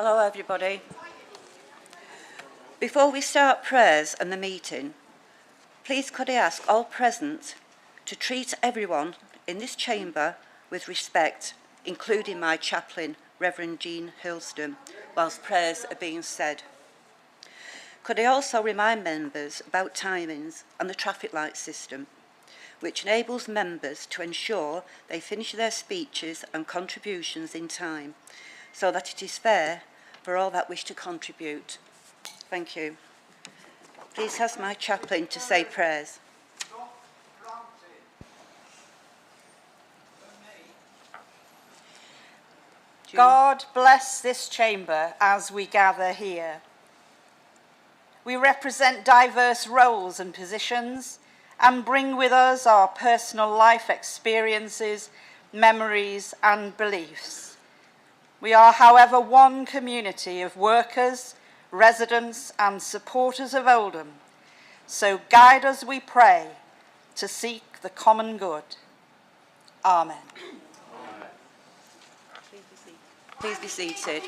Hello everybody. Before we start prayers and the meeting, please could I ask all present to treat everyone in this chamber with respect, including my chaplain, Reverend Jean Hurlstone, whilst prayers are being said. Could I also remind members about timings and the traffic light system, which enables members to ensure they finish their speeches and contributions in time, so that it is fair for all that wish to contribute. Thank you. Please ask my chaplain to say prayers. God bless this chamber as we gather here. We represent diverse roles and positions and bring with us our personal life experiences, memories and beliefs. We are, however, one community of workers, residents and supporters of Oldham. So guide us, we pray, to seek the common good. Amen. Please be seated.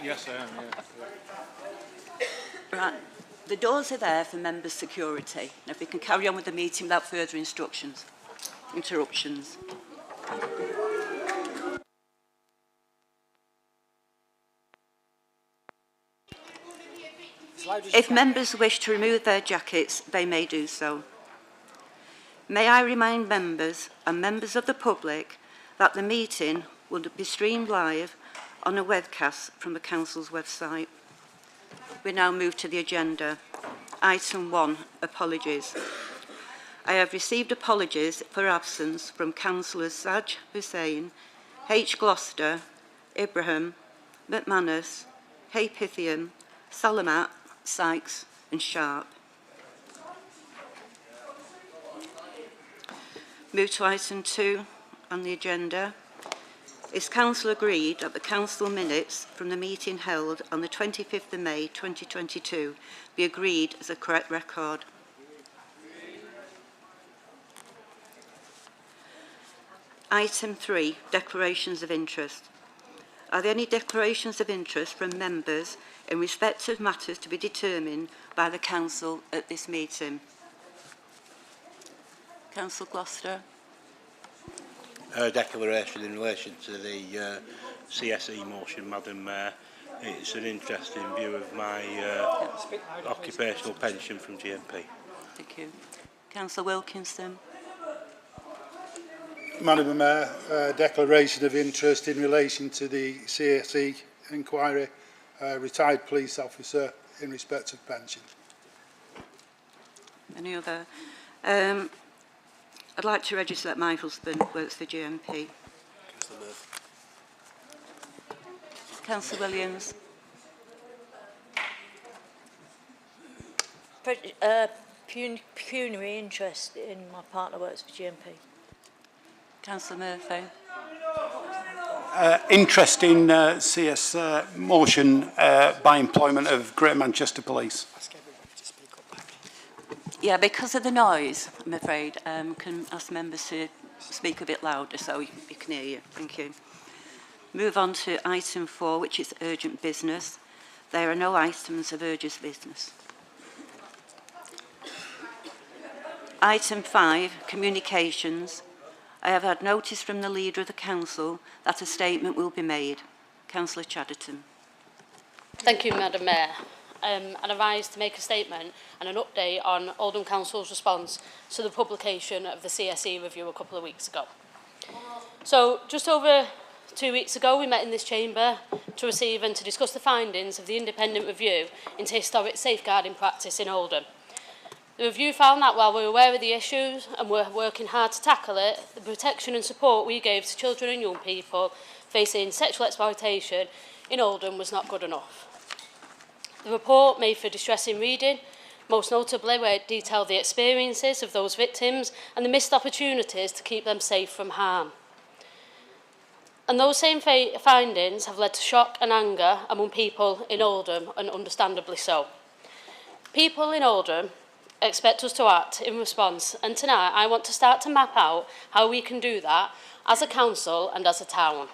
Yes, I am, yeah. Right. The doors are there for members' security. Now, if we can carry on with the meeting without further interruptions. If members wish to remove their jackets, they may do so. May I remind members and members of the public that the meeting will be streamed live on a webcast from the Council's website. We now move to the agenda. Item 1, apologies. I have received apologies for absence from Councillors Saj Hussain, H. Gloucester, Ibrahim, McManus, Hay Pythian, Salamat, Sykes and Sharp. Move to item 2 on the agenda. Is Council agreed that the Council minutes from the meeting held on the 25th of May 2022 be agreed as a correct record? Item 3, declarations of interest. Are there any declarations of interest from members in respect of matters to be determined by the Council at this meeting? Councillor Gloucester. Declaration in relation to the CSE motion, Madam Mayor. It's an interesting view of my occupational pension from GMP. Thank you. Councillor Wilkinson. Madam Mayor, declaration of interest in relation to the CSE inquiry, retired police officer in respect of pension. Any other? I'd like to register that my husband works for GMP. Councillor Williams. Pecuniary interest in my partner works for GMP. Councillor Murphy. Interest in CS motion by employment of Greater Manchester Police. Yeah, because of the noise, I'm afraid, can ask members to speak a bit louder so we can hear you. Thank you. Move on to item 4, which is urgent business. There are no items of urgent business. Item 5, communications. I have had notice from the Leader of the Council that a statement will be made. Councillor Chadderton. Thank you, Madam Mayor. I rise to make a statement and an update on Oldham Council's response to the publication of the CSE review a couple of weeks ago. So, just over 2 weeks ago, we met in this chamber to receive and to discuss the findings of the independent review into historic safeguarding practice in Oldham. The review found that while we were aware of the issues and were working hard to tackle it, the protection and support we gave to children and young people facing sexual exploitation in Oldham was not good enough. The report made for distressing reading, most notably where it detailed the experiences of those victims and the missed opportunities to keep them safe from harm. And those same findings have led to shock and anger among people in Oldham, and understandably so. People in Oldham expect us to act in response, and tonight I want to start to map out how we can do that as a council and as a town.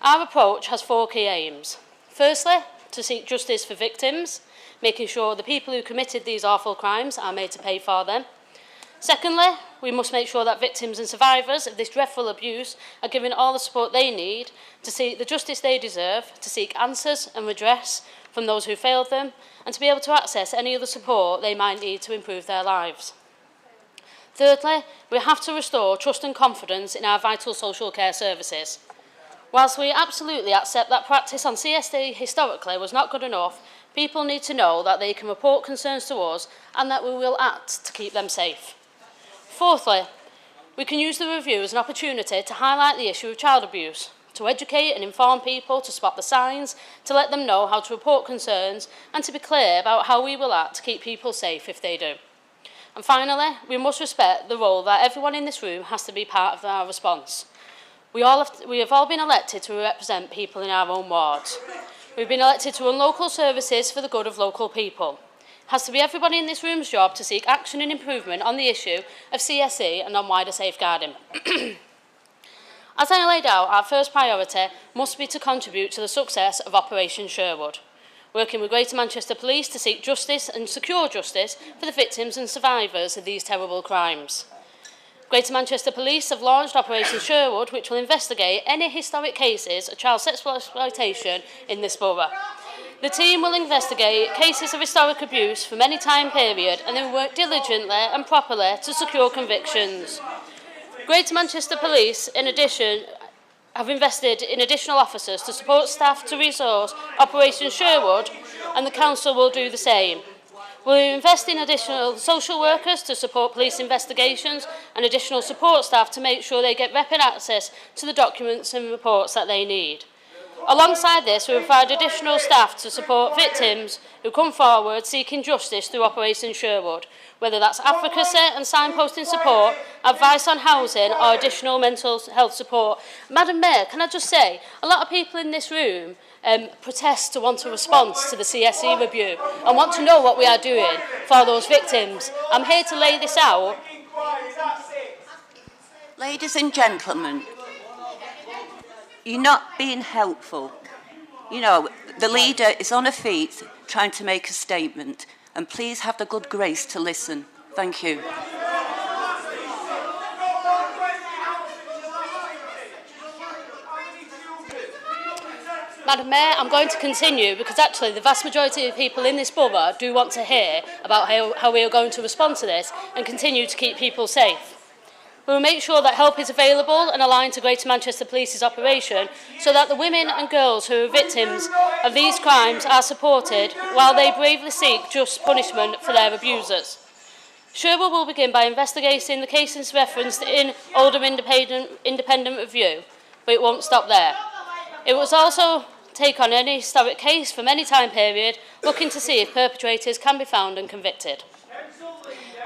Our approach has 4 key aims. Firstly, to seek justice for victims, making sure the people who committed these awful crimes are made to pay for them. Secondly, we must make sure that victims and survivors of this dreadful abuse are given all the support they need to seek the justice they deserve, to seek answers and redress from those who failed them, and to be able to access any other support they might need to improve their lives. Thirdly, we have to restore trust and confidence in our vital social care services. Whilst we absolutely accept that practice on CSD historically was not good enough, people need to know that they can report concerns to us and that we will act to keep them safe. Fourthly, we can use the review as an opportunity to highlight the issue of child abuse, to educate and inform people, to spot the signs, to let them know how to report concerns, and to be clear about how we will act to keep people safe if they do. And finally, we must respect the role that everyone in this room has to be part of our response. We have all been elected to represent people in our own wards. We've been elected to run local services for the good of local people. It has to be everybody in this room's job to seek action and improvement on the issue of CSE and on wider safeguarding. As I laid out, our first priority must be to contribute to the success of Operation Sherwood, working with Greater Manchester Police to seek justice and secure justice for the victims and survivors of these terrible crimes. Greater Manchester Police have launched Operation Sherwood, which will investigate any historic cases of child sexual exploitation in this borough. The team will investigate cases of historic abuse from any time period and then work diligently and properly to secure convictions. Greater Manchester Police, in addition, have invested in additional officers to support staff to resource Operation Sherwood, and the council will do the same. We'll invest in additional social workers to support police investigations and additional support staff to make sure they get rapid access to the documents and reports that they need. Alongside this, we provide additional staff to support victims who come forward seeking justice through Operation Sherwood, whether that's advocacy and signposting support, advice on housing or additional mental health support. Madam Mayor, can I just say, a lot of people in this room protest to want a response to the CSE review and want to know what we are doing for those victims. I'm here to lay this out. Ladies and gentlemen, you're not being helpful. You know, the leader is on her feet trying to make a statement, and please have the good grace to listen. Thank you. Madam Mayor, I'm going to continue because actually the vast majority of people in this borough do want to hear about how we are going to respond to this and continue to keep people safe. We will make sure that help is available and aligned to Greater Manchester Police's operation so that the women and girls who are victims of these crimes are supported while they bravely seek just punishment for their abusers. Sherwood will begin by investigating the cases referenced in Oldham Independent Review, but it won't stop there. It will also take on any historic case from any time period, looking to see if perpetrators can be found and convicted.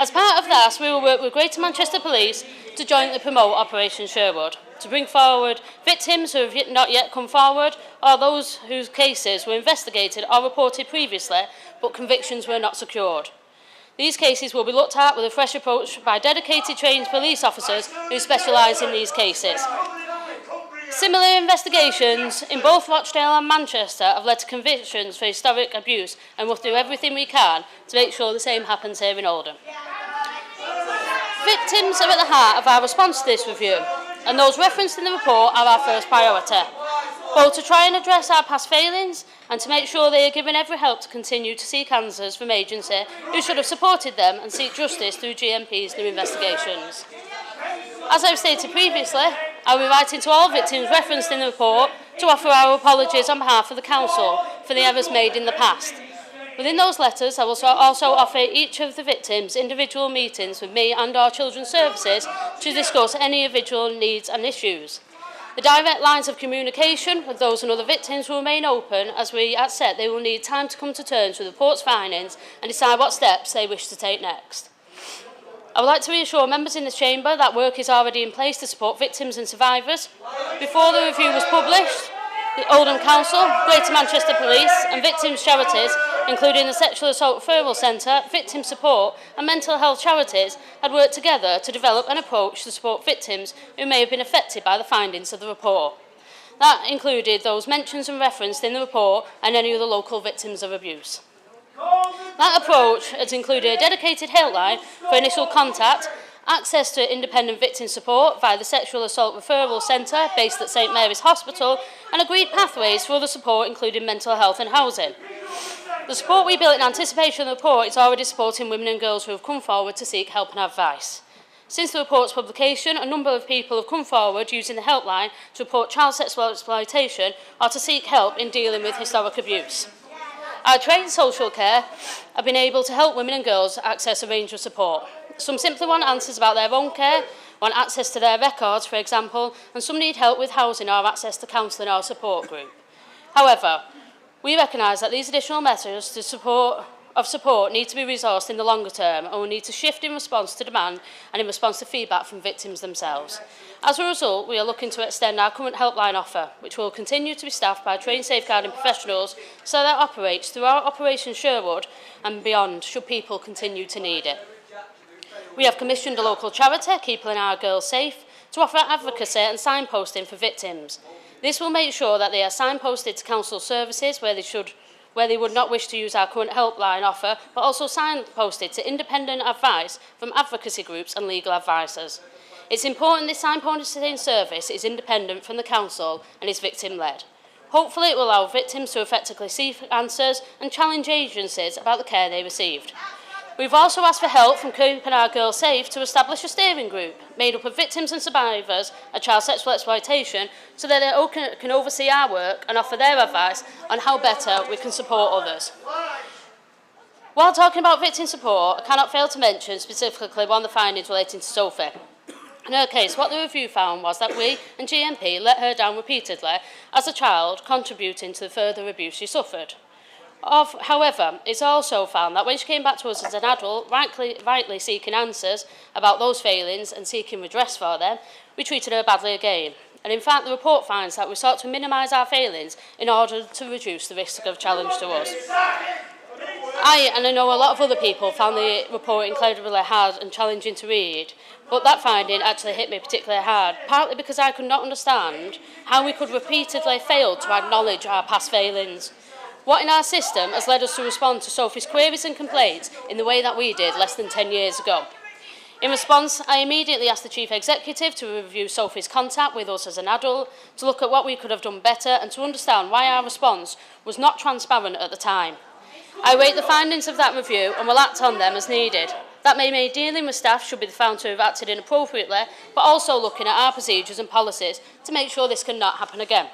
As part of that, we will work with Greater Manchester Police to jointly promote Operation Sherwood, to bring forward victims who have not yet come forward or those whose cases were investigated or reported previously but convictions were not secured. These cases will be looked at with a fresh approach by dedicated trained police officers who specialise in these cases. Similar investigations in both Rochdale and Manchester have led to convictions for historic abuse, and we'll do everything we can to make sure the same happens here in Oldham. Victims are at the heart of our response to this review, and those referenced in the report are our first priority, both to try and address our past failings and to make sure they are given every help to continue to seek answers from agency who should have supported them and seek justice through GMP's new investigations. As I've stated previously, I'll be writing to all victims referenced in the report to offer our apologies on behalf of the Council for the errors made in the past. Within those letters, I will also offer each of the victims individual meetings with me and our Children's Services to discuss any individual needs and issues. The direct lines of communication with those and other victims will remain open as we at set they will need time to come to terms with the report's findings and decide what steps they wish to take next. I would like to reassure members in this chamber that work is already in place to support victims and survivors. Before the review was published, the Oldham Council, Grt Manchester Police and victims' charities, including the Sexual Assault Referral Centre, Victim Support and mental health charities, had worked together to develop an approach to support victims who may have been affected by the findings of the report. That included those mentioned and referenced in the report and any other local victims of abuse. That approach has included a dedicated helpline for initial contact, access to independent victim support via the Sexual Assault Referral Centre based at St Mary's Hospital, and agreed pathways for other support including mental health and housing. The support we built in anticipation of the report is already supporting women and girls who have come forward to seek help and advice. Since the report's publication, a number of people have come forward using the helpline to report child sexual exploitation or to seek help in dealing with historic abuse. Our trained social care have been able to help women and girls access a range of support. Some simply want answers about their own care, want access to their records, for example, and some need help with housing or access to counselling or support group. However, we recognise that these additional measures of support need to be resourced in the longer term and will need to shift in response to demand and in response to feedback from victims themselves. As a result, we are looking to extend our current helpline offer, which will continue to be staffed by trained safeguarding professionals so that it operates throughout Operation Sherwood and beyond should people continue to need it. We have commissioned a local charity, Keeping Our Girls Safe, to offer advocacy and signposting for victims. This will make sure that they are signposted to council services where they would not wish to use our current helpline offer, but also signposted to independent advice from advocacy groups and legal advisors. It's important this signposting service is independent from the council and is victim-led. Hopefully it will allow victims to effectively seek answers and challenge agencies about the care they received. We've also asked for help from Keeping Our Girls Safe to establish a steering group made up of victims and survivors of child sexual exploitation so that they can oversee our work and offer their advice on how better we can support others. While talking about victim support, I cannot fail to mention specifically one of the findings relating to Sophie. In her case, what the review found was that we and GMP let her down repeatedly as a child, contributing to the further abuse she suffered. However, it's also found that when she came back to us as an adult, rightly seeking answers about those failings and seeking redress for them, we treated her badly again. And in fact, the report finds that we sought to minimise our failings in order to reduce the risk of challenge to us. I know a lot of other people found the report incredibly hard and challenging to read, but that finding actually hit me particularly hard, partly because I could not understand how we could repeatedly fail to acknowledge our past failings. What in our system has led us to respond to Sophie's queries and complaints in the way that we did less than 10 years ago? In response, I immediately asked the Chief Executive to review Sophie's contact with us as an adult, to look at what we could have done better and to understand why our response was not transparent at the time. I await the findings of that review and will act on them as needed. That may mean dealing with staff should be found to have acted inappropriately, but also looking at our procedures and policies to make sure this cannot happen again.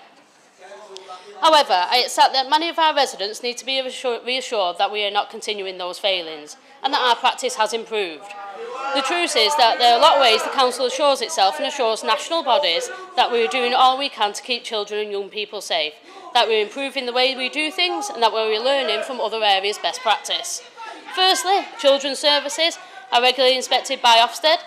However, I accept that many of our residents need to be reassured that we are not continuing those failings and that our practice has improved. The truth is that there are a lot of ways the Council assures itself and assures national bodies that we are doing all we can to keep children and young people safe, that we are improving the way we do things and that we are learning from other areas' best practice. Firstly, children's services are regularly inspected by Ofsted,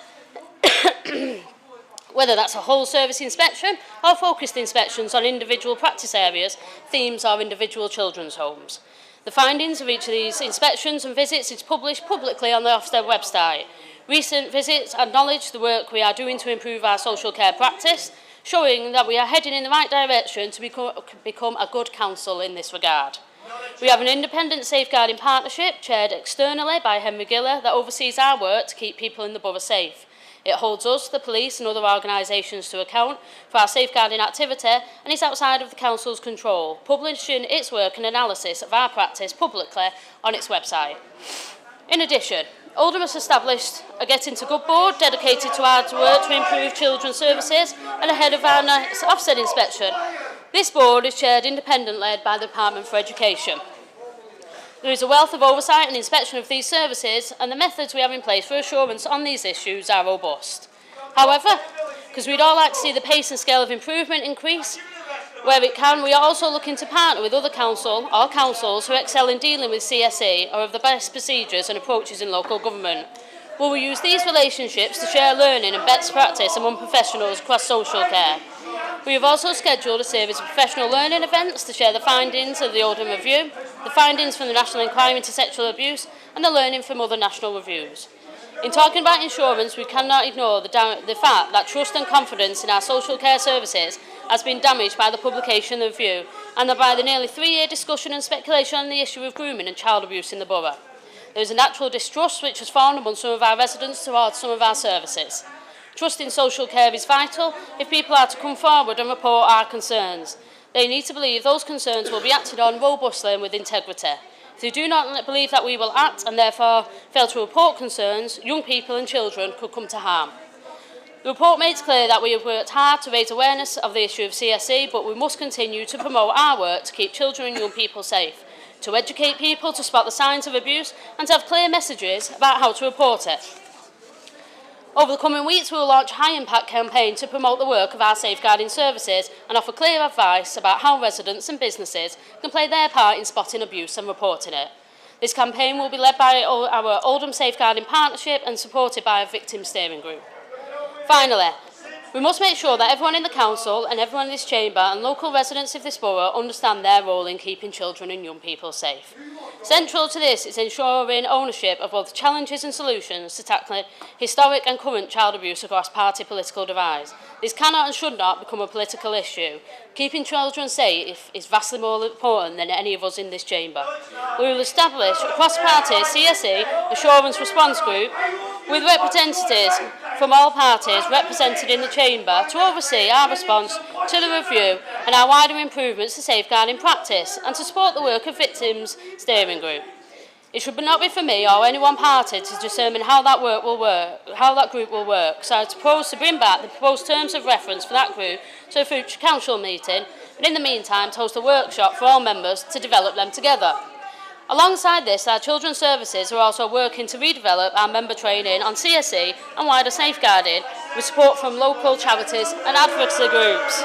whether that's a whole service inspection or focused inspections on individual practice areas, themes or individual children's homes. The findings of each of these inspections and visits is published publicly on the Ofsted website. Recent visits acknowledge the work we are doing to improve our social care practice, showing that we are heading in the right direction to become a good council in this regard. We have an independent safeguarding partnership chaired externally by Henry Giller that oversees our work to keep people in the borough safe. It holds us, the police and other organisations to account for our safeguarding activity and is outside of the Council's control, publishing its work and analysis of our practice publicly on its website. In addition, Oldham has established a Getting to Good board dedicated to our work to improve children's services and ahead of our next Ofsted inspection. This board is chaired independently by the Department for Education. There is a wealth of oversight and inspection of these services, and the methods we have in place for assurance on these issues are robust. However, because we'd all like to see the pace and scale of improvement increase, where it can, we are also looking to partner with other councils who excel in dealing with CSE or have the best procedures and approaches in local government. We will use these relationships to share learning and best practice among professionals across social care. We have also scheduled a series of professional learning events to share the findings of the Oldham Review, the findings from the National Inquiry into Sexual Abuse, and the learning from other national reviews. In talking about insurance, we cannot ignore the fact that trust and confidence in our social care services has been damaged by the publication of the review and by the nearly 3-year discussion and speculation on the issue of grooming and child abuse in the borough. There is a natural distrust which has formed among some of our residents towards some of our services. Trust in social care is vital if people are to come forward and report our concerns. They need to believe those concerns will be acted on robustly and with integrity. If they do not believe that we will act and therefore fail to report concerns, young people and children could come to harm. The report makes clear that we have worked hard to raise awareness of the issue of CSE, but we must continue to promote our work to keep children and young people safe, to educate people to spot the signs of abuse and to have clear messages about how to report it. Over the coming weeks, we will launch a high-impact campaign to promote the work of our safeguarding services and offer clear advice about how residents and businesses can play their part in spotting abuse and reporting it. This campaign will be led by our Oldham Safeguarding Partnership and supported by a victim steering group. Finally, we must make sure that everyone in the council and everyone in this chamber and local residents of this borough understand their role in keeping children and young people safe. Central to this is ensuring ownership of both challenges and solutions to tackling historic and current child abuse across party political divides. This cannot and should not become a political issue. Keeping children safe is vastly more important than any of us in this chamber. We will establish a cross-party CSE assurance response group with representatives from all parties represented in the chamber to oversee our response to the review and our wider improvements to safeguarding practice and to support the work of victims steering group. It should not be for me or any one party to determine how that group will work. So I propose to bring back the proposed terms of reference for that group to a future council meeting, and in the meantime to host a workshop for all members to develop them together. Alongside this, our children's services are also working to redevelop our member training on CSE and wider safeguarding with support from local charities and advocacy groups.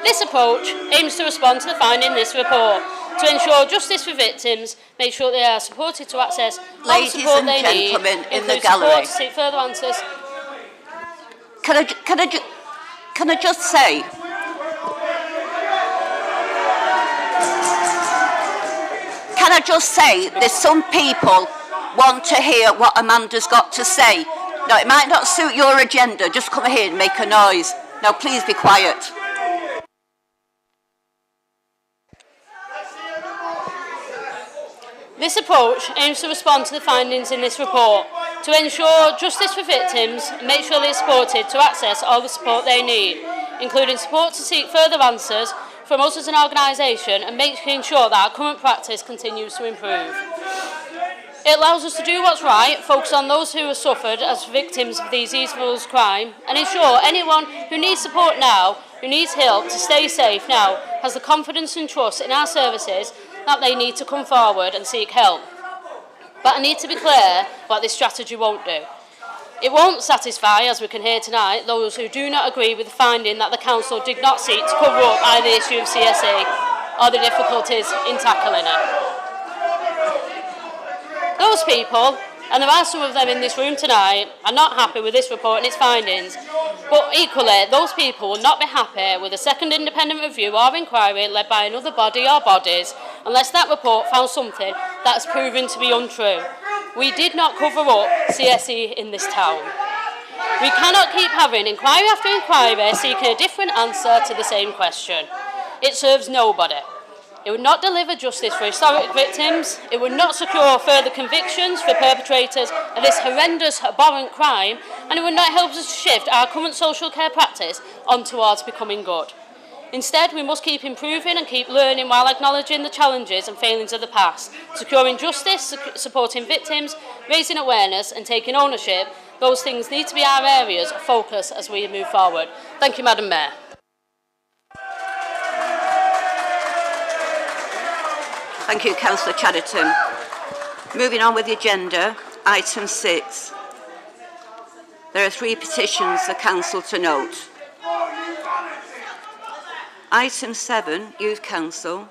This approach aims to respond to the finding in this report, to ensure justice for victims, make sure they are supported to access all the support they need, include support to seek further answers. Can I just say, there's some people want to hear what Amanda's got to say. Now, it might not suit your agenda, just come here and make a noise. Now, please be quiet. This approach aims to respond to the findings in this report, to ensure justice for victims and make sure they are supported to access all the support they need, including support to seek further answers from us as an organisation and making sure that our current practice continues to improve. It allows us to do what's right, focus on those who have suffered as victims of these evil crime, and ensure anyone who needs support now, who needs help to stay safe now, has the confidence and trust in our services that they need to come forward and seek help. But I need to be clear what this strategy won't do. It won't satisfy, as we can hear tonight, those who do not agree with the finding that the council did not seek to cover up either the issue of CSE or the difficulties in tackling it. Those people, and there are some of them in this room tonight, are not happy with this report and its findings, but equally, those people will not be happy with a second independent review or inquiry led by another body or bodies unless that report found something that has proven to be untrue. We did not cover up CSE in this town. We cannot keep having inquiry after inquiry seeking a different answer to the same question. It serves nobody. It would not deliver justice for historic victims, it would not secure further convictions for perpetrators of this horrendous, abhorrent crime, and it would not help us to shift our current social care practice on towards becoming good. Instead, we must keep improving and keep learning while acknowledging the challenges and failings of the past, securing justice, supporting victims, raising awareness and taking ownership. Those things need to be our areas of focus as we move forward. Thank you, Madam Mayor. Thank you, Councillor Chadderton. Moving on with the agenda, item 6. There are 3 petitions for Council to note. Item 7, Youth Council.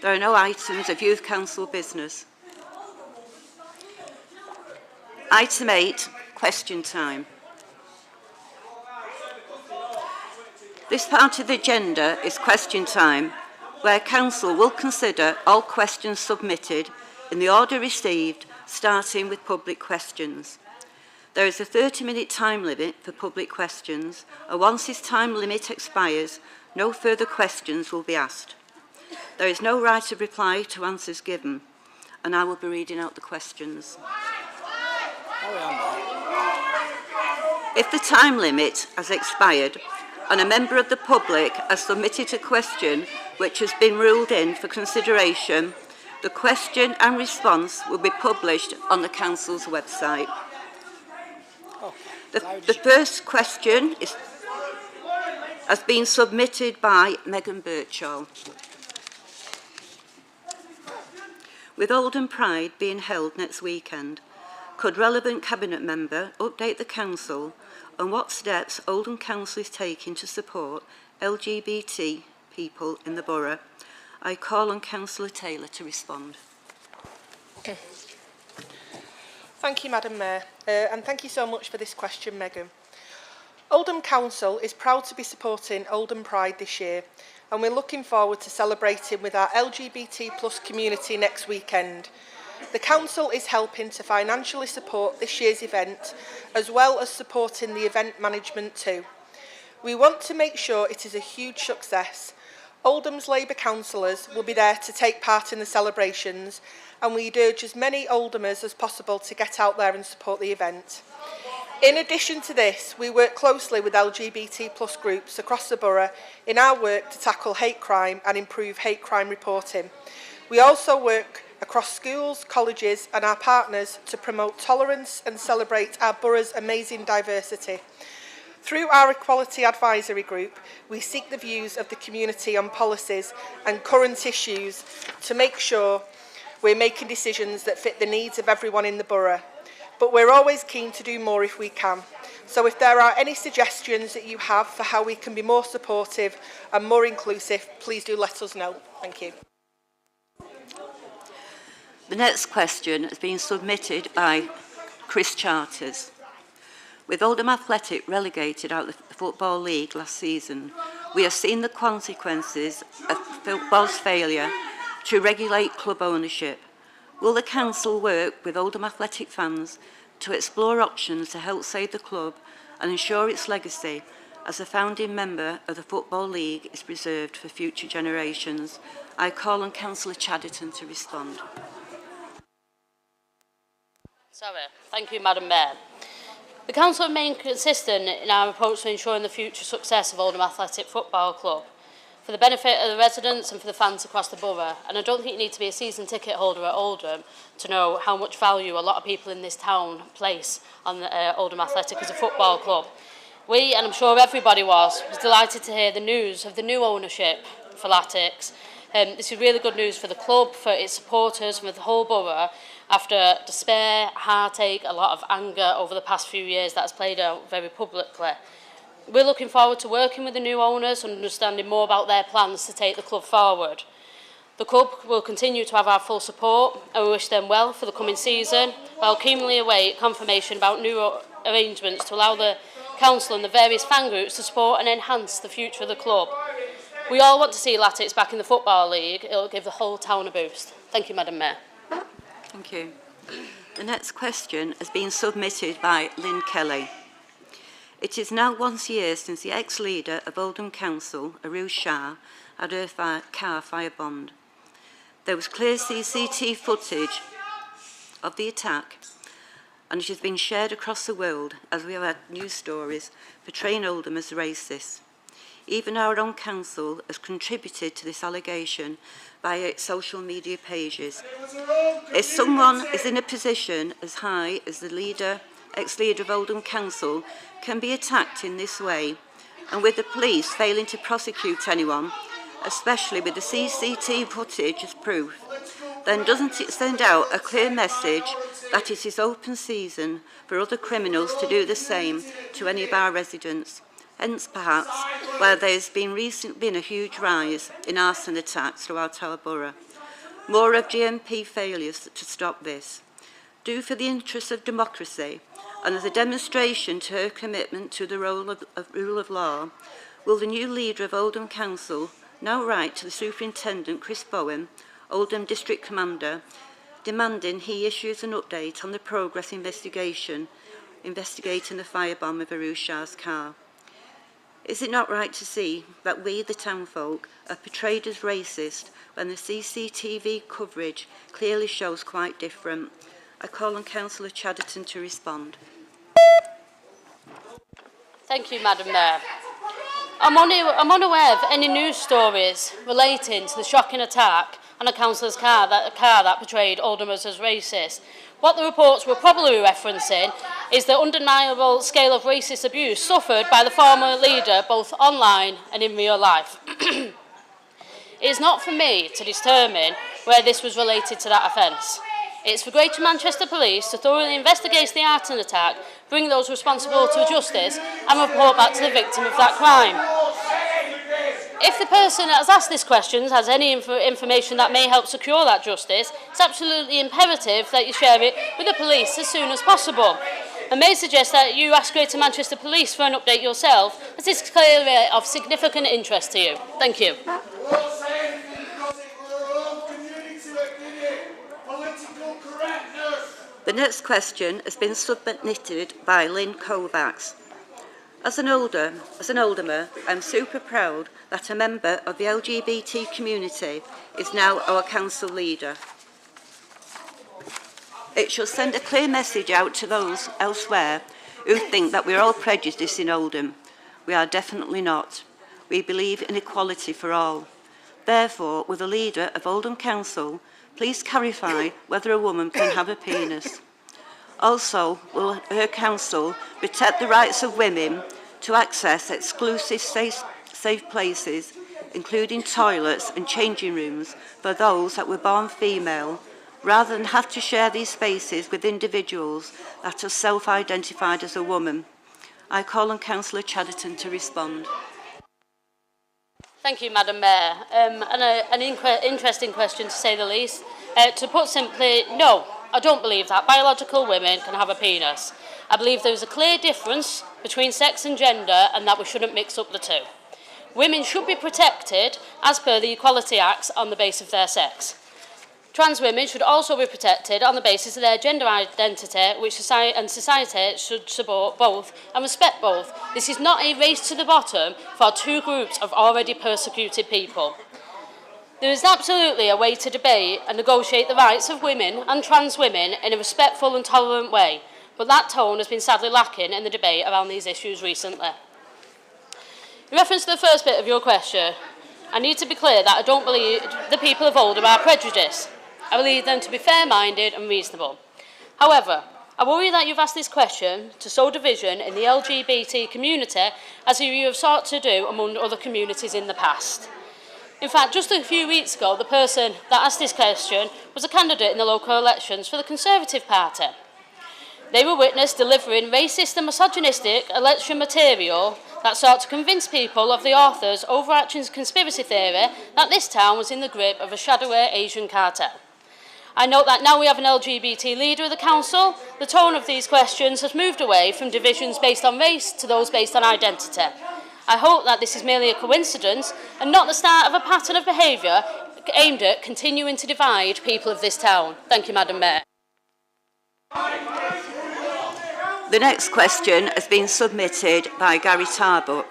There are no items of Youth Council business. Item 8, question time. This part of the agenda is question time, where Council will consider all questions submitted in the order received, starting with public questions. There is a 30-minute time limit for public questions, and once this time limit expires, no further questions will be asked. There is no right of reply to answers given, and I will be reading out the questions. If the time limit has expired and a member of the public has submitted a question which has been ruled in for consideration, the question and response will be published on the Council's website. The first question has been submitted by Megan Birchall. With Oldham Pride being held next weekend, could relevant Cabinet member update the Council on what steps Oldham Council is taking to support LGBT people in the borough? I call on Councillor Taylor to respond. Thank you, Madam Mayor, and thank you so much for this question, Megan. Oldham Council is proud to be supporting Oldham Pride this year, and we're looking forward to celebrating with our LGBT+ community next weekend. The Council is helping to financially support this year's event, as well as supporting the event management too. We want to make sure it is a huge success. Oldham's Labour councillors will be there to take part in the celebrations, and we'd urge as many Oldhamers as possible to get out there and support the event. In addition to this, we work closely with LGBT+ groups across the borough in our work to tackle hate crime and improve hate crime reporting. We also work across schools, colleges and our partners to promote tolerance and celebrate our borough's amazing diversity. Through our Equality Advisory Group, we seek the views of the community on policies and current issues to make sure we're making decisions that fit the needs of everyone in the borough. But we're always keen to do more if we can. So if there are any suggestions that you have for how we can be more supportive and more inclusive, please do let us know. Thank you. The next question has been submitted by Chris Charters. With Oldham Athletic relegated out of the Football League last season, we have seen the consequences of football's failure to regulate club ownership. Will the Council work with Oldham Athletic fans to explore options to help save the club and ensure its legacy as a founding member of the Football League is preserved for future generations? I call on Councillor Chadderton to respond. Thank you, Madam Mayor. The Council remain consistent in our approach to ensuring the future success of Oldham Athletic Football Club for the benefit of the residents and for the fans across the borough. And I don't think you need to be a season ticket holder at Oldham to know how much value a lot of people in this town place on Oldham Athletic as a football club. We, and I'm sure everybody was delighted to hear the news of the new ownership for Latics. This is really good news for the club, for its supporters, and for the whole borough, after despair, heartache, a lot of anger over the past few years that has played out very publicly. We're looking forward to working with the new owners and understanding more about their plans to take the club forward. The club will continue to have our full support, and we wish them well for the coming season, while keenly await confirmation about new arrangements to allow the Council and the various fan groups to support and enhance the future of the club. We all want to see Latics back in the Football League. It will give the whole town a boost. Thank you, Madam Mayor. Thank you. The next question has been submitted by Lynn Kelly. It is now 1 year since the ex-leader of Oldham Council, Aruj Shah, had her car firebombed. There was clear CCTV footage of the attack, and it has been shared across the world as we have had news stories portraying Oldham as racist. Even our own council has contributed to this allegation via its social media pages. If someone is in a position as high as the ex-leader of Oldham Council can be attacked in this way, and with the police failing to prosecute anyone, especially with the CCTV footage as proof, then doesn't it send out a clear message that it is open season for other criminals to do the same to any of our residents? Hence, perhaps, where there has recently been a huge rise in arson attacks throughout our borough. More of GMP failures to stop this. do for the interests of democracy and as a demonstration to her commitment to the rule of law, will the new leader of Oldham Council now write to the Superintendent Chris Bowen, Oldham District Commander, demanding he issues an update on the progress investigating the firebomb of Arush Shah's car? Is it not right to see that we, the townfolk, are portrayed as racist when the CCTV coverage clearly shows quite different? I call on Councillor Chadderton to respond. Thank you, Madam Mayor. I'm unaware of any news stories relating to the shocking attack on a councillor's car, that portrayed Oldhamers as racist. What the reports were probably referencing is the undeniable scale of racist abuse suffered by the former leader both online and in real life. It is not for me to determine where this was related to that offence. It is for Greater Manchester Police to thoroughly investigate the arson attack, bring those responsible to justice and report back to the victim of that crime. If the person that has asked this question has any information that may help secure that justice, it's absolutely imperative that you share it with the police as soon as possible. I may suggest that you ask Greater Manchester Police for an update yourself, as this is clearly of significant interest to you. Thank you. The next question has been submitted by Lynn Kovacs. As an Oldhamer, I'm super proud that a member of the LGBT community is now our council leader. It should send a clear message out to those elsewhere who think that we're all prejudiced in Oldham. We are definitely not. We believe in equality for all. Therefore, will the leader of Oldham Council please clarify whether a woman can have a penis? Also, will her council protect the rights of women to access exclusive safe places, including toilets and changing rooms for those that were born female, rather than have to share these spaces with individuals that are self-identified as a woman? I call on Councillor Chadderton to respond. Thank you, Madam Mayor. An interesting question, to say the least. To put simply, no, I don't believe that biological women can have a penis. I believe there is a clear difference between sex and gender, and that we shouldn't mix up the two. Women should be protected as per the Equality Acts on the basis of their sex. Trans women should also be protected on the basis of their gender identity, which society should support both and respect both. This is not a race to the bottom for two groups of already persecuted people. There is absolutely a way to debate and negotiate the rights of women and trans women in a respectful and tolerant way, but that tone has been sadly lacking in the debate around these issues recently. In reference to the first bit of your question, I need to be clear that I don't believe the people of Oldham are prejudiced. I believe them to be fair-minded and reasonable. However, I worry that you've asked this question to sow division in the LGBT community, as you have sought to do among other communities in the past. In fact, just a few weeks ago, the person that asked this question was a candidate in the local elections for the Conservative Party. They were witnessed delivering racist and misogynistic election material that sought to convince people of the author's overarching conspiracy theory that this town was in the grip of a shadowy Asian cartel. I note that now we have an LGBT leader of the council, the tone of these questions has moved away from divisions based on race to those based on identity. I hope that this is merely a coincidence and not the start of a pattern of behaviour aimed at continuing to divide people of this town. Thank you, Madam Mayor. The next question has been submitted by Gary Tarbuck.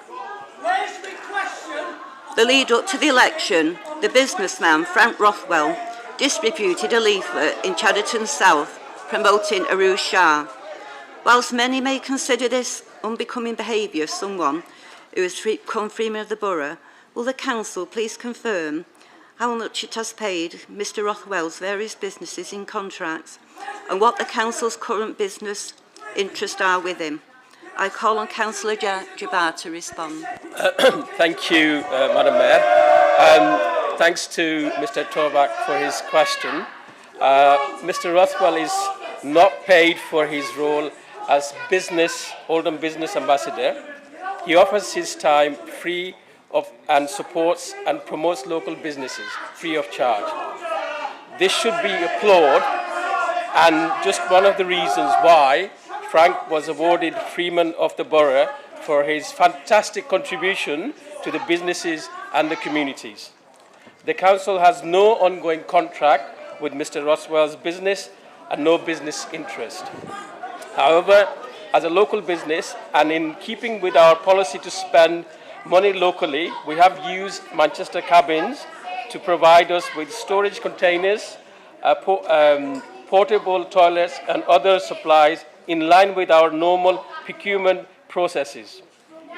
The lead up to the election, the businessman Frank Rothwell distributed a leaflet in Chadderton South promoting Arush Shah. Whilst many may consider this unbecoming behaviour of someone who has become Freeman of the Borough, will the council please confirm how much it has paid Mr Rothwell's various businesses in contracts and what the council's current business interests are with him? I call on Councillor Jabbar to respond. Thank you, Madam Mayor. Thanks to Mr Torback for his question. Mr Rothwell is not paid for his role as Oldham Business Ambassador. He offers his time free of and supports and promotes local businesses free of charge. This should be applauded and just one of the reasons why Frank was awarded Freeman of the Borough for his fantastic contribution to the businesses and the communities. The council has no ongoing contract with Mr. Rothwell's business and no business interest. However, as a local business and in keeping with our policy to spend money locally, we have used Manchester Cabins to provide us with storage containers, portable toilets and other supplies in line with our normal procurement processes.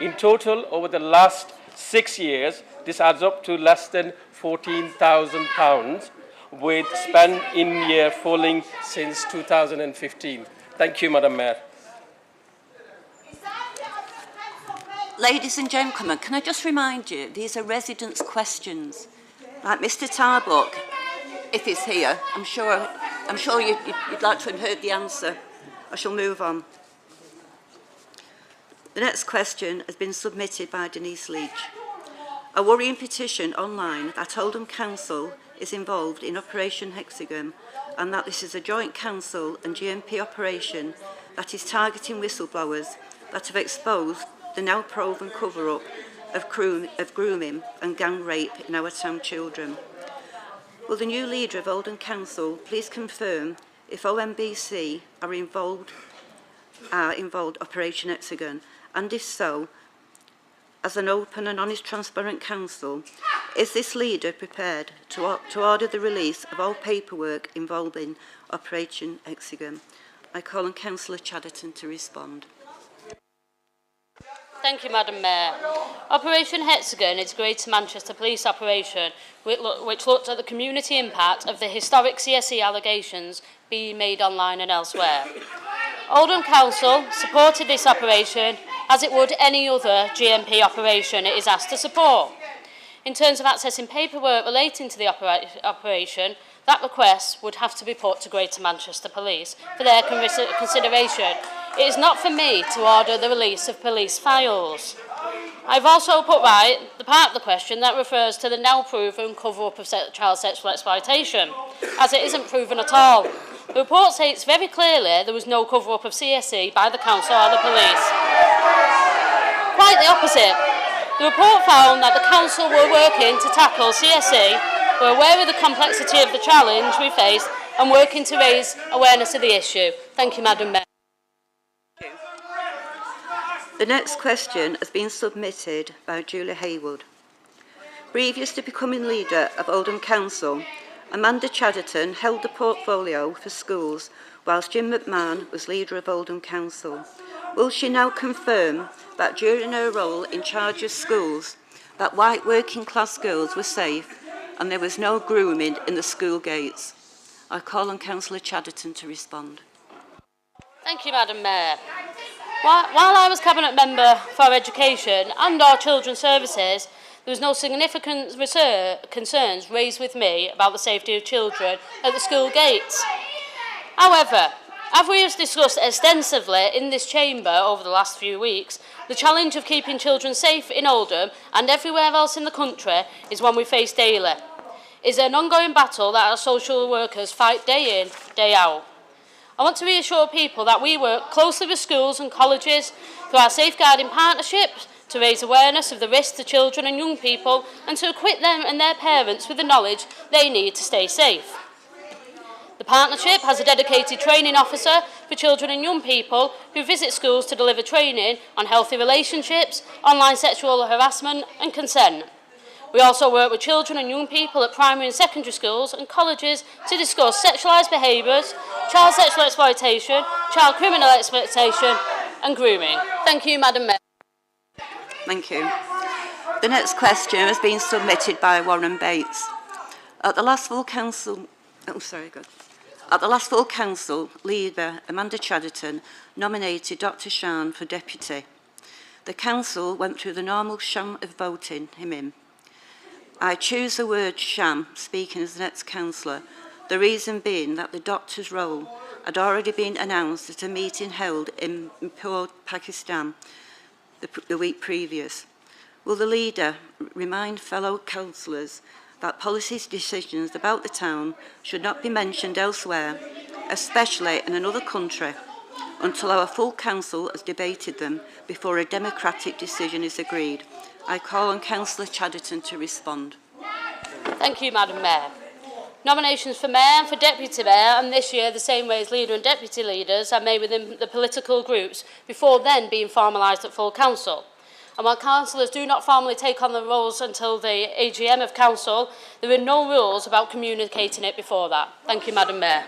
In total, over the last 6 years, this adds up to less than £14,000, with spend in year falling since 2015. Thank you, Madam Mayor. Ladies and gentlemen, can I just remind you, these are residents' questions. Like Mr. Tarbuck, if he's here, I'm sure you'd like to have heard the answer. I shall move on. The next question has been submitted by Denise Leach. A worrying petition online that Oldham Council is involved in Operation Hexagon and that this is a joint council and GMP operation that is targeting whistleblowers that have exposed the now proven cover-up of grooming and gang rape in our town children. Will the new leader of Oldham Council please confirm if OMBC are involved Operation Hexagon, and if so, as an open and honest transparent council, is this leader prepared to order the release of all paperwork involving Operation Hexagon? I call on Councillor Chadderton to respond. Thank you, Madam Mayor. Operation Hexagon is a Greater Manchester police operation which looked at the community impact of the historic CSE allegations being made online and elsewhere. Oldham Council supported this operation as it would any other GMP operation it is asked to support. In terms of accessing paperwork relating to the operation, that request would have to be put to Greater Manchester Police for their consideration. It is not for me to order the release of police files. I've also put right the part of the question that refers to the now proven cover-up of child sexual exploitation, as it isn't proven at all. The report states very clearly there was no cover-up of CSE by the council or the police. Quite the opposite. The report found that the council were working to tackle CSE, were aware of the complexity of the challenge we face and working to raise awareness of the issue. Thank you, Madam Mayor. The next question has been submitted by Julie Haywood. Previous to becoming leader of Oldham Council, Amanda Chadderton held the portfolio for schools whilst Jim McMahon was leader of Oldham Council. Will she now confirm that during her role in charge of schools, that white working class girls were safe and there was no grooming in the school gates? I call on Councillor Chadderton to respond. Thank you, Madam Mayor. While I was Cabinet Member for Education and our Children's Services, there was no significant concerns raised with me about the safety of children at the school gates. However, as we have discussed extensively in this chamber over the last few weeks, the challenge of keeping children safe in Oldham and everywhere else in the country is one we face daily. It is an ongoing battle that our social workers fight day in, day out. I want to reassure people that we work closely with schools and colleges through our safeguarding partnerships to raise awareness of the risks to children and young people and to equip them and their parents with the knowledge they need to stay safe. The partnership has a dedicated training officer for children and young people who visit schools to deliver training on healthy relationships, online sexual harassment and consent. We also work with children and young people at primary and secondary schools and colleges to discuss sexualised behaviours, child sexual exploitation, child criminal exploitation and grooming. Thank you, Madam Mayor. Thank you. The next question has been submitted by Warren Bates. At the last full council, leader Amanda Chadderton nominated Dr. Shan for deputy. The council went through the normal sham of voting him in. I choose the word sham, speaking as the next councillor, the reason being that the doctor's role had already been announced at a meeting held in Port, Pakistan the week previous. Will the leader remind fellow councillors that policy decisions about the town should not be mentioned elsewhere especially in another country, until our full council has debated them before a democratic decision is agreed. I call on Councillor Chadderton to respond. Thank you, Madam Mayor. Nominations for Mayor and for Deputy Mayor, and this year the same way as Leader and Deputy Leaders, are made within the political groups before then being formalised at full council. And while councillors do not formally take on the roles until the AGM of council, there are no rules about communicating it before that. Thank you, Madam Mayor.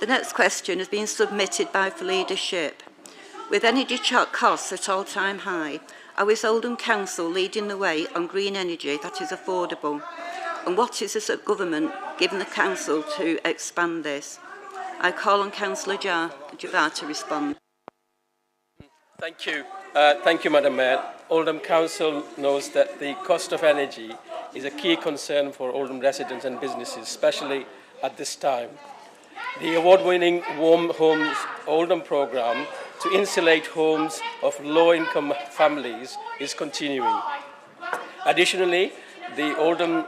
The next question has been submitted by For Leadership. With energy costs at all-time high, how is Oldham Council leading the way on green energy that is affordable? And what is the government giving the council to expand this? I call on Councillor Javad to respond. Thank you. Thank you, Madam Mayor. Oldham Council knows that the cost of energy is a key concern for Oldham residents and businesses, especially at this time. The award-winning Warm Homes Oldham programme to insulate homes of low-income families is continuing. Additionally, the Oldham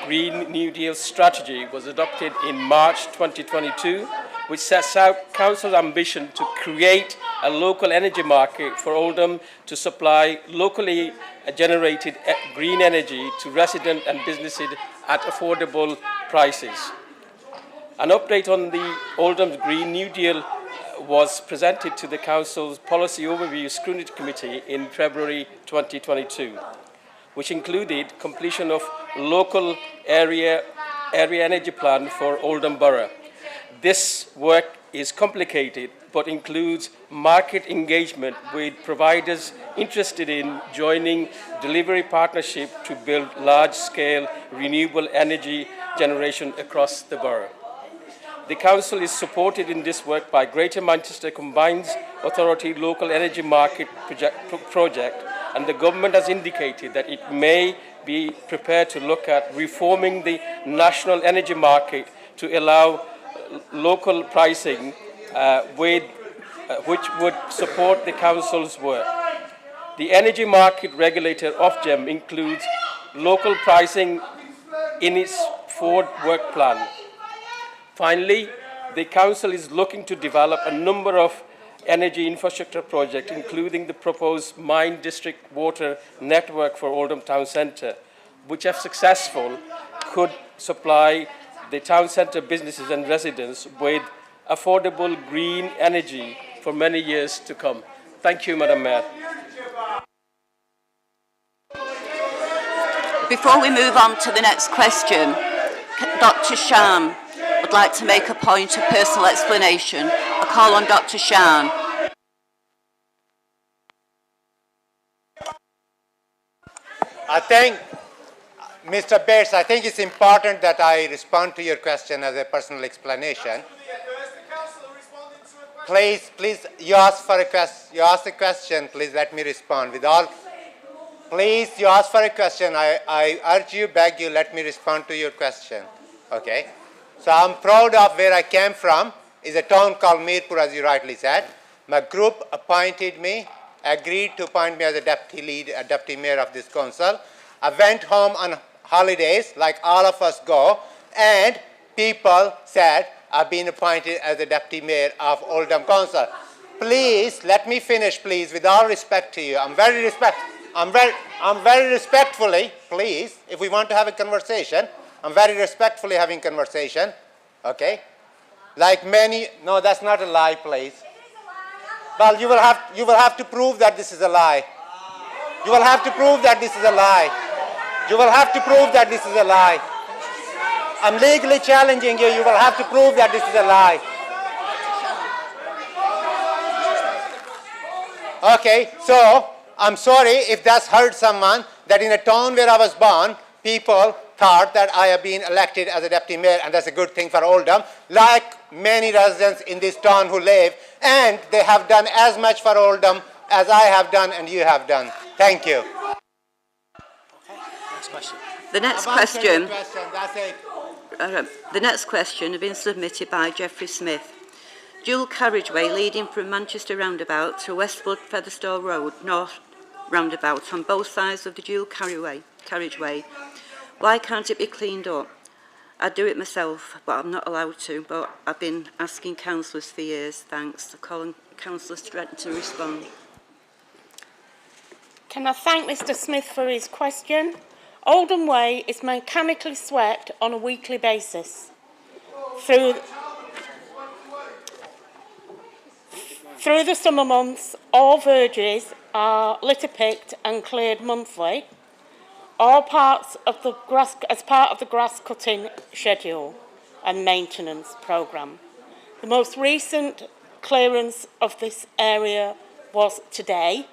Green New Deal strategy was adopted in March 2022, which sets out Council's ambition to create a local energy market for Oldham to supply locally generated green energy to residents and businesses at affordable prices. An update on the Oldham Green New Deal was presented to the Council's Policy Overview Scrutiny Committee in February 2022, which included completion of local area energy plan for Oldham Borough. This work is complicated but includes market engagement with providers interested in joining delivery partnership to build large-scale renewable energy generation across the borough. The Council is supported in this work by Greater Manchester Combined Authority Local Energy Market project, and the Government has indicated that it may be prepared to look at reforming the national energy market to allow local pricing which would support the Council's work. The energy market regulator Ofgem includes local pricing in its forward work plan. Finally, the Council is looking to develop a number of energy infrastructure projects, including the proposed Mine District Water Network for Oldham Town Centre, which, if successful, could supply the town centre businesses and residents with affordable green energy for many years to come. Thank you, Madam Mayor. Before we move on to the next question, Dr. Shan would like to make a point of personal explanation. I call on Dr. Shan. I think, Mr. Bates, I think it's important that I respond to your question as a personal explanation. Please, you asked a question, please let me respond. Please, you asked for a question, I urge you, beg you, let me respond to your question, okay? So I'm proud of where I came from. It's a town called Mirpur, as you rightly said. My group appointed me, agreed to appoint me as a deputy mayor of this council. I went home on holidays, like all of us go, and people said, I've been appointed as the deputy mayor of Oldham Council. Please, let me finish, please, with all respect to you. I'm very respectfully, please, if we want to have a conversation, I'm very respectfully having conversation, okay? Like many, no, that's not a lie, please. Well, you will have to prove that this is a lie. You will have to prove that this is a lie. You will have to prove that this is a lie. I'm legally challenging you. You will have to prove that this is a lie. Okay, so I'm sorry if that's hurt someone, that in a town where I was born, people thought that I have been elected as a deputy mayor, and that's a good thing for Oldham, like many residents in this town who live, and they have done as much for Oldham as I have done and you have done. Thank you. The next question. The next question has been submitted by Geoffrey Smith. Dual carriageway leading from Manchester roundabout to Westwood Featherstone Road North roundabout on both sides of the dual carriageway. Why can't it be cleaned up? I'd do it myself, but I'm not allowed to. But I've been asking councillors for years. Thanks. I call on Councillor Stretton to respond. Can I thank Mr Smith for his question? Oldham Way is mechanically swept on a weekly basis. Through the summer months, all verges are litter picked and cleared monthly, all parts of the grass, as part of the grass cutting schedule and maintenance programme. The most recent clearance of this area was today.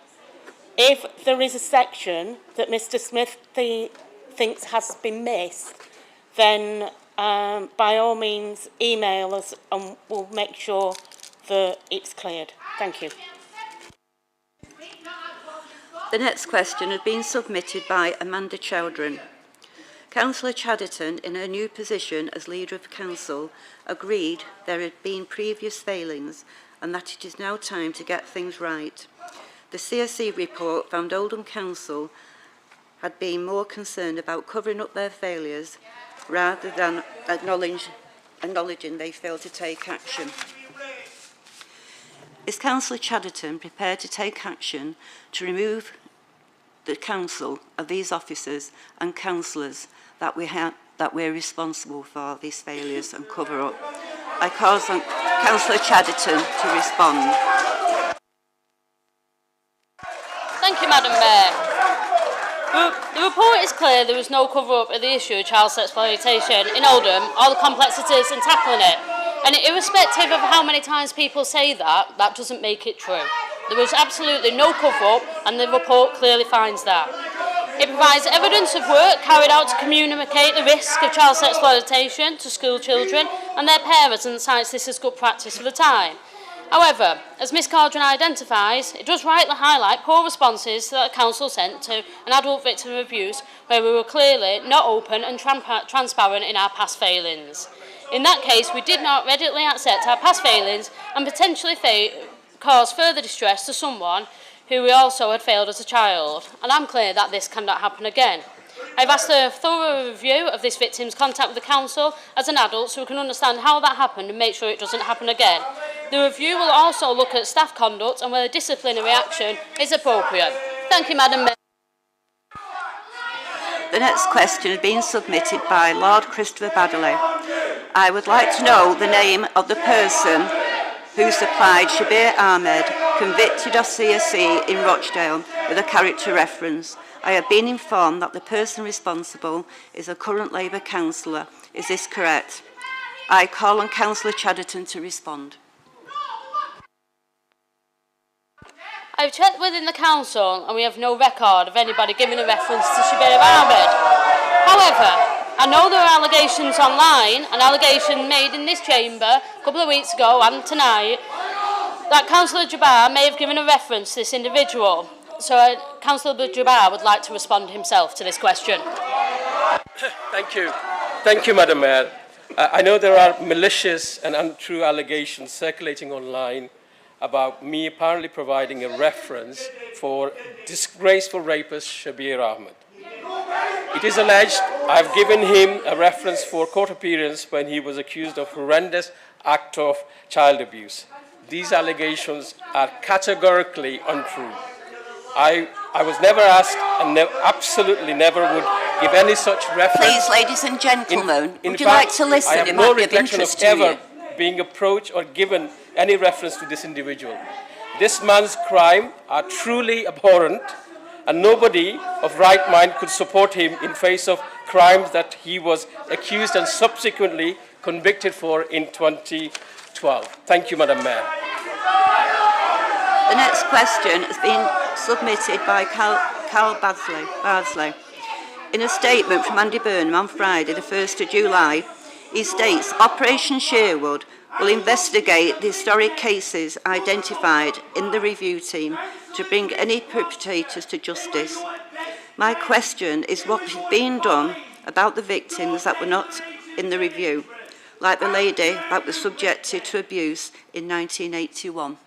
If there is a section that Mr Smith thinks has been missed, then by all means email us and we'll make sure that it's cleared. Thank you. The next question has been submitted by Amanda Chadderton. Councillor Chadderton, in her new position as Leader of Council, agreed there had been previous failings and that it is now time to get things right. The CSE report found Oldham Council had been more concerned about covering up their failures rather than acknowledging they failed to take action. Is Councillor Chadderton prepared to take action to remove the council of these officers and councillors that we're responsible for these failures and cover up? I call on Councillor Chadderton to respond. Thank you, Madam Mayor. The report is clear there was no cover-up of the issue of child exploitation in Oldham or the complexities in tackling it. And irrespective of how many times people say that, that doesn't make it true. There was absolutely no cover-up, and the report clearly finds that. It provides evidence of work carried out to communicate the risk of child exploitation to school children and their parents, and cites this as good practice for the time. However, as Ms Caldron identifies, it does rightly highlight poor responses that the council sent to an adult victim of abuse where we were clearly not open and transparent in our past failings. In that case, we did not readily accept our past failings and potentially cause further distress to someone who we also had failed as a child. And I'm clear that this cannot happen again. I've asked a thorough review of this victim's contact with the council as an adult so we can understand how that happened and make sure it doesn't happen again. The review will also look at staff conduct and whether disciplinary action is appropriate. Thank you, Madam Mayor. The next question has been submitted by Lord Christopher Baddeley. I would like to know the name of the person who supplied Shabir Ahmed, convicted of CSE in Rochdale, with a character reference. I have been informed that the person responsible is a current Labour councillor. Is this correct? I call on Councillor Chadderton to respond. I've checked within the council and we have no record of anybody giving a reference to Shabir Ahmed. However, I know there are allegations online, an allegation made in this chamber a couple of weeks ago and tonight, that Councillor Jabbar may have given a reference to this individual. So Councillor Jabbar would like to respond himself to this question. Thank you. Thank you, Madam Mayor. I know there are malicious and untrue allegations circulating online about me apparently providing a reference for disgraceful rapist Shabir Ahmed. It is alleged I've given him a reference for court appearance when he was accused of horrendous act of child abuse. These allegations are categorically untrue. I was never asked and absolutely never would give any such reference. Please, ladies and gentlemen, in would you fact, like to listen? I have It no might be of recollection interest of to you. ever being approached or given any reference to this individual. This man's crimes are truly abhorrent, and nobody of right mind could support him in face of crimes that he was accused and subsequently convicted for in 2012. Thank you, Madam Mayor. The next question has been submitted by Carl Bardsley. In a statement from Andy Burnham on Friday, the 1st of July, he states, Operation Sherwood will investigate the historic cases identified in the review team to bring any perpetrators to justice. My question is what is being done about the victims that were not in the review, like the lady that was subjected to abuse in 1981.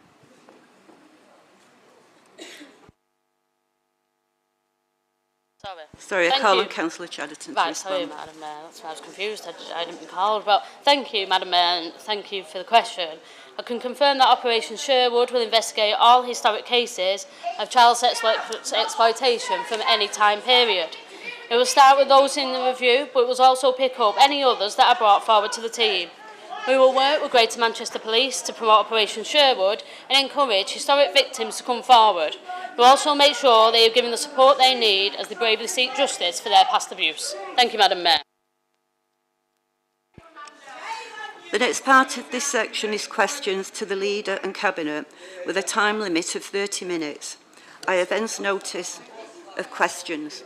Sorry. Sorry, I Thank call you. on Councillor Chadderton to Right, sorry, respond. Madam Mayor, that's why I was confused. I didn't be called. But thank you, Madam Mayor, and thank you for the question. I can confirm that Operation Sherwood will investigate all historic cases of child exploitation from any time period. It will start with those in the review, but it will also pick up any others that are brought forward to the team. We will work with Greater Manchester Police to promote Operation Sherwood and encourage historic victims to come forward. We'll also make sure they are given the support they need as they bravely seek justice for their past abuse. Thank you, Madam Mayor. The next part of this section is questions to the Leader and Cabinet with a time limit of 30 minutes. I have hence notice of questions.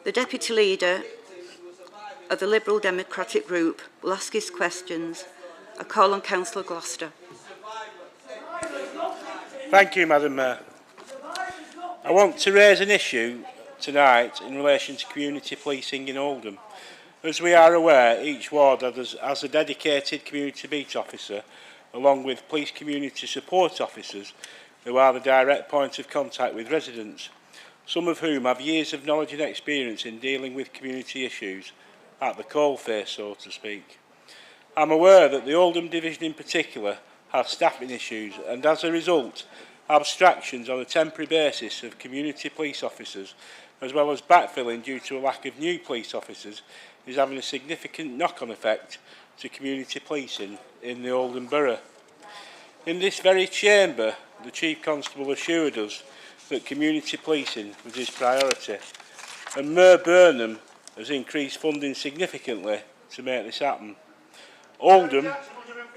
The Deputy Leader of the Liberal Democratic Group will ask his questions. I call on Councillor Gloucester. Thank you, Madam Mayor. I want to raise an issue tonight in relation to community policing in Oldham. As we are aware, each ward has a dedicated community beat officer, along with police community support officers, who are the direct point of contact with residents, some of whom have years of knowledge and experience in dealing with community issues, at the coalface, so to speak. I'm aware that the Oldham division in particular has staffing issues and as a result abstractions on a temporary basis of community police officers as well as backfilling due to a lack of new police officers is having a significant knock-on effect to community policing in the Oldham Borough. In this very chamber, the Chief Constable assured us that community policing was his priority, and Mayor Burnham has increased funding significantly to make this happen. Oldham,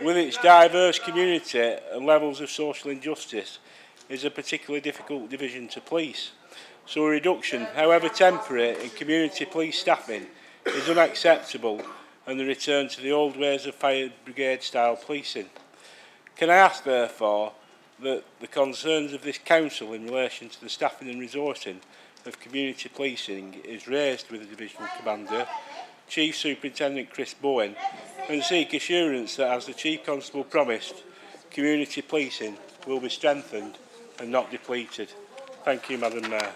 with its diverse community and levels of social injustice, is a particularly difficult division to police. So a reduction, however temporary, in community police staffing is unacceptable, and the return to the old ways of fire brigade-style policing. Can I ask, therefore, that the concerns of this council in relation to the staffing and resourcing of community policing is raised with the Divisional Commander, Chief Superintendent Chris Bowen, and seek assurance that, as the Chief Constable promised, community policing will be strengthened and not depleted. Thank you, Madam Mayor.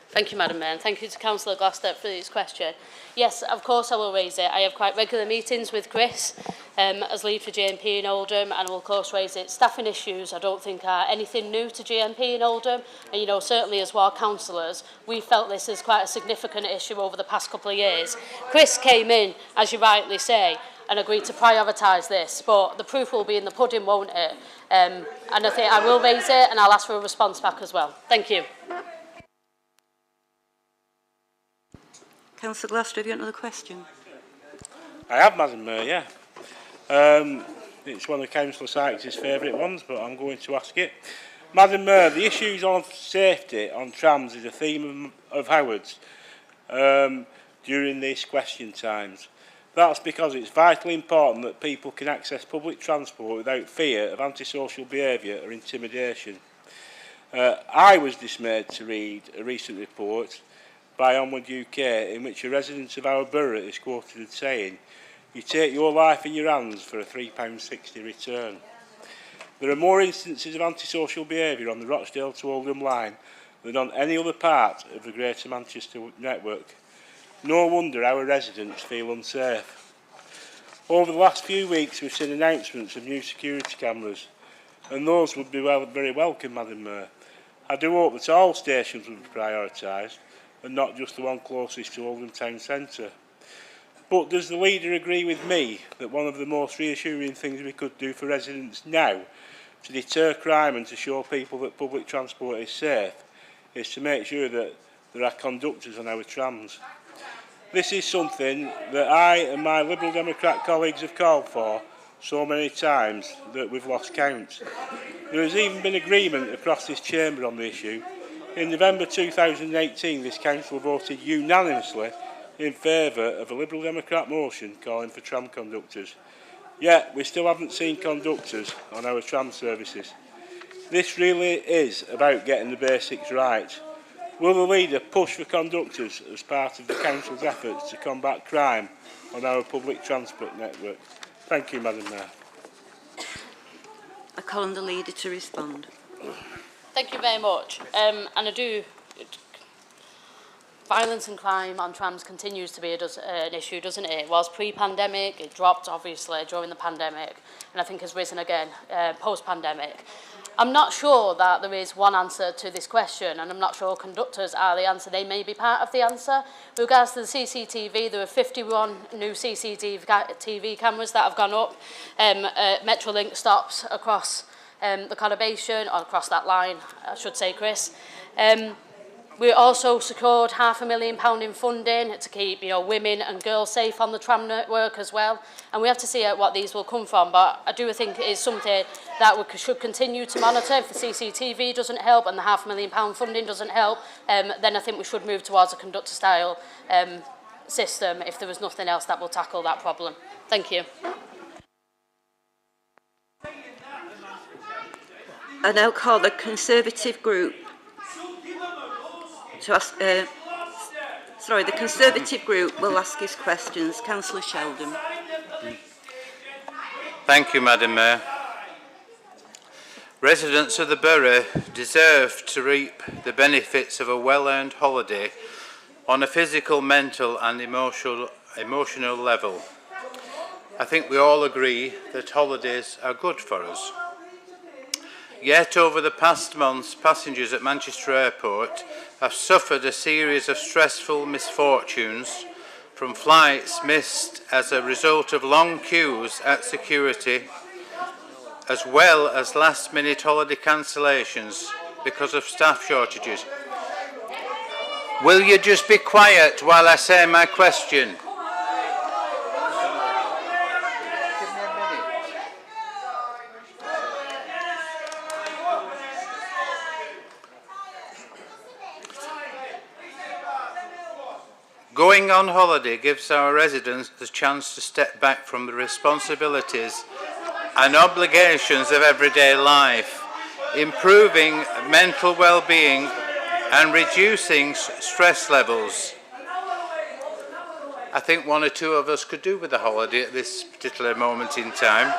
Thank you, Madam Mayor, and thank you to Councillor Gloucester for this question. Yes, of course I will raise it. I have quite regular meetings with Chris as lead for GMP in Oldham, and I will of course raise it. Staffing issues I don't think are anything new to GMP in Oldham, and you know, certainly as ward councillors we felt this is quite a significant issue over the past couple of years. Chris came in, as you rightly say, and agreed to prioritise this, but the proof will be in the pudding, won't it? And I think I will raise it and I'll ask for a response back as well. Thank you. Councillor Gloucester, have you got another question? I have, Madam Mayor, yeah. It's one of Councillor Sykes' favourite ones, but I'm going to ask it. Madam Mayor, the issues on safety on trams is a theme of Howard's during these question times. That's because it's vitally important that people can access public transport without fear of antisocial behaviour or intimidation. I was dismayed to read a recent report by Onward UK in which a resident of our borough is quoted as saying, "You take your life in your hands for a £3.60 return." There are more instances of antisocial behaviour on the Rochdale to Oldham line than on any other part of the Greater Manchester network. No wonder our residents feel unsafe. Over the last few weeks we've seen announcements of new security cameras, and those would be very welcome, Madam Mayor. I do hope that all stations will be prioritised and not just the one closest to Oldham Town Centre. But does the Leader agree with me that one of the most reassuring things we could do for residents now to deter crime and to show people that public transport is safe is to make sure that there are conductors on our trams? This is something that I and my Liberal Democrat colleagues have called for so many times that we've lost count. There has even been agreement across this chamber on the issue. In November 2018, this council voted unanimously in favour of a Liberal Democrat motion calling for tram conductors. Yet, we still haven't seen conductors on our tram services. This really is about getting the basics right. Will the Leader push for conductors as part of the council's efforts to combat crime on our public transport network? Thank you, Madam Mayor. I call on the leader to respond. Thank you very much. And I do... Violence and crime on trams continues to be an issue, doesn't it? It was pre-pandemic, it dropped obviously during the pandemic, and I think has risen again post-pandemic. I'm not sure that there is one answer to this question, and I'm not sure conductors are the answer. They may be part of the answer. With regards to the CCTV, there are 51 new CCTV cameras that have gone up. Metrolink stops across the conurbation, or across that line, I should say, Chris. We also secured £500,000 in funding to keep, women and girls safe on the tram network as well. And we have to see what these will come from. But I do think it is something that we should continue to monitor. If the CCTV doesn't help and the £500,000 funding doesn't help, then I think we should move towards a conductor-style system if there was nothing else that will tackle that problem. Thank you. I now call the Conservative group to ask, the Conservative group will ask his questions. Councillor Sheldon. Thank you, Madam Mayor. Residents of the borough deserve to reap the benefits of a well-earned holiday on a physical, mental and emotional level. I think we all agree that holidays are good for us. Yet over the past months, passengers at Manchester Airport have suffered a series of stressful misfortunes, from flights missed as a result of long queues at security, as well as last-minute holiday cancellations because of staff shortages. Will you just be quiet while I say my question? Going on holiday gives our residents the chance to step back from the responsibilities and obligations of everyday life, improving mental well-being and reducing stress levels. I think one or two of us could do with a holiday at this particular moment in time.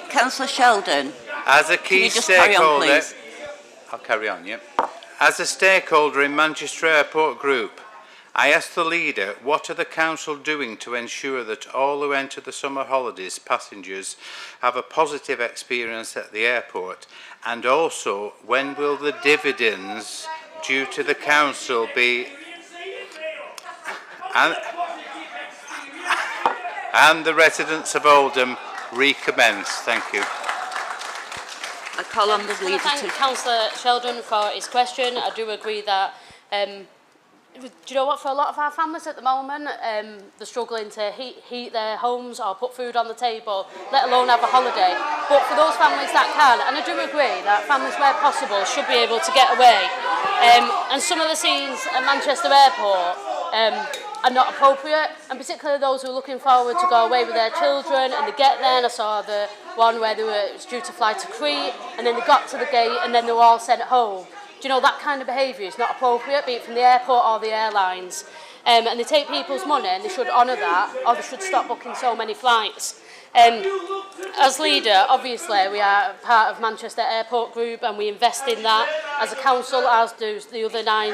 Councillor Sheldon. As a key stakeholder, I'll carry on, yeah. As a stakeholder in Manchester Airport Group, I asked the leader, what are the council doing to ensure that all who enter the summer holidays, passengers, have a positive experience at the airport? And also, when will the dividends due to the council be... and the residents of Oldham recommence? Thank you. I call on the leader to... Thank Councillor Sheldon for his question. I do agree that... do you know what, for a lot of our families at the moment, they're struggling to heat their homes or put food on the table, let alone have a holiday. But for those families that can, and I do agree that families where possible should be able to get away. And some of the scenes at Manchester Airport are not appropriate, and particularly those who are looking forward to go away with their children, and they get there, and I saw the one where it was due to fly to Crete, and then they got to the gate, and then they were all sent home. Do you know, that kind of behaviour is not appropriate, be it from the airport or the airlines. And they take people's money, and they should honour that, or they should stop booking so many flights. As leader, obviously, we are part of Manchester Airport Group, and we invest in that as a council, as do the other 9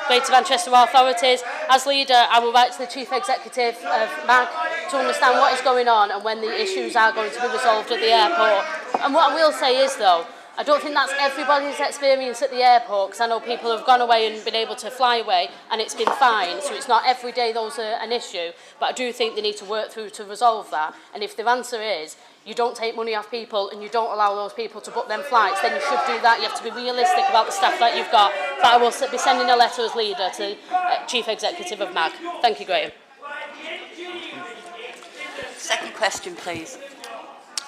Greater Manchester authorities. As leader, I will write to the Chief Executive of MAG to understand what is going on and when the issues are going to be resolved at the airport. And what I will say is, though, I don't think that's everybody's experience at the airport, because I know people have gone away and been able to fly away and it's been fine, so it's not every day those are an issue, but I do think they need to work through to resolve that. And if the answer is you don't take money off people and you don't allow those people to book them flights, then you should do that. You have to be realistic about the staff that you've got. But I will be sending a letter as leader to Chief Executive of MAG. Thank you, Graham. Second question, please.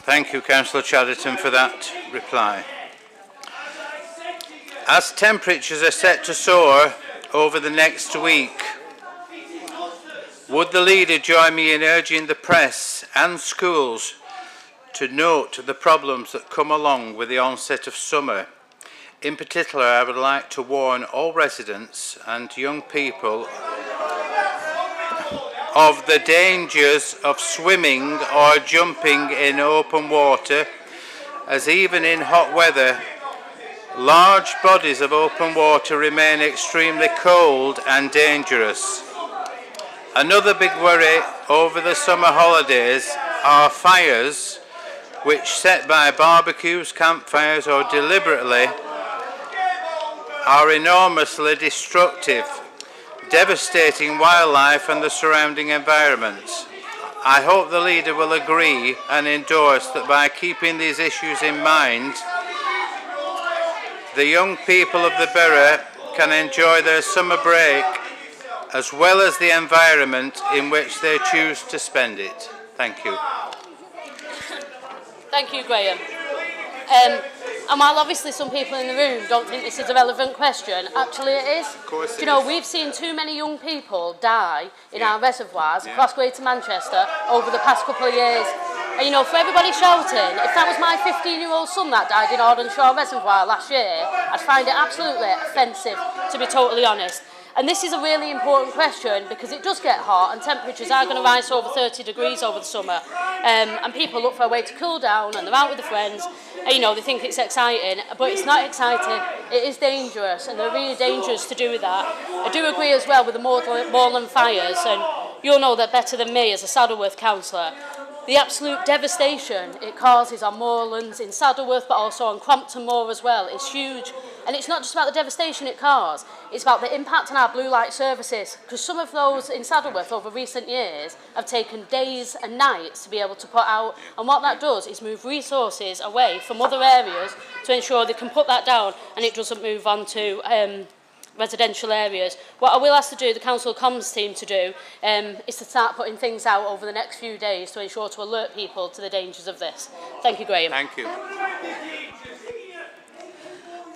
Thank you, Councillor Chadderton, for that reply. As temperatures are set to soar over the next week, would the leader join me in urging the press and schools to note the problems that come along with the onset of summer, In particular, I would like to warn all residents and young people of the dangers of swimming or jumping in open water, as even in hot weather, large bodies of open water remain extremely cold and dangerous. Another big worry over the summer holidays are fires, which set by barbecues, campfires or deliberately are enormously destructive, devastating wildlife and the surrounding environment. I hope the leader will agree and endorse that by keeping these issues in mind, the young people of the borough can enjoy their summer break as well as the environment in which they choose to spend it. Thank you. Thank you, Graham. And while obviously some people in the room don't think this is a relevant question, actually it is. Of course it Do you know, is. we've seen too many young people die in our reservoirs across Greater Manchester over the past couple of years. And you know, for everybody shouting, if that was my 15-year-old son that died in Ardenshire Reservoir last year, I'd find it absolutely offensive, to be totally honest. And this is a really important question because it does get hot and temperatures are going to rise to over 30 degrees over the summer. And people look for a way to cool down and they're out with their friends. And, you know, they think it's exciting, but it's not exciting. It is dangerous and they're really dangerous to do with that. I do agree as well with the moorland fires, and you'll know that better than me as a Saddleworth councillor. The absolute devastation it causes on moorlands in Saddleworth, but also on Crompton Moor as well, is huge. And it's not just about the devastation it causes, it's about the impact on our blue light services, because some of those in Saddleworth over recent years have taken days and nights to be able to put out, and what that does is move resources away from other areas to ensure they can put that down and it doesn't move on to residential areas. What I will ask to do, the council comms team to do, is to start putting things out over the next few days to ensure to alert people to the dangers of this. Thank you, Graham. Thank you.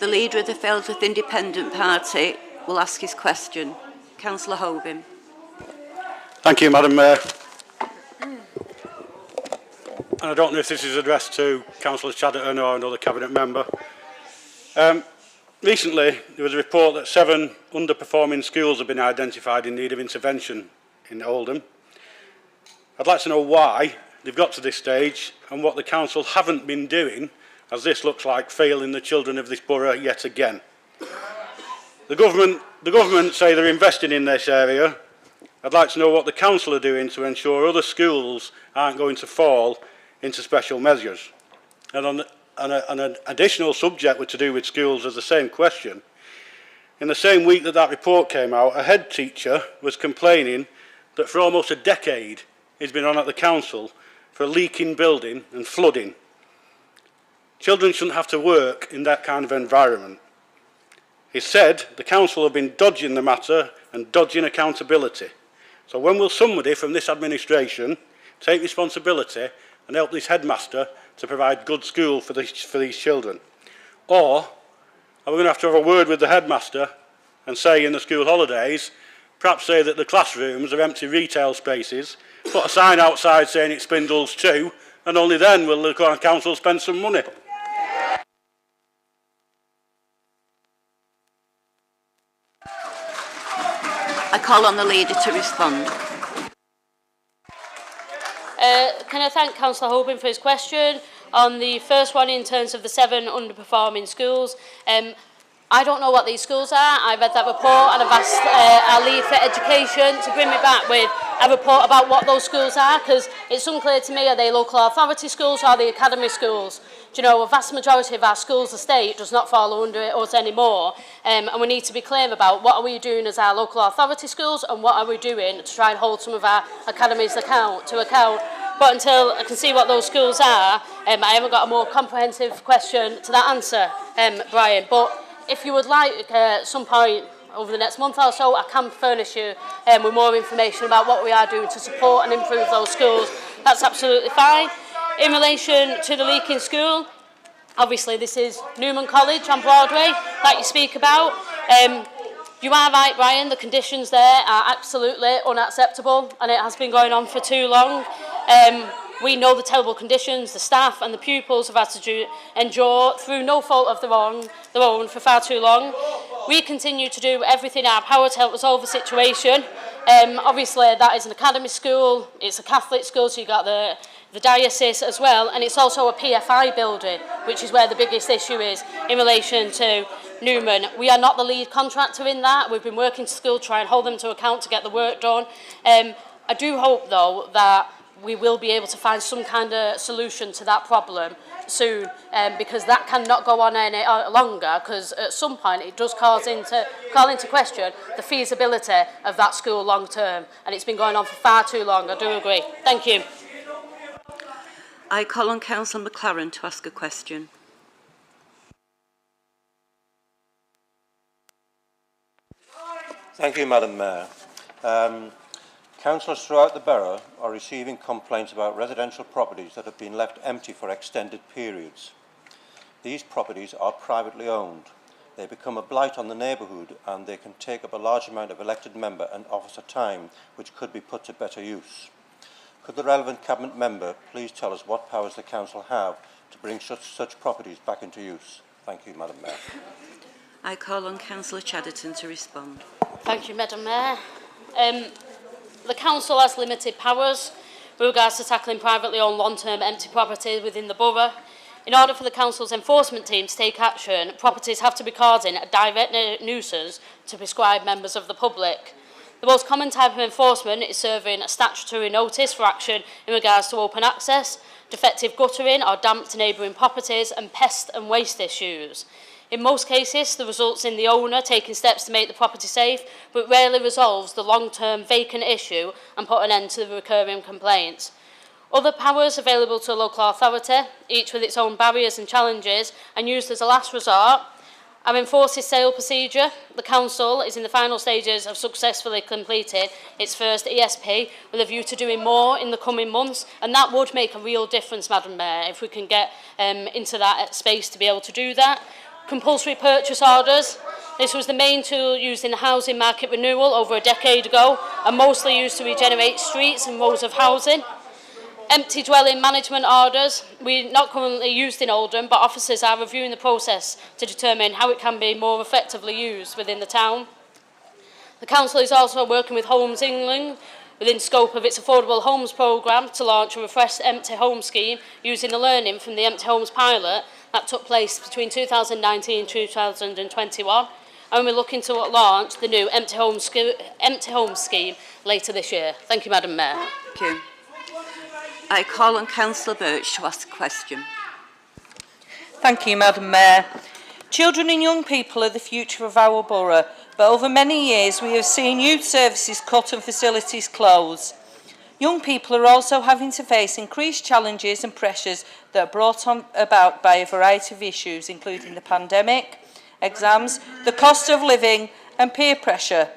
The leader of the Failsworth Independent Party will ask his question. Councillor Hoban. Thank you, Madam Mayor. And I don't know if this is addressed to Councillor Chadderton or another Cabinet member. Recently, there was a report that 7 underperforming schools have been identified in need of intervention in Oldham. I'd like to know why they've got to this stage and what the council haven't been doing, as this looks like failing the children of this borough yet again. The government say they're investing in this area. I'd like to know what the council are doing to ensure other schools aren't going to fall into special measures. And an additional subject to do with schools is the same question. In the same week that that report came out, a head teacher was complaining that for almost a decade he's been on at the council for a leaking building and flooding. Children shouldn't have to work in that kind of environment. He said the council have been dodging the matter and dodging accountability. So when will somebody from this administration take responsibility and help this headmaster to provide good school for these children? Or are we going to have a word with the headmaster and say in the school holidays, perhaps say that the classrooms are empty retail spaces, put a sign outside saying it's Spindles too, and only then will the council spend some money? I call on the leader to respond. Can I thank Councillor Hoban for his question? On the first one, in terms of the 7 underperforming schools, I don't know what these schools are. I read that report and I've asked our lead for education to bring me back with a report about what those schools are, because it's unclear to me, are they local authority schools or are they academy schools? Do you know, a vast majority of our schools estate does not fall under us anymore, and we need to be clear about what are we doing as our local authority schools and what are we doing to try and hold some of our academies to account. But until I can see what those schools are, I haven't got a more comprehensive question to that answer, Brian. But if you would like, at some point over the next month or so, I can furnish you with more information about what we are doing to support and improve those schools. That's absolutely fine. In relation to the leaking school, obviously this is Newman College on Broadway, like you speak about. You are right, Brian, the conditions there are absolutely unacceptable and it has been going on for too long. We know the terrible conditions the staff and the pupils have had to endure through no fault of their own for far too long. We continue to do everything in our power to help resolve the situation. Obviously, that is an academy school, it's a Catholic school, so you've got the diocese as well, and it's also a PFI building, which is where the biggest issue is in relation to Newman. We are not the lead contractor in that. We've been working to school, try and hold them to account to get the work done. I do hope, though, that we will be able to find some kind of solution to that problem soon, because that cannot go on any longer, because at some point it does call into question the feasibility of that school long term, and it's been going on for far too long. I do agree. Thank you. I call on Councillor McLaren to ask a question. Thank you, Madam Mayor. Councillors throughout the borough are receiving complaints about residential properties that have been left empty for extended periods. These properties are privately owned. They become a blight on the neighbourhood, and they can take up a large amount of elected member and officer time, which could be put to better use. Could the relevant Cabinet member please tell us what powers the Council have to bring such properties back into use? Thank you, Madam Mayor. I call on Councillor Chadderton to respond. Thank you, Madam Mayor. The Council has limited powers with regards to tackling privately owned long-term empty properties within the borough. In order for the Council's enforcement team to take action, properties have to be called in a direct nuisance to prescribed members of the public. The most common type of enforcement is serving a statutory notice for action in regards to open access, defective guttering or damp to neighbouring properties, and pest and waste issues. In most cases, the results in the owner taking steps to make the property safe, but rarely resolves the long-term vacant issue and put an end to the recurring complaints. Other powers available to a local authority, each with its own barriers and challenges, and used as a last resort, are enforced sale procedure. The Council is in the final stages of successfully completing its first ESP with a view to doing more in the coming months, and that would make a real difference, Madam Mayor, if we can get into that space to be able to do that. Compulsory purchase orders. This was the main tool used in the housing market renewal over a decade ago and mostly used to regenerate streets and rows of housing. Empty dwelling management orders. We're not currently used in Oldham, but officers are reviewing the process to determine how it can be more effectively used within the town. The Council is also working with Homes England within scope of its Affordable Homes programme to launch a refreshed empty home scheme using the learning from the empty homes pilot that took place between 2019 and 2021, and we're looking to launch the new empty home scheme later this year. Thank you, Madam Mayor. Thank you. I call on Councillor Birch to ask a question. Thank you, Madam Mayor. Children and young people are the future of our borough, but over many years we have seen youth services cut and facilities close. Young people are also having to face increased challenges and pressures that are brought on about by a variety of issues, including the pandemic, exams, the cost of living and peer pressure.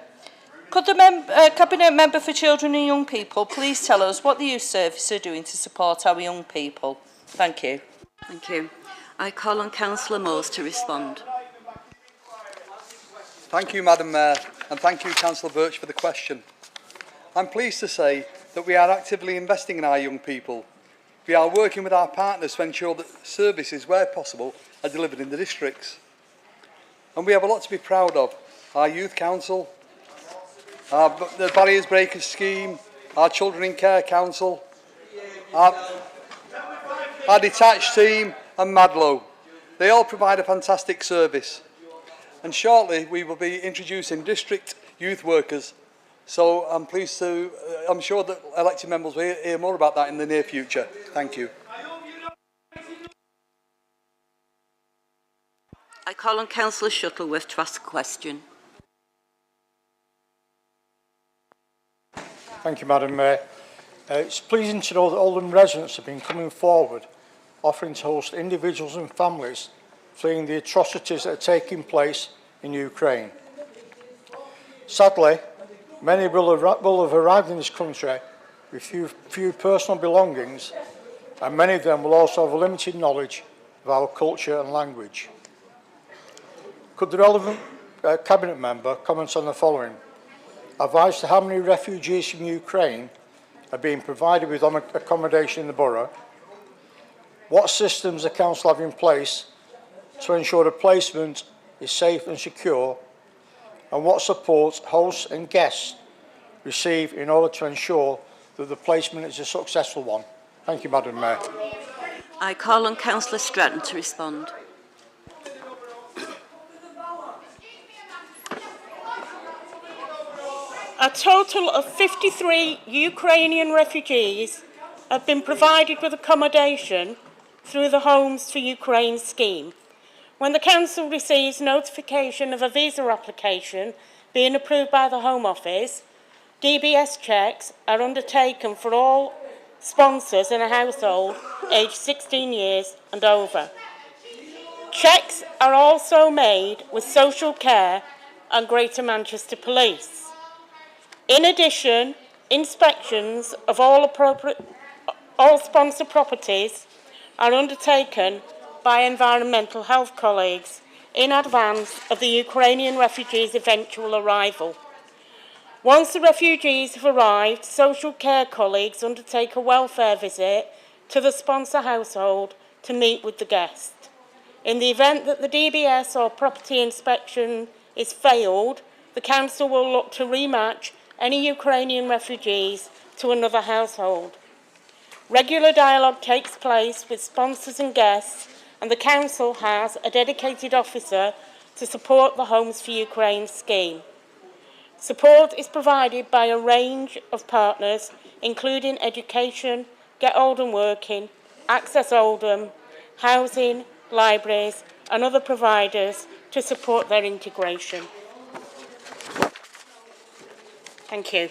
Could the Cabinet Member for Children and Young People please tell us what the youth service are doing to support our young people? Thank you. Thank you. I call on Councillor Moores to respond. Thank you, Madam Mayor, and thank you, Councillor Birch, for the question. I'm pleased to say that we are actively investing in our young people. We are working with our partners to ensure that services, where possible, are delivered in the districts. And we have a lot to be proud of. Our Youth Council, the Barriers Breakers Scheme, our Children in Care Council, our Detached Team and Madlow. They all provide a fantastic service. And shortly we will be introducing district youth workers. So I'm pleased to, I'm sure that elected members will hear more about that in the near future. Thank you. I call on Councillor Shuttleworth to ask a question. Thank you, Madam Mayor. It's pleasing to know that Oldham residents have been coming forward, offering to host individuals and families fleeing the atrocities that are taking place in Ukraine. Sadly, many will have arrived in this country with few personal belongings, and many of them will also have a limited knowledge of our culture and language. Could the relevant Cabinet Member comment on the following? Advise to how many refugees from Ukraine are being provided with accommodation in the borough? What systems the council have in place to ensure the placement is safe and secure? And what support hosts and guests receive in order to ensure that the placement is a successful one? Thank you, Madam Mayor. I call on Councillor Stratton to respond. A total of 53 Ukrainian refugees have been provided with accommodation through the Homes for Ukraine scheme. When the Council receives notification of a visa application being approved by the Home Office, DBS checks are undertaken for all sponsors in a household aged 16 years and over. Checks are also made with social care and Greater Manchester Police. In addition, inspections of all sponsor properties are undertaken by environmental health colleagues in advance of the Ukrainian refugees' eventual arrival. Once the refugees have arrived, social care colleagues undertake a welfare visit to the sponsor household to meet with the guest. In the event that the DBS or property inspection is failed, the Council will look to rematch any Ukrainian refugees to another household. Regular dialogue takes place with sponsors and guests, and the Council has a dedicated officer to support the Homes for Ukraine scheme. Support is provided by a range of partners, including education, Get Oldham Working, Access Oldham, housing, libraries, and other providers to support their integration. Thank you.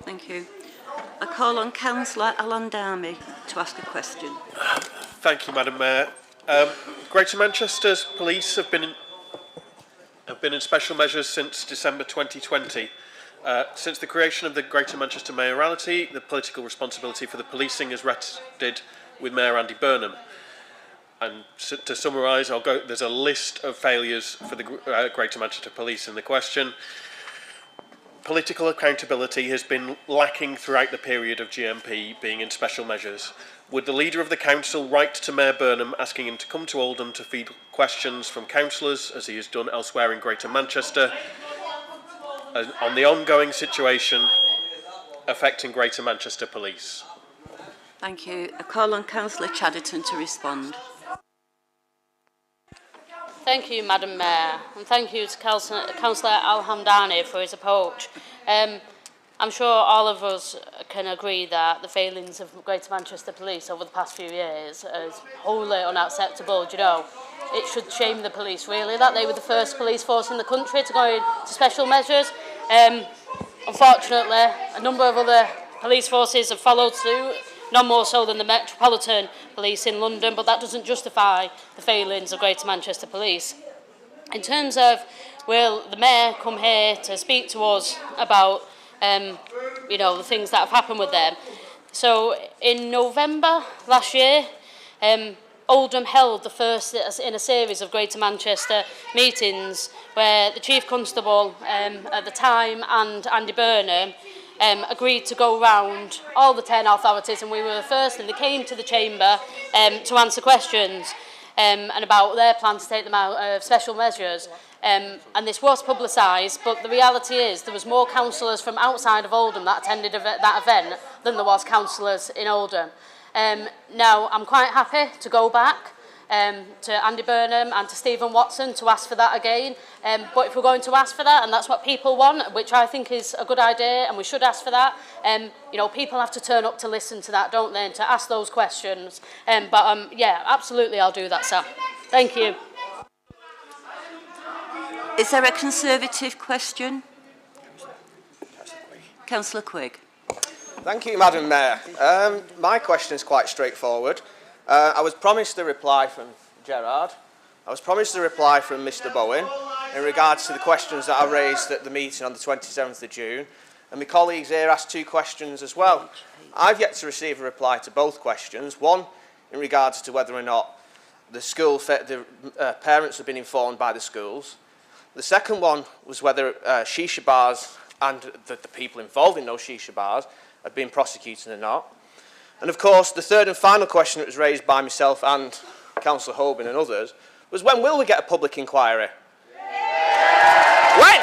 Thank you. I call on Councillor Alandami to ask a question. Thank you, Madam Mayor. Greater Manchester's police have been in special measures since December 2020. Since the creation of the Greater Manchester Mayoralty, the political responsibility for the policing has rested with Mayor Andy Burnham. And to summarise, there's a list of failures for the Greater Manchester Police in the question. Political accountability has been lacking throughout the period of GMP being in special measures. Would the Leader of the Council write to Mayor Burnham asking him to come to Oldham to field questions from councillors, as he has done elsewhere in Greater Manchester, on the ongoing situation affecting Greater Manchester Police? Thank you. I call on Councillor Chadderton to respond. Thank you, Madam Mayor, and thank you to Councillor Al-Hamdani for his approach. I'm sure all of us can agree that the failings of Greater Manchester Police over the past few years is wholly unacceptable. Do you know, it should shame the police, really, that they were the first police force in the country to go into special measures. Unfortunately, a number of other police forces have followed suit, none more so than the Metropolitan Police in London, but that doesn't justify the failings of Greater Manchester Police. In terms of, will the Mayor come here to speak to us about, the things that have happened with them? So, in November last year, Oldham held the first in a series of Greater Manchester meetings where the Chief Constable at the time and Andy Burnham agreed to go round all the 10 authorities, and we were the first, and they came to the chamber to answer questions and about their plan to take them out of special measures. And this was publicised, but the reality is there was more councillors from outside of Oldham that attended that event than there was councillors in Oldham. Now, I'm quite happy to go back to Andy Burnham and to Stephen Watson to ask for that again. But if we're going to ask for that, and that's what people want, which I think is a good idea, and we should ask for that, people have to turn up to listen to that, don't they, and to ask those questions. Yeah, absolutely, I'll do that, Sam. Thank you. Is there a Conservative question? Councillor Quigg. Thank you, Madam Mayor. My question is quite straightforward. I was promised a reply from Gerard. I was promised a reply from Mr Bowen in regards to the questions that I raised at the meeting on the 27th of June. And my colleagues here asked 2 questions as well. I've yet to receive a reply to both questions. One, in regards to whether or not the parents have been informed by the schools. The second one was whether shisha bars and the people involved in those shisha bars had been prosecuted or not. And of course, the third and final question that was raised by myself and Councillor Hoban and others was, when will we get a public inquiry? When?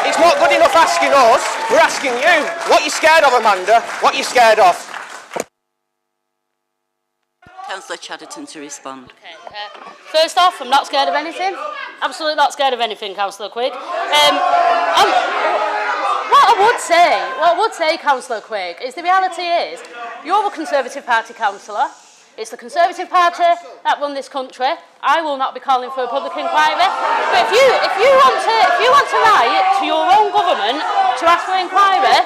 It's not good enough asking us, we're asking you. What are you scared of, Amanda? What are you scared of? Councillor Chadderton to respond. Okay, first off, I'm not scared of anything. Absolutely not scared of anything, Councillor Quigg. What I would say, Councillor Quigg, is the reality is, you're a Conservative Party councillor. It's the Conservative Party that run this country. I will not be calling for a public inquiry. But if you want to write to your own government to ask for an inquiry,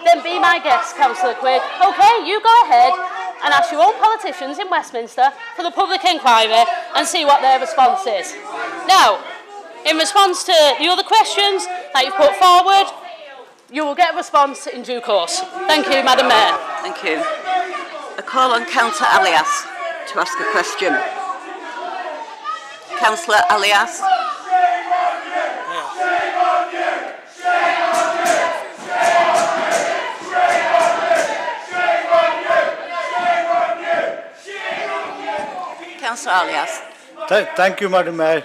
then be my guest, Councillor Quigg. Okay, you go ahead and ask your own politicians in Westminster for the public inquiry and see what their response is. Now, in response to the other questions that you've put forward, you will get a response in due course. Thank you, Madam Mayor. Thank you. A call on Councillor Alias to ask a question. Councillor Alias. Councillor Alias. Thank you, Madam Mayor.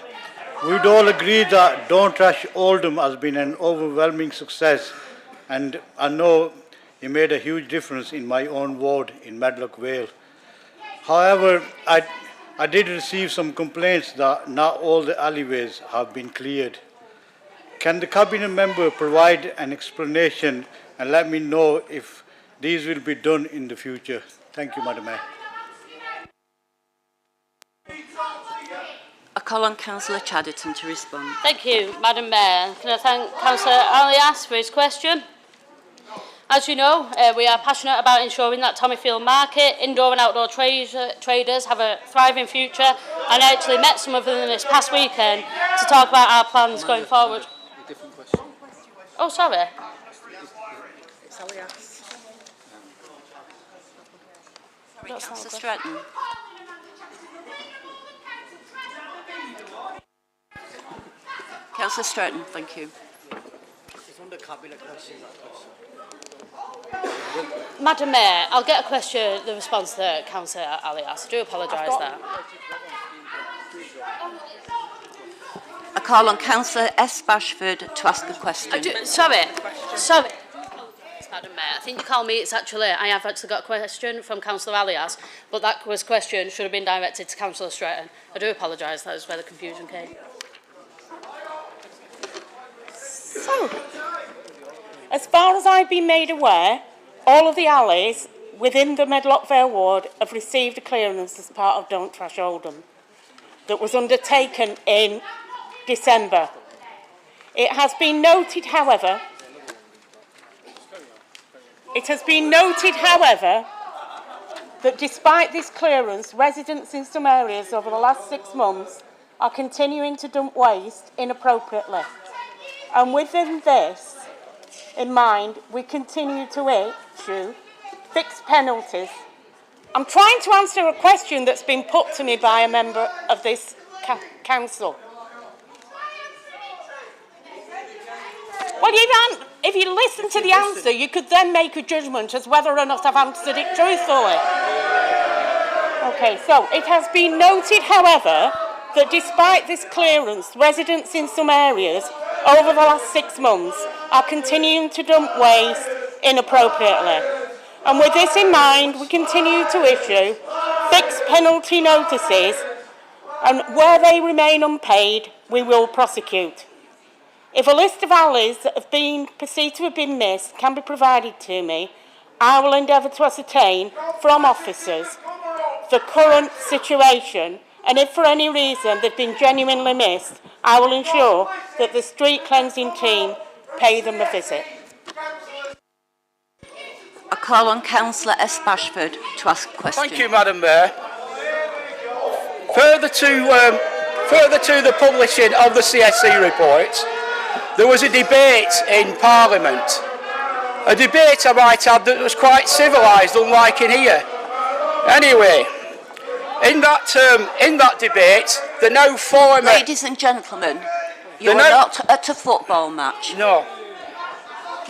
We'd all agree that Don't Trash Oldham has been an overwhelming success, and I know it made a huge difference in my own ward in Medlock Vale. However, I did receive some complaints that not all the alleyways have been cleared. Can the Cabinet member provide an explanation and let me know if these will be done in the future? Thank you, Madam Mayor. A call on Councillor Chadderton to respond. Thank you, Madam Mayor. Can I thank Councillor Alias for his question? As you know, we are passionate about ensuring that Tommyfield Market, indoor and outdoor traders have a thriving future, and I actually met some of them this past weekend to talk about our plans going forward. A different question. Oh, sorry. It's Alias. Sorry, Councillor Stratton. Councillor Stratton, thank you. It's under Cabinet question, that question. Madam Mayor, I'll get a question, the response to Councillor Alias. I do apologise that. A call on Councillor S. Bashford to ask a question. Sorry. Madam Mayor, I think you call me, I have actually got a question from Councillor Alias, but that question should have been directed to Councillor Stratton. I do apologise, that is where the confusion came. So, as far as I've been made aware, all of the alleys within the Medlock Vale ward have received a clearance as part of Don't Trash Oldham that was undertaken in December. It has been noted, however, that despite this clearance, residents in some areas over the last 6 months are continuing to dump waste inappropriately. And within this in mind, we continue to issue fixed penalties. I'm trying to answer a question that's been put to me by a member of this council. Well, if you listen to the answer, you could then make a judgment as whether or not I've answered it truthfully. Okay, so it has been noted, however, that despite this clearance, residents in some areas over the last 6 months are continuing to dump waste inappropriately. And with this in mind, we continue to issue fixed penalty notices, and where they remain unpaid, we will prosecute. If a list of alleys that have been perceived to have been missed can be provided to me, I will endeavour to ascertain from officers the current situation, and if for any reason they've been genuinely missed, I will ensure that the street cleansing team pay them a visit. A call on Councillor S. Bashford to ask a question. Thank you, Madam Mayor. Further to the publishing of the CSE report, there was a debate in Parliament. A debate, I might add, that was quite civilised, unlike in here. Anyway, in that debate, the now former... Ladies and gentlemen, you are not at a football match. No.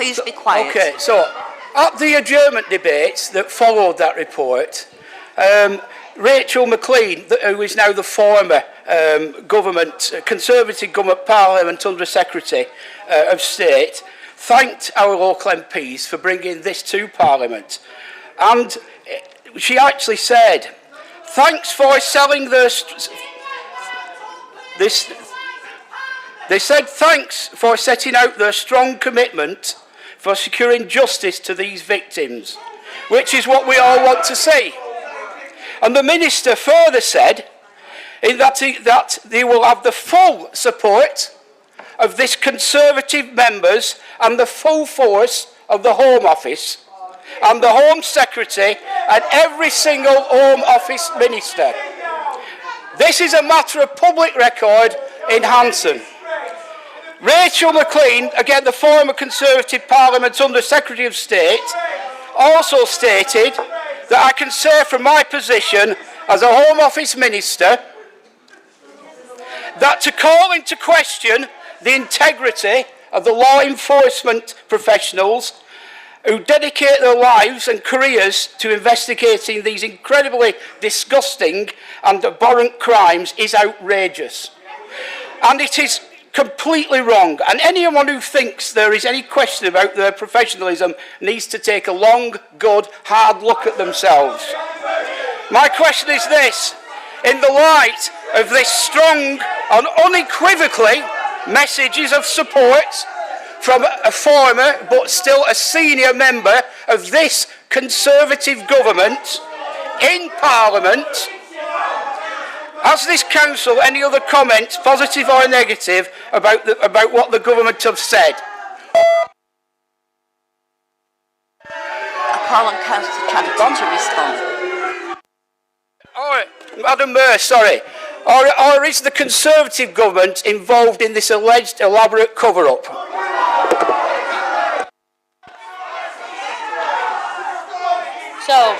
Please be quiet. Okay, so at the adjournment debates that followed that report, Rachel McLean, who is now the former Conservative Government Parliament Under Secretary of State, thanked our local MPs for bringing this to Parliament. And she actually said, thanks for selling their... They said thanks for setting out their strong commitment for securing justice to these victims, which is what we all want to see. And the Minister further said that they will have the full support of this Conservative members and the full force of the Home Office and the Home Secretary and every single Home Office Minister. This is a matter of public record in Hanson. Rachel McLean, again the former Conservative Parliament Under Secretary of State, also stated that I can say from my position as a Home Office Minister that to call into question the integrity of the law enforcement professionals who dedicate their lives and careers to investigating these incredibly disgusting and abhorrent crimes is outrageous. And it is completely wrong. And anyone who thinks there is any question about their professionalism needs to take a long, good, hard look at themselves. My question is this: in the light of this strong and unequivocally messages of support from a former but still a senior member of this Conservative government in Parliament, has this council any other comments, positive or negative, about what the government have said? I call on Councillor Chadderton to respond. Madam Mayor, sorry. Or is the Conservative government involved in this alleged elaborate cover-up? So,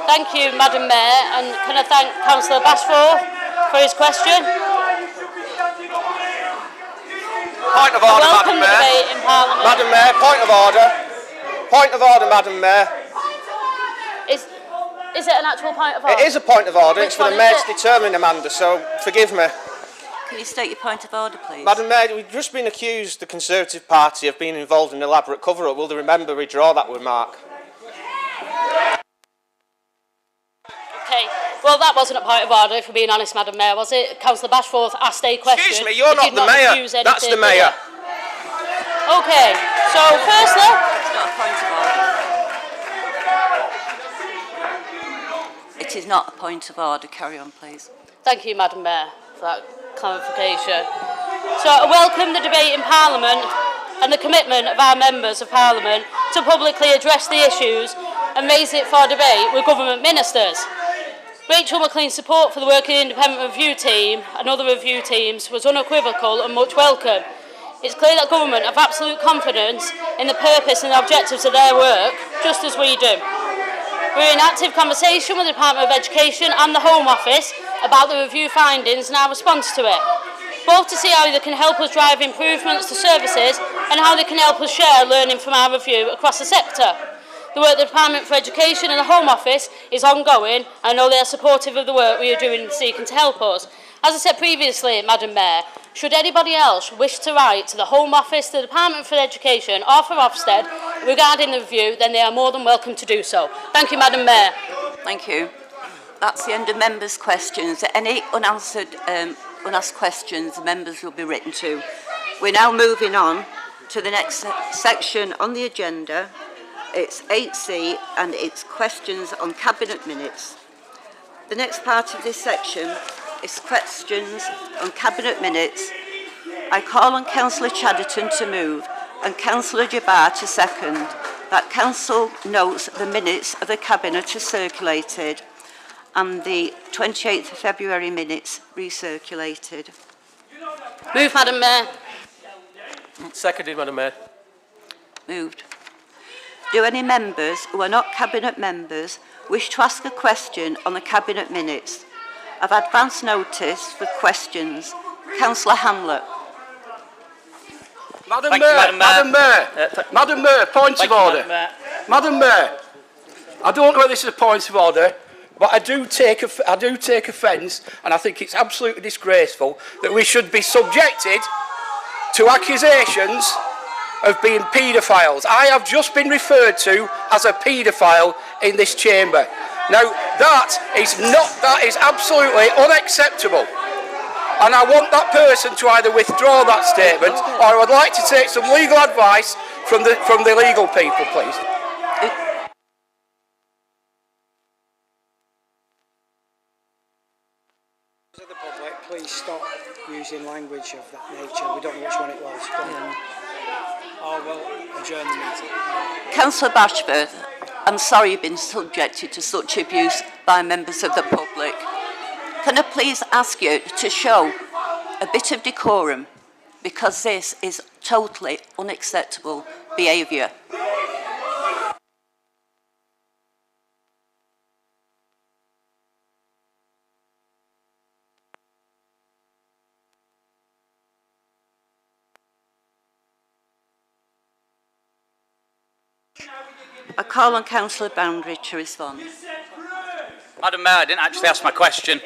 thank you, Madam Mayor, and can I thank Councillor Bashforth for his question? Point of order, Madam Mayor. Madam Mayor, point of order. Point of order, Madam Mayor. Is it an actual point of order? It is a point of order. Which it's for the Mayor to determine, Amanda, so forgive me. Can you state your point of order, please? Madam Mayor, we've just been accused, the Conservative Party, of being involved in an elaborate cover-up. Will they remember withdraw that remark? Okay, well that wasn't a point of order, if we're being honest, Madam Mayor, was it? Councillor Bashforth asked a question. Excuse me, you're not the Mayor. That's the Mayor. Okay, so firstly... It's not a point of order. It is not a point of order. Carry on, please. Thank you, Madam Mayor, for that clarification. So I welcome the debate in Parliament and the commitment of our members of Parliament to publicly address the issues and raise it for debate with government ministers. Rachel McLean's support for the working independent review team and other review teams was unequivocal and much welcome. It's clear that government have absolute confidence in the purpose and objectives of their work, just as we do. We're in active conversation with the Department of Education and the Home Office about the review findings and our response to it, both to see how they can help us drive improvements to services and how they can help us share learning from our review across the sector. The work of the Department for Education and the Home Office is ongoing. I know they are supportive of the work we are doing seeking to help us. As I said previously, Madam Mayor, should anybody else wish to write to the Home Office, the Department for Education or for Ofsted regarding the review, then they are more than welcome to do so. Thank you, Madam Mayor. Thank you. That's the end of members' questions. Any unanswered, unasked questions, members will be written to. We're now moving on to the next section on the agenda. It's 8C and it's questions on Cabinet minutes. The next part of this section is questions on Cabinet minutes. I call on Councillor Chadderton to move and Councillor Jabbar to second. That Council notes the minutes of the Cabinet are circulated and the 28th of February minutes recirculated. Move, Madam Mayor. Seconded, Madam Mayor. Moved. Do any members who are not Cabinet members wish to ask a question on the Cabinet minutes? I've advance notice for questions. Councillor Hamlet. Madam Thank Mayor, you, Madam Mayor. Madam Mayor, Madam Mayor, point of order. Madam Mayor, I don't know whether this is a point of order, but I do take offence, and I think it's absolutely disgraceful that we should be subjected to accusations of being paedophiles. I have just been referred to as a paedophile in this chamber. Now, that is absolutely unacceptable. And I want that person to either withdraw that statement, or I would like to take some legal advice from the legal people, please. Of the public, please stop using language of that nature. We don't know which one it was. Or we'll adjourn the meeting. Councillor Bashford, I'm sorry you've been subjected to such abuse by members of the public. Can I please ask you to show a bit of decorum, because this is totally unacceptable behaviour. I call on Councillor Boundary to respond. Madam Mayor, I didn't actually ask my question.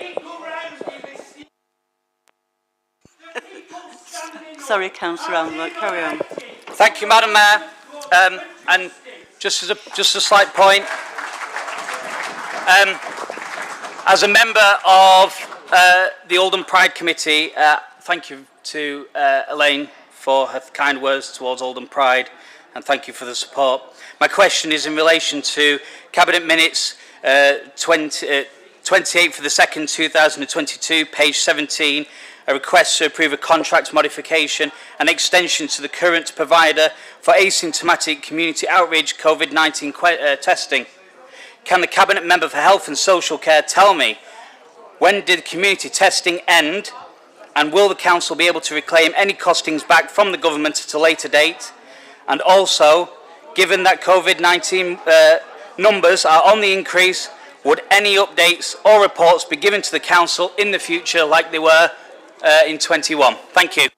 Sorry, Councillor Almond, carry on. Thank you, Madam Mayor. And just a slight point, as a member of the Oldham Pride Committee, thank you to Elaine for her kind words towards Oldham Pride, and thank you for the support. My question is in relation to Cabinet Minutes 28 for the 2nd, 2022, page 17, a request to approve a contract modification and extension to the current provider for asymptomatic community outreach COVID-19 testing. Can the Cabinet Member for Health and Social Care tell me, when did community testing end, and will the Council be able to reclaim any costings back from the Government at a later date? And also, given that COVID-19 numbers are on the increase, would any updates or reports be given to the Council in the future like they were in 21? Thank you.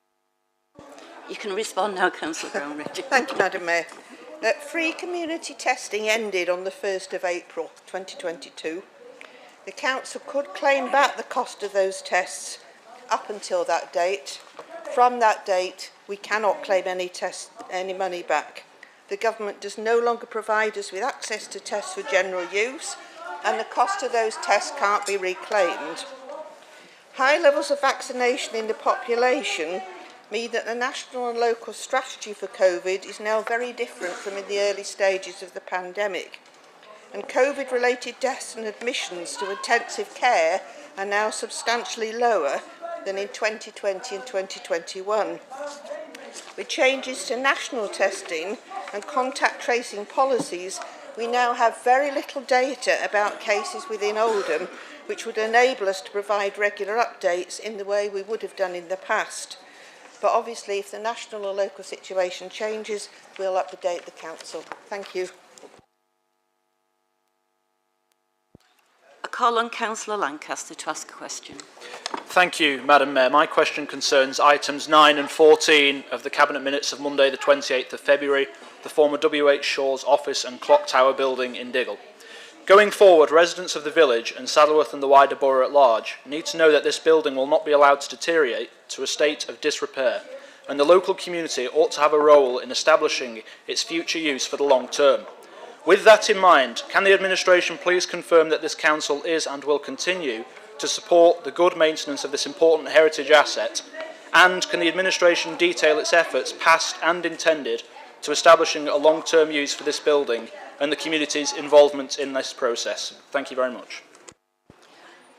You can respond now, Councillor Brownridge. Thank you, Madam Mayor. Free community testing ended on the 1st of April 2022. The Council could claim back the cost of those tests up until that date. From that date, we cannot claim any money back. The Government does no longer provide us with access to tests for general use, and the cost of those tests can't be reclaimed. High levels of vaccination in the population mean that the national and local strategy for COVID is now very different from in the early stages of the pandemic. And COVID-related deaths and admissions to intensive care are now substantially lower than in 2020 and 2021. With changes to national testing and contact tracing policies, we now have very little data about cases within Oldham, which would enable us to provide regular updates in the way we would have done in the past. But obviously, if the national or local situation changes, we'll update the Council. Thank you. I call on Councillor Lancaster to ask a question. Thank you, Madam Mayor. My question concerns items 9 and 14 of the Cabinet Minutes of Monday the 28th of February, the former WH Shaw's office and clock tower building in Diggle. Going forward, residents of the village and Saddleworth and the wider borough at large need to know that this building will not be allowed to deteriorate to a state of disrepair, and the local community ought to have a role in establishing its future use for the long term. With that in mind, can the administration please confirm that this council is and will continue to support the good maintenance of this important heritage asset, and can the administration detail its efforts, past and intended, to establishing a long-term use for this building and the community's involvement in this process? Thank you very much.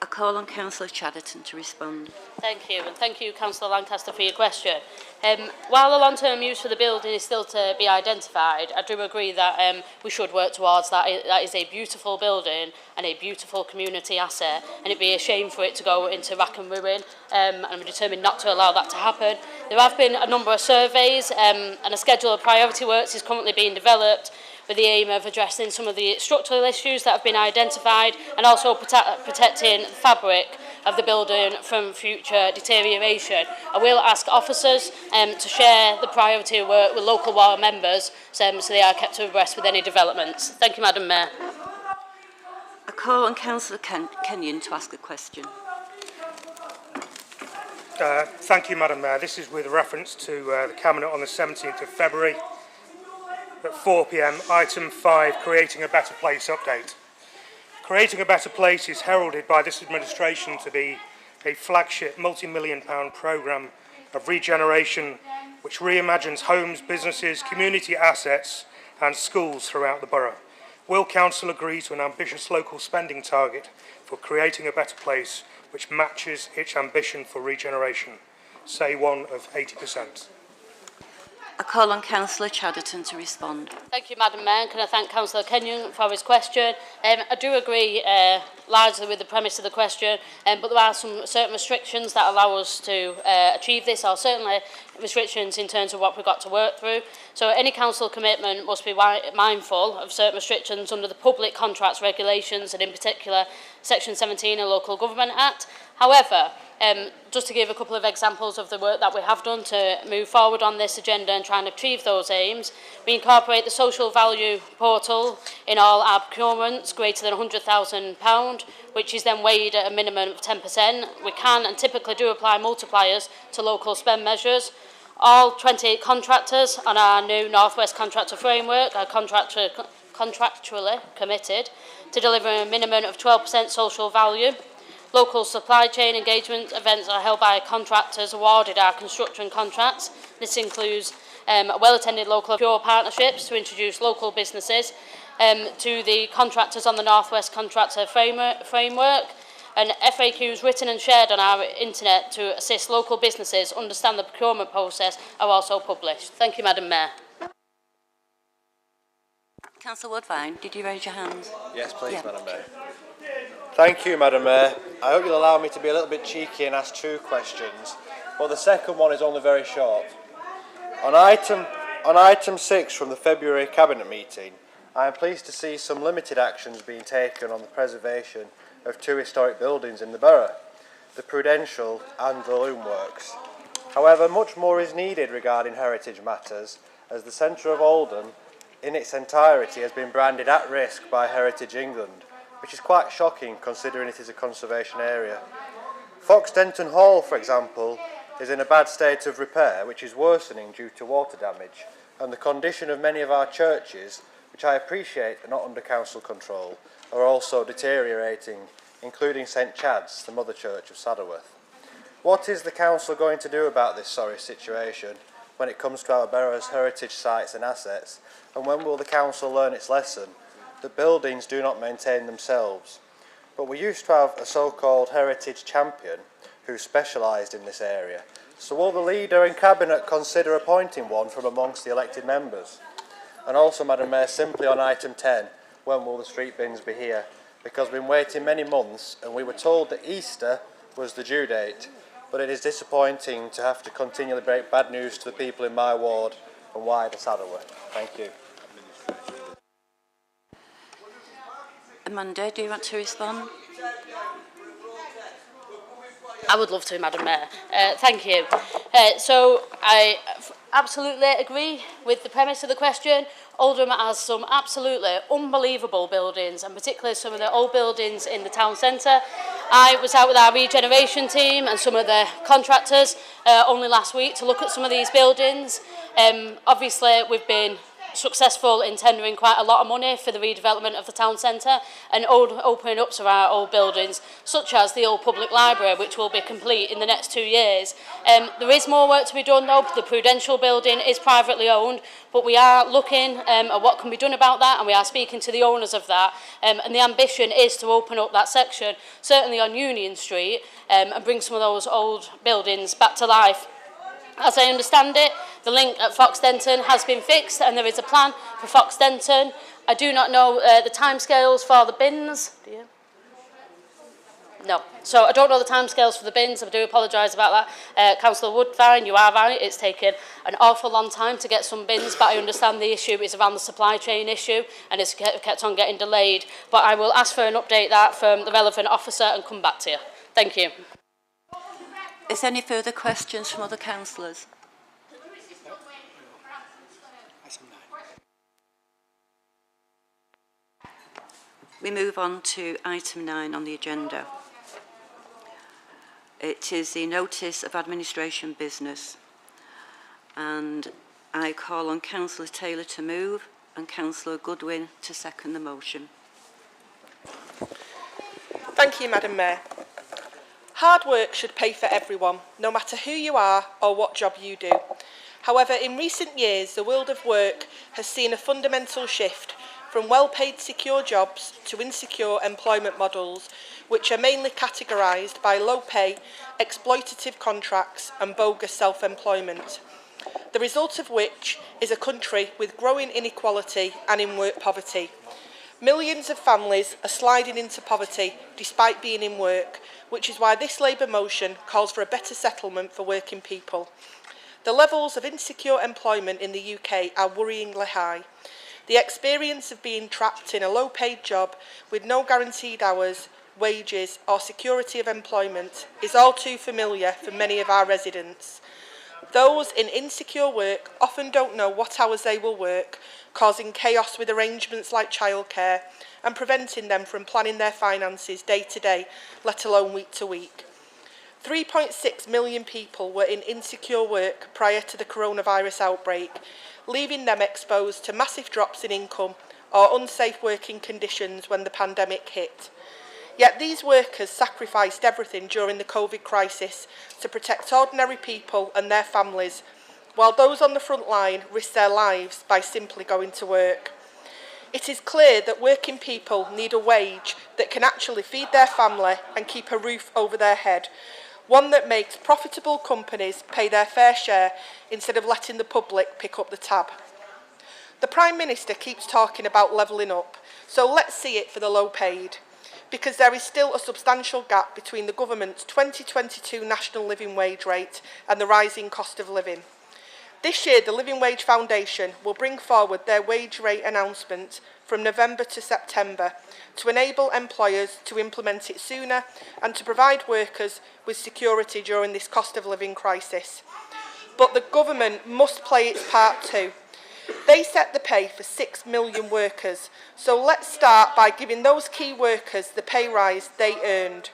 I call on Councillor Chadderton to respond. Thank you, and thank you, Councillor Lancaster, for your question. While the long-term use for the building is still to be identified, I do agree that we should work towards that. That is a beautiful building and a beautiful community asset, and it'd be a shame for it to go into rack and ruin, and we're determined not to allow that to happen. There have been a number of surveys, and a schedule of priority works is currently being developed with the aim of addressing some of the structural issues that have been identified, and also protecting the fabric of the building from future deterioration. I will ask officers to share the priority work with local ward members so they are kept abreast with any developments. Thank you, Madam Mayor. I call on Councillor Kenyon to ask a question. Thank you, Madam Mayor. This is with reference to the Cabinet on the 17th of February at 4 p.m. Item 5, Creating a Better Place update. Creating a Better Place is heralded by this administration to be a flagship multi-million-pound programme of regeneration which reimagines homes, businesses, community assets and schools throughout the borough. Will Council agree to an ambitious local spending target for creating a better place which matches its ambition for regeneration, say one of 80%? I call on Councillor Chadderton to respond. Thank you, Madam Mayor. Can I thank Councillor Kenyon for his question? I do agree largely with the premise of the question, but there are some certain restrictions that allow us to achieve this, or certainly restrictions in terms of what we've got to work through. So any council commitment must be mindful of certain restrictions under the Public Contracts Regulations and in particular Section 17 of the Local Government Act. However, just to give a couple of examples of the work that we have done to move forward on this agenda and try and achieve those aims, we incorporate the social value portal in all our procurements greater than £100,000, which is then weighed at a minimum of 10%. We can and typically do apply multipliers to local spend measures. All 28 contractors on our new North West Contractor Framework are contractually committed to delivering a minimum of 12% social value. Local supply chain engagement events are held by contractors awarded our construction contracts. This includes well-attended local pure partnerships to introduce local businesses to the contractors on the North West Contractor Framework, and FAQs written and shared on our internet to assist local businesses understand the procurement process are also published. Thank you, Madam Mayor. Councillor Woodvine, did you raise your hand? Yes, please, Yeah. Madam Mayor. Thank you, Madam Mayor. I hope you'll allow me to be a little bit cheeky and ask 2 questions, but the second one is only very short. On item 6 from the February Cabinet meeting, I am pleased to see some limited actions being taken on the preservation of 2 historic buildings in the borough, the Prudential and the Loom Works. However, much more is needed regarding heritage matters, as the centre of Oldham in its entirety has been branded at risk by Heritage England, which is quite shocking considering it is a conservation area. Foxdenton Hall, for example, is in a bad state of repair, which is worsening due to water damage, and the condition of many of our churches, which I appreciate are not under council control, are also deteriorating, including St Chad's, the mother church of Saddleworth. What is the council going to do about this sorry situation when it comes to our borough's heritage sites and assets, and when will the council learn its lesson that buildings do not maintain themselves? But we used to have a so-called heritage champion who specialised in this area. So will the leader in cabinet consider appointing one from amongst the elected members? And also, Madam Mayor, simply on item 10, when will the street bins be here? Because we've been waiting many months and we were told that Easter was the due date, but it is disappointing to have to continually break bad news to the people in my ward and wider Saddleworth. Thank you. Amanda, do you want to respond? I would love to, Madam Mayor. Thank you. So I absolutely agree with the premise of the question. Oldham has some absolutely unbelievable buildings, and particularly some of the old buildings in the town centre. I was out with our regeneration team and some of the contractors only last week to look at some of these buildings. Obviously, we've been successful in tendering quite a lot of money for the redevelopment of the town centre and opening up some of our old buildings, such as the old public library, which will be complete in the next 2 years. There is more work to be done though. The Prudential building is privately owned, but we are looking at what can be done about that, and we are speaking to the owners of that, and the ambition is to open up that section, certainly on Union Street, and bring some of those old buildings back to life. As I understand it, the link at Foxdenton has been fixed and there is a plan for Foxdenton. I do not know the timescales for the bins. Do you? No. So I don't know the timescales for the bins. I do apologise about that. Councillor Woodvine, you are right. It's taken an awful long time to get some bins, but I understand the issue is around the supply chain issue and it's kept on getting delayed. But I will ask for an update that from the relevant officer and come back to you. Thank you. Is there any further questions from other councillors? We move on to item 9 on the agenda. It is the notice of administration business, and I call on Councillor Taylor to move and Councillor Goodwin to second the motion. Thank you, Madam Mayor. Hard work should pay for everyone, no matter who you are or what job you do. However, in recent years, the world of work has seen a fundamental shift from well-paid secure jobs to insecure employment models, which are mainly categorised by low-pay, exploitative contracts and bogus self-employment. The result of which is a country with growing inequality and in-work poverty. Millions of families are sliding into poverty despite being in work, which is why this Labour motion calls for a better settlement for working people. The levels of insecure employment in the UK are worryingly high. The experience of being trapped in a low-paid job with no guaranteed hours, wages or security of employment is all too familiar for many of our residents. Those in insecure work often don't know what hours they will work, causing chaos with arrangements like childcare and preventing them from planning their finances day to day, let alone week to week. 3.6 million people were in insecure work prior to the coronavirus outbreak, leaving them exposed to massive drops in income or unsafe working conditions when the pandemic hit. Yet these workers sacrificed everything during the COVID crisis to protect ordinary people and their families, while those on the front line risked their lives by simply going to work. It is clear that working people need a wage that can actually feed their family and keep a roof over their head, one that makes profitable companies pay their fair share instead of letting the public pick up the tab. The Prime Minister keeps talking about levelling up, so let's see it for the low paid, because there is still a substantial gap between the government's 2022 national living wage rate and the rising cost of living. This year, the Living Wage Foundation will bring forward their wage rate announcement from November to September to enable employers to implement it sooner and to provide workers with security during this cost of living crisis. But the government must play its part too. They set the pay for 6 million workers, so let's start by giving those key workers the pay rise they earned.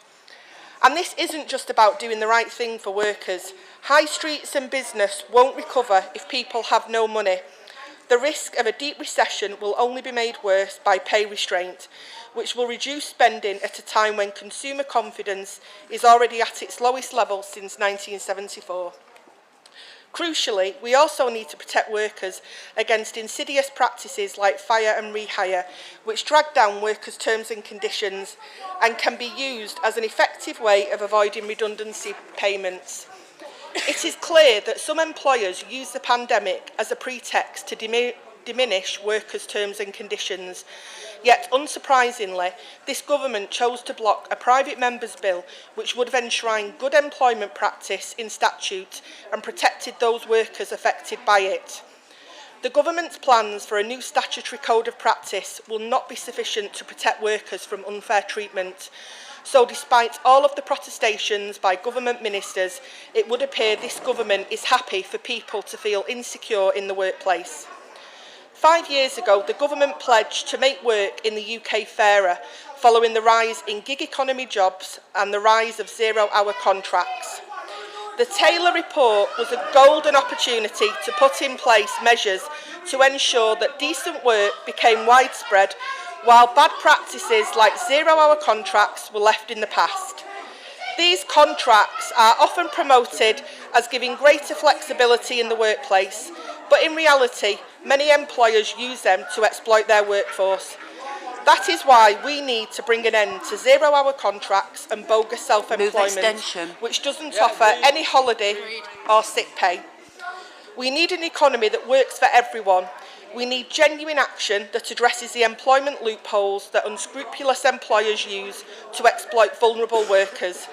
And this isn't just about doing the right thing for workers. High streets and business won't recover if people have no money. The risk of a deep recession will only be made worse by pay restraint, which will reduce spending at a time when consumer confidence is already at its lowest level since 1974. Crucially, we also need to protect workers against insidious practices like fire and rehire, which drag down workers' terms and conditions and can be used as an effective way of avoiding redundancy payments. It is clear that some employers use the pandemic as a pretext to diminish workers' terms and conditions. Yet, unsurprisingly, this government chose to block a private member's bill which would have enshrined good employment practice in statute and protected those workers affected by it. The government's plans for a new statutory code of practice will not be sufficient to protect workers from unfair treatment. So despite all of the protestations by government ministers, it would appear this government is happy for people to feel insecure in the workplace. 5 years ago, the government pledged to make work in the UK fairer, following the rise in gig economy jobs and the rise of zero-hour contracts. The Taylor report was a golden opportunity to put in place measures to ensure that decent work became widespread, while bad practices like zero-hour contracts were left in the past. These contracts are often promoted as giving greater flexibility in the workplace, but in reality, many employers use them to exploit their workforce. That is why we need to bring an end to zero-hour contracts and bogus self-employment, which doesn't offer any holiday or sick pay. We need an economy that works for everyone. We need genuine action that addresses the employment loopholes that unscrupulous employers use to exploit vulnerable workers.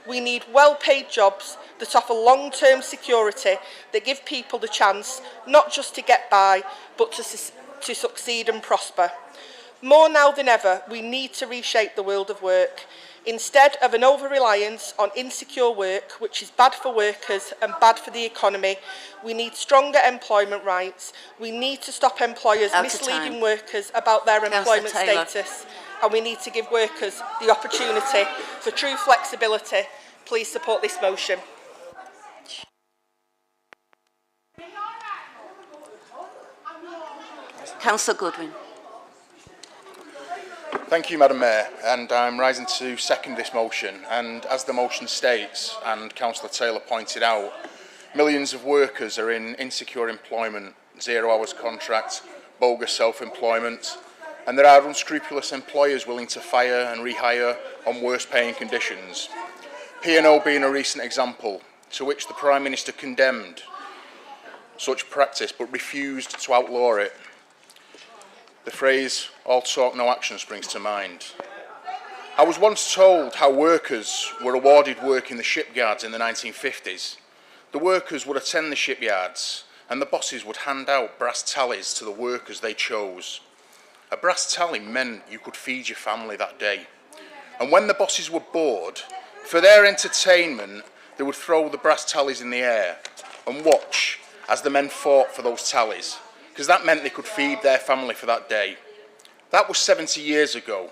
We need well-paid jobs that offer long-term security, that give people the chance not just to get by, but to succeed and prosper. More now than ever, we need to reshape the world of work. instead of an over-reliance on insecure work, which is bad for workers and bad for the economy. We need stronger employment rights. We need to stop employers misleading workers about their employment status, and we need to give workers the opportunity for true flexibility. Please support this motion. Councillor Goodwin. Thank you, Madam Mayor, and I'm rising to second this motion. And as the motion states, and Councillor Taylor pointed out, millions of workers are in insecure employment, 0 hours contracts, bogus self-employment, and there are unscrupulous employers willing to fire and rehire on worse paying conditions. P&O being a recent example, to which the Prime Minister condemned such practice but refused to outlaw it. The phrase, all talk, no action, springs to mind. I was once told how workers were awarded work in the shipyards in the 1950s. The workers would attend the shipyards and the bosses would hand out brass tallies to the workers they chose. A brass tally meant you could feed your family that day. And when the bosses were bored, for their entertainment, they would throw the brass tallies in the air and watch as the men fought for those tallies, because that meant they could feed their family for that day. That was 70 years ago,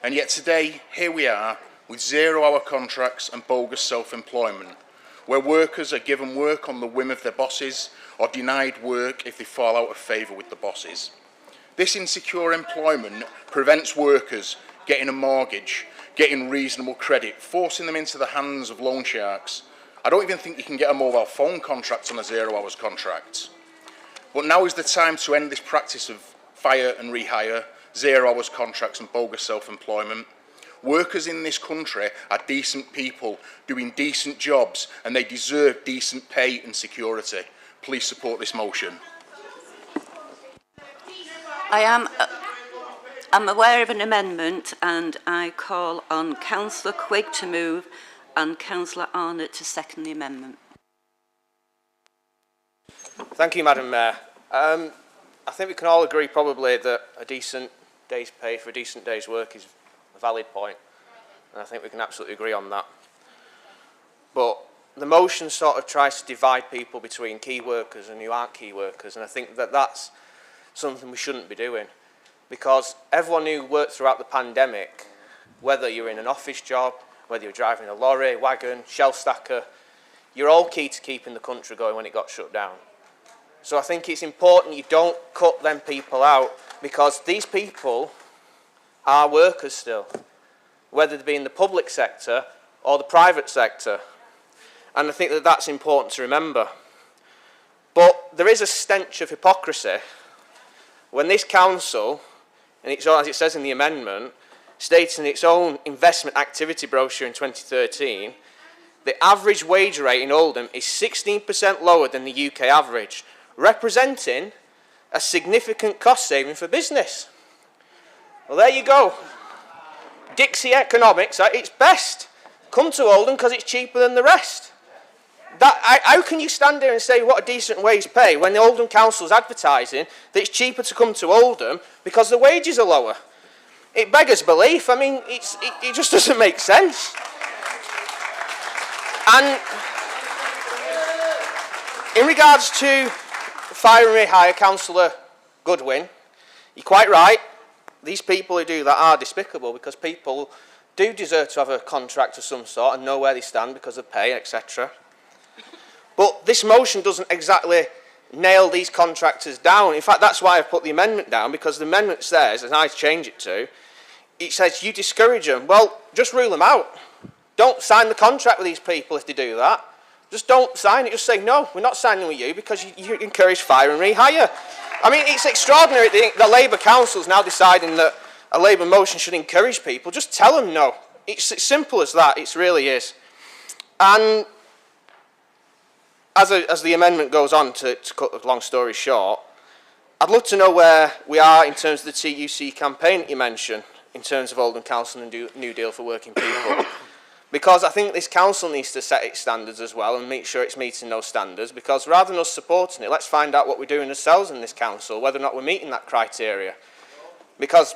and yet today, here we are, with 0 hour contracts and bogus self-employment, where workers are given work on the whim of their bosses or denied work if they fall out of favour with the bosses. This insecure employment prevents workers getting a mortgage, getting reasonable credit, forcing them into the hands of loan sharks. I don't even think you can get a mobile phone contract on a 0 hours contract. But now is the time to end this practice of fire and rehire, 0 hours contracts and bogus self-employment. Workers in this country are decent people doing decent jobs and they deserve decent pay and security. Please support this motion. I'm aware of an amendment and I call on Councillor Quigg to move and Councillor Arnott to second the amendment. Thank you, Madam Mayor. I think we can all agree probably that a decent day's pay for a decent day's work is a valid point, and I think we can absolutely agree on that. But the motion sort of tries to divide people between key workers and who aren't key workers, and I think that that's something we shouldn't be doing, because everyone who worked throughout the pandemic, whether you're in an office job, whether you're driving a lorry, wagon, shelf stacker, you're all key to keeping the country going when it got shut down. So I think it's important you don't cut them people out, because these people are workers still, whether they be in the public sector or the private sector. And I think that that's important to remember. But there is a stench of hypocrisy when this council, and it's, as it says in the amendment, states in its own investment activity brochure in 2013, the average wage rate in Oldham is 16% lower than the UK average, representing a significant cost saving for business. Well, there you go. Dixie economics at its best. Come to Oldham because it's cheaper than the rest. How can you stand here and say what a decent wage pay when the Oldham Council's advertising that it's cheaper to come to Oldham because the wages are lower? It beggars belief. I mean, it just doesn't make sense. And in regards to fire and rehire, Councillor Goodwin, you're quite right. These people who do that are despicable, because people do deserve to have a contract of some sort and know where they stand because of pay, etc. But this motion doesn't exactly nail these contractors down. In fact, that's why I've put the amendment down, because the amendment says, and I change it to, it says you discourage them. Well, just rule them out. Don't sign the contract with these people if they do that. Just don't sign it. Just say, no, we're not signing with you because you encourage fire and rehire. I mean, it's extraordinary that the Labour Council's now deciding that a Labour motion should encourage people. Just tell them no. It's as simple as that. It really is. And as the amendment goes on, to cut the long story short, I'd love to know where we are in terms of the TUC campaign that you mentioned, in terms of Oldham Council and New Deal for Working People. Because I think this council needs to set its standards as well and make sure it's meeting those standards, because rather than us supporting it, let's find out what we're doing ourselves in this council, whether or not we're meeting that criteria. Because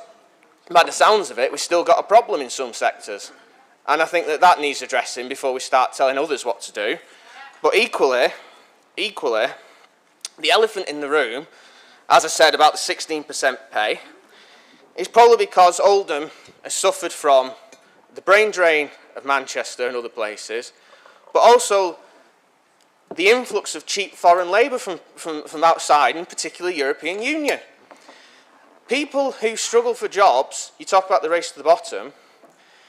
by the sounds of it, we've still got a problem in some sectors. And I think that that needs addressing before we start telling others what to do. But equally, the elephant in the room, as I said about the 16% pay, is probably because Oldham has suffered from the brain drain of Manchester and other places, but also the influx of cheap foreign labour from outside, in particular European Union. People who struggle for jobs, you talk about the race to the bottom,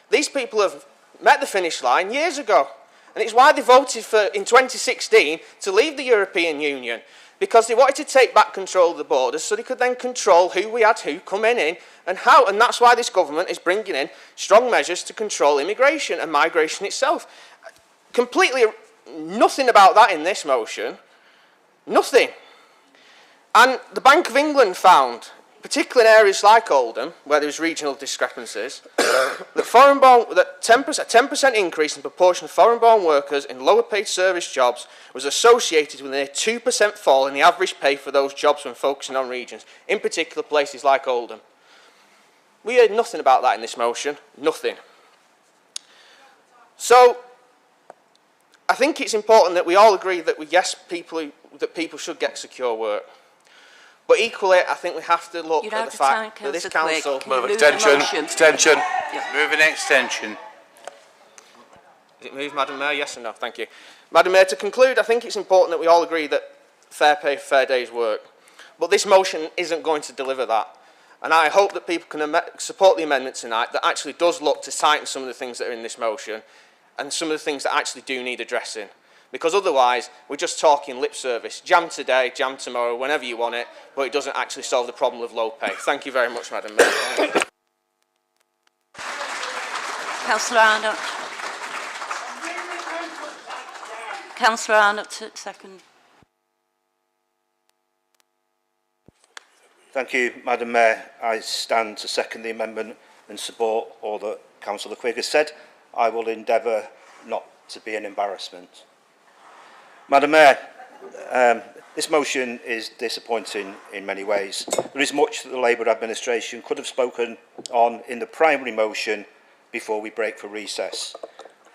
these people have met the finish line years ago. And it's why they voted for, in 2016, to leave the European Union, because they wanted to take back control of the borders so they could then control who we had who coming in and how. And that's why this government is bringing in strong measures to control immigration and migration itself. Completely nothing about that in this motion. Nothing. And the Bank of England found, particularly in areas like Oldham, where there's regional discrepancies, that 10% increase in proportion of foreign-born workers in lower-paid service jobs was associated with a 2% fall in the average pay for those jobs when focusing on regions, in particular places like Oldham. We heard nothing about that in this motion, nothing. So, I think it's important that we all agree that people should get secure work. But equally, I think we have to look at the fact that this council... Move extension. Moving extension. Is it moved, Madam Mayor? Yes or no? Thank you. Madam Mayor, to conclude, I think it's important that we all agree that fair pay for fair day's work. But this motion isn't going to deliver that. And I hope that people can support the amendment tonight that actually does look to tighten some of the things that are in this motion and some of the things that actually do need addressing. Because otherwise, we're just talking lip service. Jam today, jam tomorrow, whenever you want it, but it doesn't actually solve the problem of low pay. Thank you very much, Madam Mayor. Councillor Arnott. Councillor Arnott, second. Thank you, Madam Mayor. I stand to second the amendment and support all that Councillor Quigg has said. I will endeavour not to be an embarrassment. Madam Mayor, this motion is disappointing in many ways. There is much that the Labour administration could have spoken on in the primary motion before we break for recess.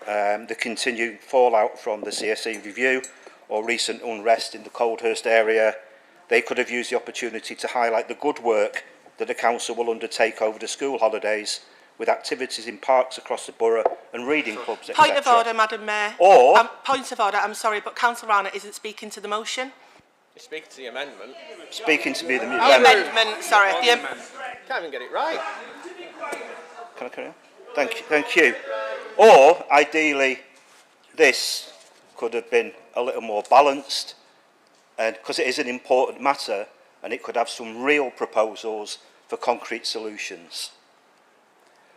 The continued fallout from the CSE review or recent unrest in the Coldhurst area, they could have used the opportunity to highlight the good work that the council will undertake over the school holidays with activities in parks across the borough and reading clubs, etc. Point of order, Madam Mayor. Or... point of order, I'm sorry, but Councillor Arnott isn't speaking to the motion. You're speaking to the amendment. Speaking to me, the amendment, sorry. Can't even get it right. Can I carry on? Thank you. Or, ideally, this could have been a little more balanced, and because it is an important matter, and it could have some real proposals for concrete solutions.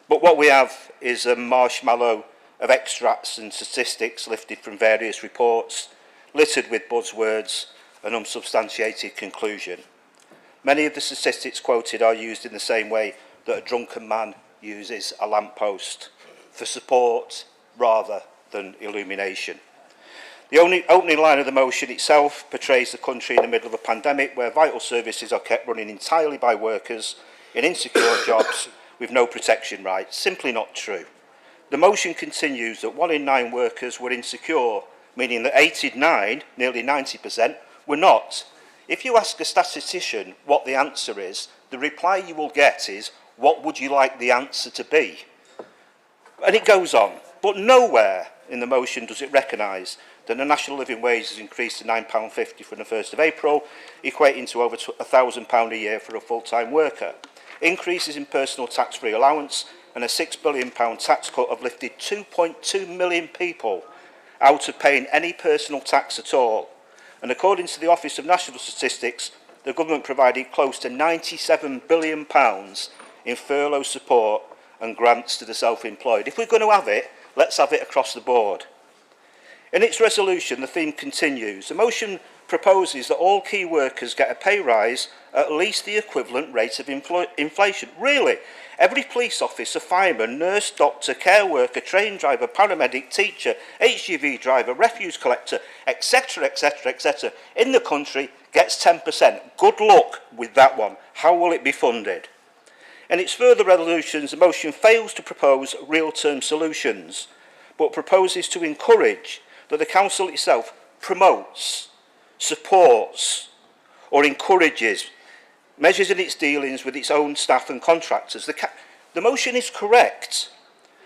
But what we have is a marshmallow of extracts and statistics lifted from various reports, littered with buzzwords and unsubstantiated conclusion. Many of the statistics quoted are used in the same way that a drunken man uses a lamppost, for support rather than illumination. The opening line of the motion itself portrays the country in the middle of a pandemic where vital services are kept running entirely by workers in insecure jobs with no protection rights. Simply not true. The motion continues that 1 in 9 workers were insecure, meaning that 8 in 9, nearly 90%, were not. If you ask a statistician what the answer is, the reply you will get is, what would you like the answer to be? And it goes on. But nowhere in the motion does it recognise that the national living wage has increased to £9.50 from the 1st of April, equating to over £1,000 a year for a full-time worker. Increases in personal tax-free allowance and a £6 billion tax cut have lifted 2.2 million people out of paying any personal tax at all. And according to the Office of National Statistics, the government provided close to £97 billion in furlough support and grants to the self-employed. If we're going to have it, let's have it across the board. In its resolution, the theme continues. The motion proposes that all key workers get a pay rise at least the equivalent rate of inflation. Really? Every police officer, fireman, nurse, doctor, care worker, train driver, paramedic, teacher, HGV driver, refuse collector, etc., etc., etc. in the country gets 10%. Good luck with that one. How will it be funded? In its further resolutions, the motion fails to propose real-term solutions, but proposes to encourage that the Council itself promotes, supports or encourages measures in its dealings with its own staff and contractors. The motion is correct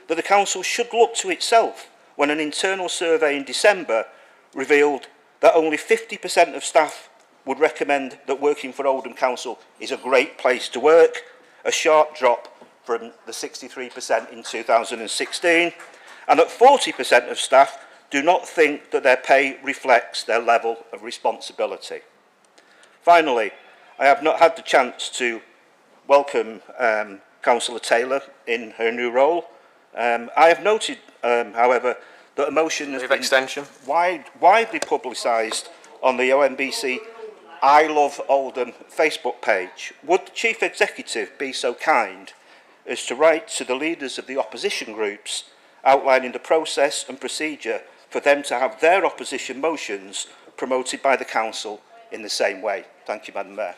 that the Council should look to itself when an internal survey in December revealed that only 50% of staff would recommend that working for Oldham Council is a great place to work, a sharp drop from the 63% in 2016, and that 40% of staff do not think that their pay reflects their level of responsibility. Finally, I have not had the chance to welcome Councillor Taylor in her new role. I have noted, however, that a motion has been widely publicised on the OMBC I Love Oldham Facebook page. Would the Chief Executive be so kind as to write to the leaders of the opposition groups outlining the process and procedure for them to have their opposition motions promoted by the Council in the same way? Thank you, Madam Mayor.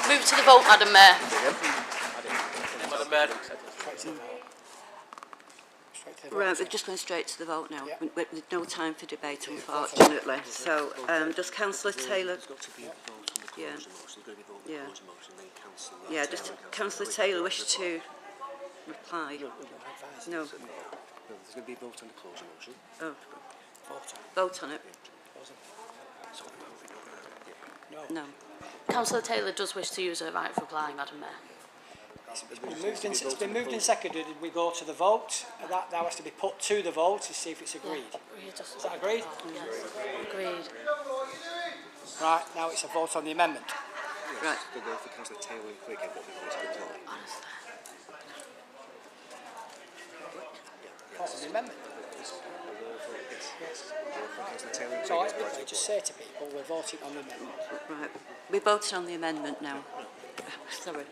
Move to the vote, Madam Mayor. Madam Mayor. Right, we're just going straight to the vote now. With no time for debate, unfortunately. So, does Councillor Taylor... Yeah, does Councillor Taylor wish to reply? No. There's going to be a vote on the closing motion. Oh. Vote on it. No. Councillor Taylor does wish to use her right of reply, Madam Mayor. It's been moved and seconded. We go to the vote. That now has to be put to the vote to see if it's agreed. Is that agreed? Yes. Agreed. Right, now it's a vote on the amendment. Right. The vote for Councillor Taylor and Quick and what we want to reply. What's the amendment? Yes. Councillor Taylor and So Quick. just say to people, we're voting on the amendment. Right. We're voting on the amendment now. Sorry.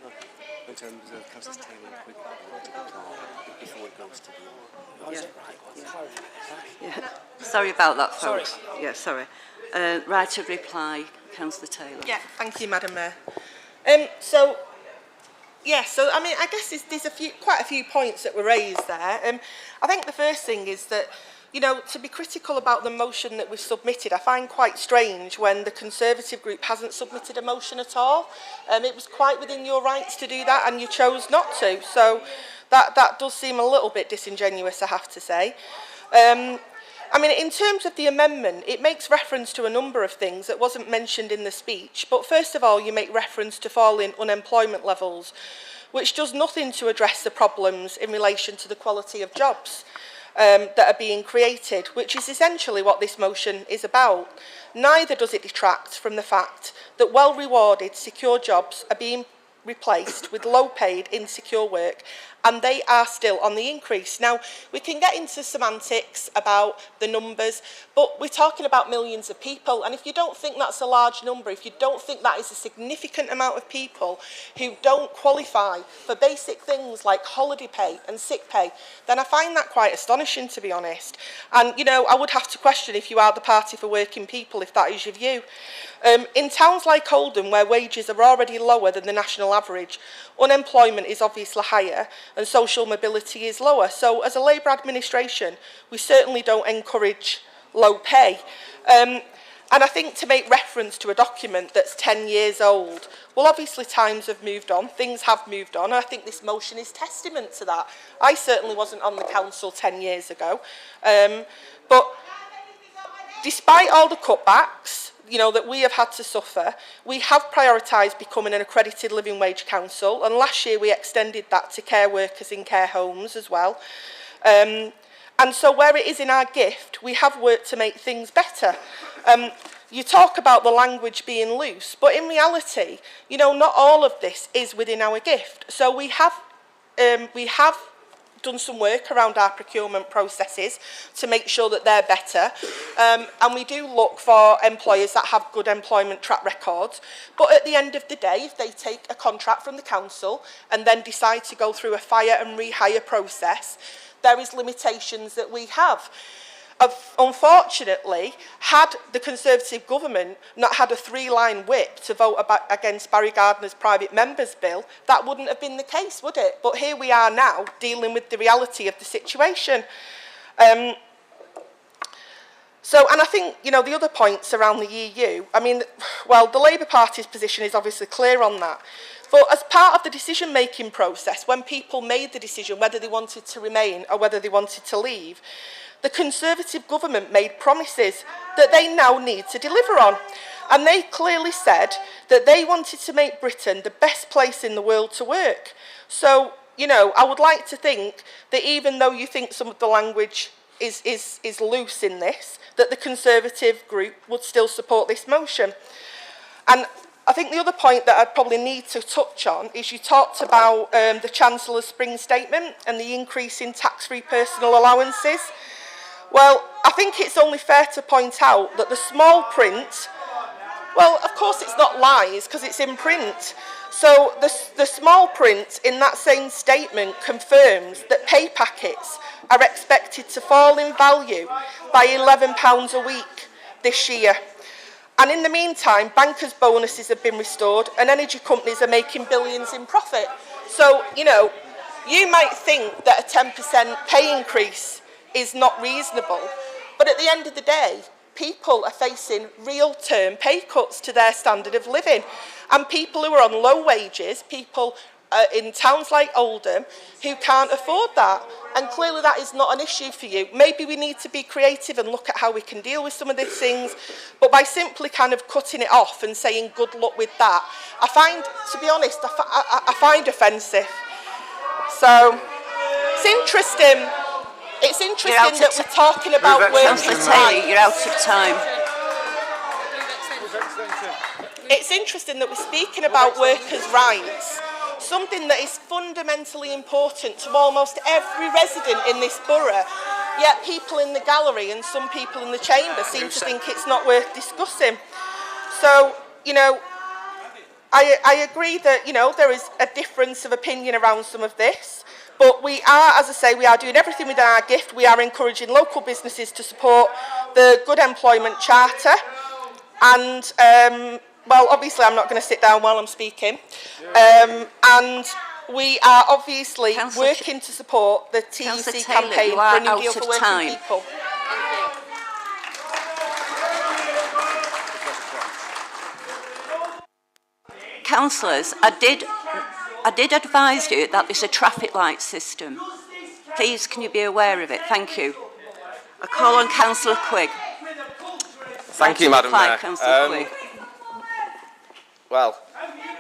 In terms of Councillor Taylor and Quick, before it goes to the... Yeah. Sorry about that, folks. Sorry. Yeah, sorry. Right of reply, Councillor Taylor. Yeah, thank you, Madam Mayor. So I mean, I guess there's quite a few points that were raised there. I think the first thing is that, you know, to be critical about the motion that we've submitted, I find quite strange when the Conservative group hasn't submitted a motion at all. It was quite within your rights to do that, and you chose not to. So that does seem a little bit disingenuous, I have to say. I mean, in terms of the amendment, it makes reference to a number of things that wasn't mentioned in the speech. But first of all, you make reference to falling unemployment levels, which does nothing to address the problems in relation to the quality of jobs that are being created, which is essentially what this motion is about. Neither does it detract from the fact that well-rewarded, secure jobs are being replaced with low-paid, insecure work, and they are still on the increase. Now, we can get into semantics about the numbers, but we're talking about millions of people, and if you don't think that's a large number, if you don't think that is a significant amount of people who don't qualify for basic things like holiday pay and sick pay, then I find that quite astonishing, to be honest. And, you know, I would have to question if you are the party for working people, if that is your view. In towns like Oldham, where wages are already lower than the national average, unemployment is obviously higher and social mobility is lower. So as a Labour administration, we certainly don't encourage low pay. And I think to make reference to a document that's 10 years old, well, obviously times have moved on, things have moved on, and I think this motion is testament to that. I certainly wasn't on the council 10 years ago. But despite all the cutbacks, you know, that we have had to suffer, we have prioritised becoming an accredited living wage council, and last year we extended that to care workers in care homes as well. And so where it is in our gift, we have worked to make things better. You talk about the language being loose, but in reality, you know, not all of this is within our gift. So we have done some work around our procurement processes to make sure that they're better. And we do look for employers that have good employment track records. But at the end of the day, if they take a contract from the council and then decide to go through a fire and rehire process, there is limitations that we have. unfortunately, had the Conservative government not had a 3-line whip to vote against Barry Gardner's private members bill, that wouldn't have been the case, would it? But here we are now, dealing with the reality of the situation. And I think, you know, the other points around the EU, I mean, well, the Labour Party's position is obviously clear on that. But as part of the decision-making process, when people made the decision whether they wanted to remain or whether they wanted to leave, the Conservative government made promises that they now need to deliver on. And they clearly said that they wanted to make Britain the best place in the world to work. So, you know, I would like to think that even though you think some of the language is loose in this, that the Conservative group would still support this motion. And I think the other point that I'd probably need to touch on is you talked about the Chancellor's spring statement and the increase in tax-free personal allowances. Well, I think it's only fair to point out that the small print, well, of course it's not lies because it's in print. So the small print in that same statement confirms that pay packets are expected to fall in value by £11 a week this year. And in the meantime, bankers' bonuses have been restored and energy companies are making billions in profit. So, you know, you might think that a 10% pay increase is not reasonable, but at the end of the day, people are facing real-term pay cuts to their standard of living. And people who are on low wages, people in towns like Oldham, who can't afford that. And clearly that is not an issue for you. Maybe we need to be creative and look at how we can deal with some of these things, but by simply kind of cutting it off and saying good luck with that, I find, to be honest, I find offensive. So, it's interesting. It's interesting that we're talking about workers' rights. You're out of time. It's interesting that we're speaking about workers' rights, something that is fundamentally important to almost every resident in this borough, yet people in the gallery and some people in the chamber seem to think it's not worth discussing. So, you know, I agree that, you know, there is a difference of opinion around some of this. But we are, as I say, we are doing everything within our gift. We are encouraging local businesses to support the Good Employment Charter. And, well, obviously I'm not going to sit down while I'm speaking. And we are obviously working to support the TEC campaign for a new deal for working people. Councillors, I did advise you that there's a traffic light system. Please, can you be aware of it? Thank you. I call on Councillor Quigg. Thank you, Madam Mayor. Well,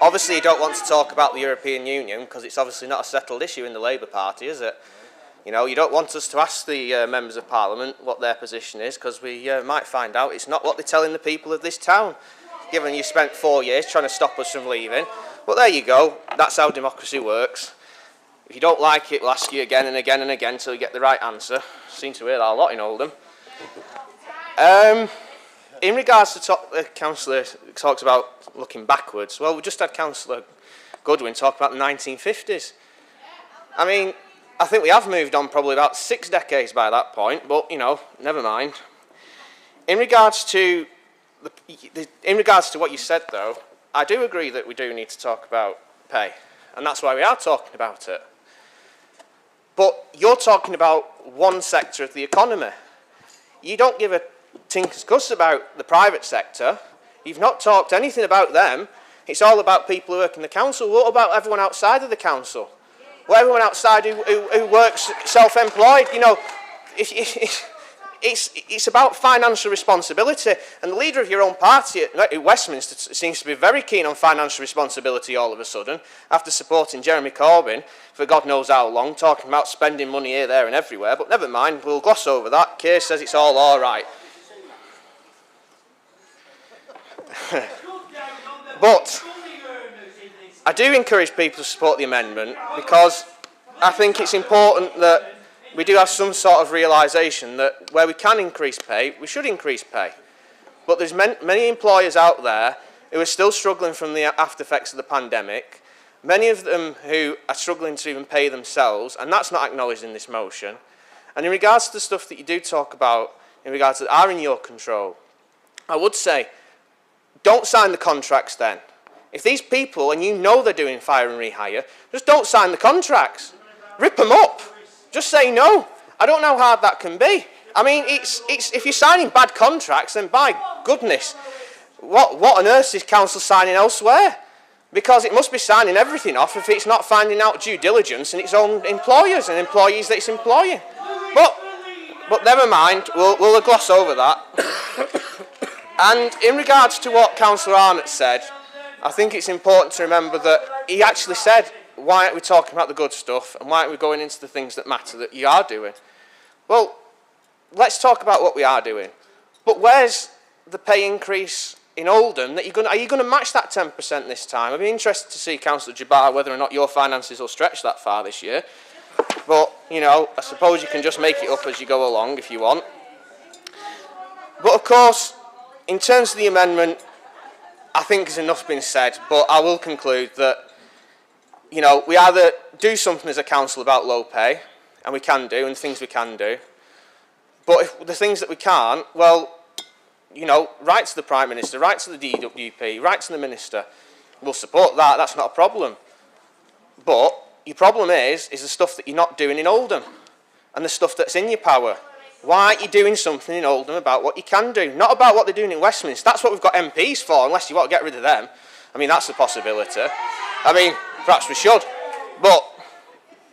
obviously you don't want to talk about the European Union because it's obviously not a settled issue in the Labour Party, is it? You know, you don't want us to ask the members of Parliament what their position is because we might find out it's not what they're telling the people of this town, given you spent 4 years trying to stop us from leaving. But there you go, that's how democracy works. If you don't like it, we'll ask you again and again and again until you get the right answer. Seem to hear that a lot in Oldham. In regards to the Councillor talks about looking backwards, well, we just had Councillor Goodwin talk about the 1950s. I mean, I think we have moved on probably about 6 decades by that point, but, you know, never mind. In regards to what you said, though, I do agree that we do need to talk about pay, and that's why we are talking about it. But you're talking about one sector of the economy. You don't give a tinker's cuss about the private sector. You've not talked anything about them. It's all about people who work in the council. What about everyone outside of the council? Well, everyone outside who works self-employed, you know, it's about financial responsibility. And the leader of your own party at Westminster seems to be very keen on financial responsibility all of a sudden, after supporting Jeremy Corbyn for God knows how long, talking about spending money here, there and everywhere. But never mind, we'll gloss over that. Keir says it's all right. But I do encourage people to support the amendment because I think it's important that we do have some sort of realisation that where we can increase pay, we should increase pay. But there's many employers out there who are still struggling from the after effects of the pandemic, many of them who are struggling to even pay themselves, and that's not acknowledged in this motion. And in regards to the stuff that you do talk about in regards to that are in your control, I would say, don't sign the contracts then. If these people, and you know they're doing fire and rehire, just don't sign the contracts. Rip them up. Just say no. I don't know how hard that can be. I mean, if you're signing bad contracts, then by goodness, what on earth is council signing elsewhere? Because it must be signing everything off if it's not finding out due diligence in its own employers and employees that it's employing. But never mind, we'll gloss over that. And in regards to what Councillor Arnott said, I think it's important to remember that he actually said, why aren't we talking about the good stuff and why aren't we going into the things that matter that you are doing? Well, let's talk about what we are doing. But where's the pay increase in Oldham? Are you going to match that 10% this time? I'd be interested to see, Councillor Jabbar, whether or not your finances will stretch that far this year. But, you know, I suppose you can just make it up as you go along if you want. But, of course, in terms of the amendment, I think there's enough been said, but I will conclude that, you know, we either do something as a council about low pay, and we can do, and things we can do, but if the things that we can't, well, you know, write to the Prime Minister, write to the DWP, write to the Minister. We'll support that, that's not a problem. But your problem is the stuff that you're not doing in Oldham, and the stuff that's in your power. Why aren't you doing something in Oldham about what you can do? Not about what they're doing in Westminster. That's what we've got MPs for, unless you want to get rid of them. I mean, that's a possibility. I mean, perhaps we should. But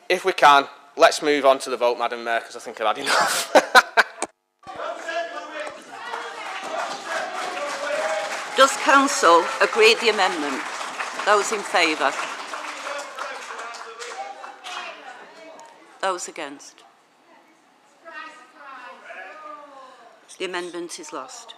if we can, let's move on to the vote, Madam Mayor, because I think I've had enough. Does Council agree with the amendment? Those in favour? Those against? The amendment is lost.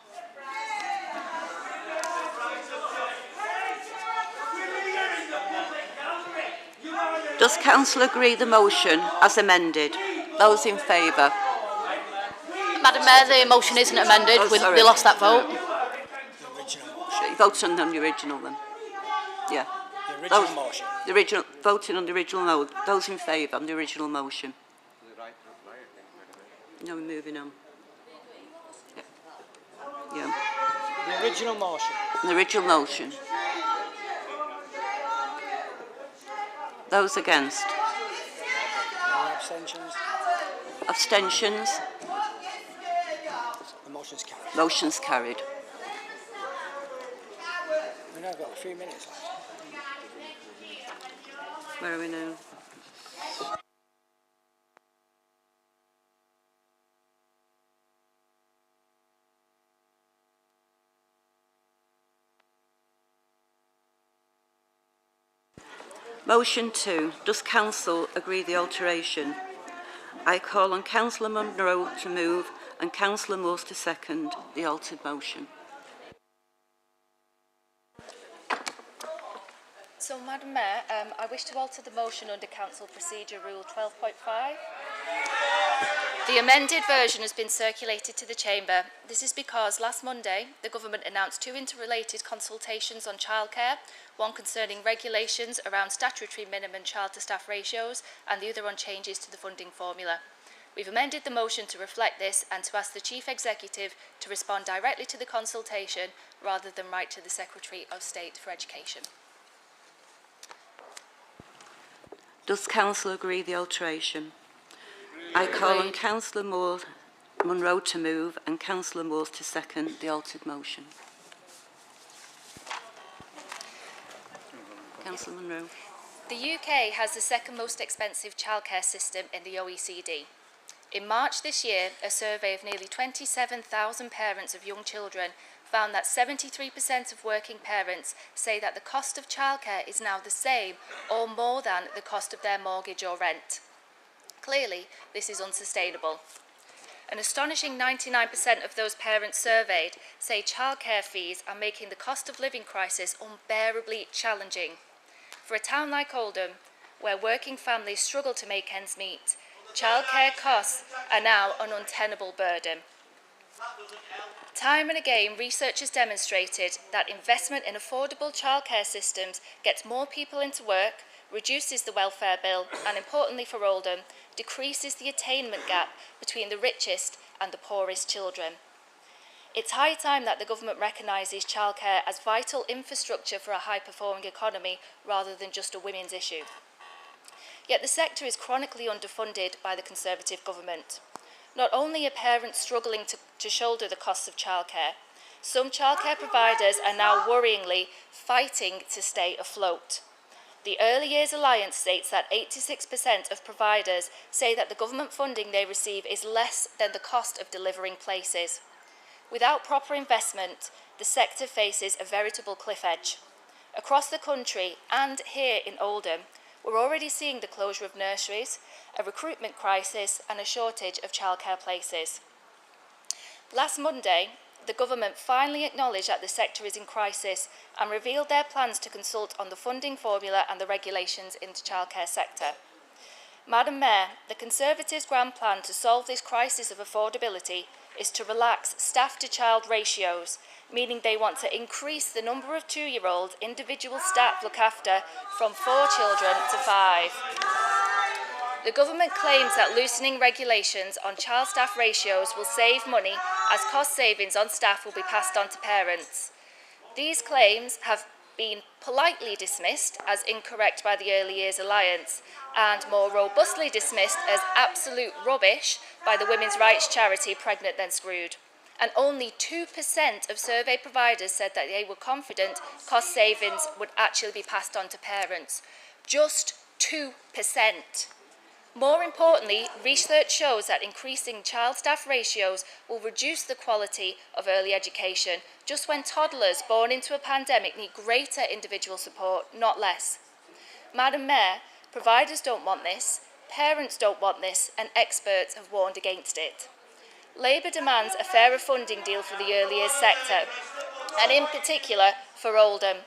Does Council agree the motion as amended? Those in favour? Madam Mayor, the motion isn't amended. We lost that vote. You voted on the original then? Yeah. The original motion. The original, voting on the original motion. Those in favour on the original motion? No, we're moving on. Yeah. The original motion. The original motion. Those against? No abstentions. Abstentions? The motion's carried. Motion's carried. We've now got a few minutes left. Where are we now? Motion 2. Does Council agree the alteration? I call on Councillor Munro to move and Councillor Morse to second the altered motion. So, Madam Mayor, I wish to alter the motion under Council Procedure Rule 12.5. The amended version has been circulated to the Chamber. This is because last Monday the Government announced 2 interrelated consultations on childcare, one concerning regulations around statutory minimum child-to-staff ratios and the other on changes to the funding formula. We've amended the motion to reflect this and to ask the Chief Executive to respond directly to the consultation rather than write to the Secretary of State for Education. Does Council agree the alteration? I call on Councillor Munro to move and Councillor Morse to second the altered motion. Councillor Munro. The UK has the second most expensive childcare system in the OECD. In March this year, a survey of nearly 27,000 parents of young children found that 73% of working parents say that the cost of childcare is now the same or more than the cost of their mortgage or rent. Clearly, this is unsustainable. An astonishing 99% of those parents surveyed say childcare fees are making the cost of living crisis unbearably challenging. For a town like Oldham, where working families struggle to make ends meet, childcare costs are now an untenable burden. Time and again, research has demonstrated that investment in affordable childcare systems gets more people into work, reduces the welfare bill, and importantly for Oldham, decreases the attainment gap between the richest and the poorest children. It's high time that the government recognises childcare as vital infrastructure for a high-performing economy rather than just a women's issue. Yet the sector is chronically underfunded by the Conservative government. Not only are parents struggling to shoulder the costs of childcare, some childcare providers are now worryingly fighting to stay afloat. The Early Years Alliance states that 86% of providers say that the government funding they receive is less than the cost of delivering places. Without proper investment, the sector faces a veritable cliff edge. Across the country and here in Oldham, we're already seeing the closure of nurseries, a recruitment crisis and a shortage of childcare places. Last Monday, the government finally acknowledged that the sector is in crisis and revealed their plans to consult on the funding formula and the regulations in the childcare sector. Madam Mayor, the Conservatives' grand plan to solve this crisis of affordability is to relax staff-to-child ratios, meaning they want to increase the number of 2-year-olds individual staff look after from 4 children to 5. The government claims that loosening regulations on child staff ratios will save money as cost savings on staff will be passed on to parents. These claims have been politely dismissed as incorrect by the Early Years Alliance and more robustly dismissed as absolute rubbish by the women's rights charity Pregnant Then Screwed. And only 2% of survey providers said that they were confident cost savings would actually be passed on to parents. Just 2%. More importantly, research shows that increasing child staff ratios will reduce the quality of early education, just when toddlers born into a pandemic need greater individual support, not less. Madam Mayor, providers don't want this, parents don't want this, and experts have warned against it. Labour demands a fairer funding deal for the early years sector, and in particular for Oldham,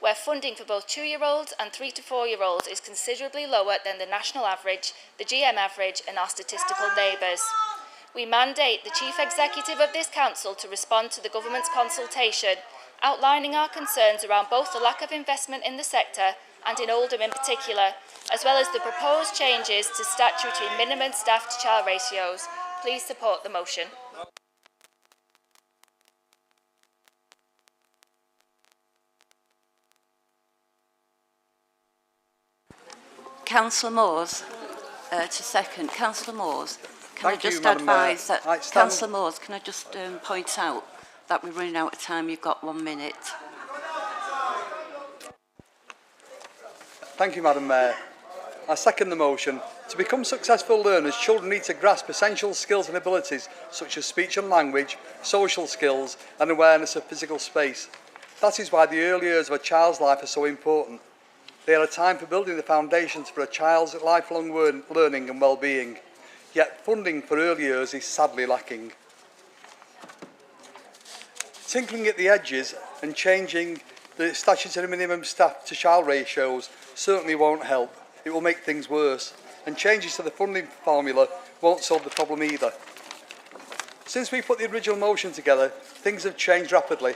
where funding for both 2-year-olds and 3 to 4-year-olds is considerably lower than the national average, the GM average and our statistical neighbours. We mandate the Chief Executive of this Council to respond to the Government's consultation, outlining our concerns around both the lack of investment in the sector and in Oldham in particular, as well as the proposed changes to statutory minimum staff-to-child ratios. Please support the motion. Councillor Moores, to second. Councillor Moores, can Thank I just you, Madam advise Mayor. that, Councillor Moores, can I just point out that we're running out of time, you've got 1 minute. Thank you, Madam Mayor. I second the motion. To become successful learners, children need to grasp essential skills and abilities such as speech and language, social skills and awareness of physical space. That is why the early years of a child's life are so important. They are a time for building the foundations for a child's lifelong learning and well-being. Yet funding for early years is sadly lacking. Tinkering at the edges and changing the statutory minimum staff-to-child ratios certainly won't help. It will make things worse. And changes to the funding formula won't solve the problem either. Since we put the original motion together, things have changed rapidly.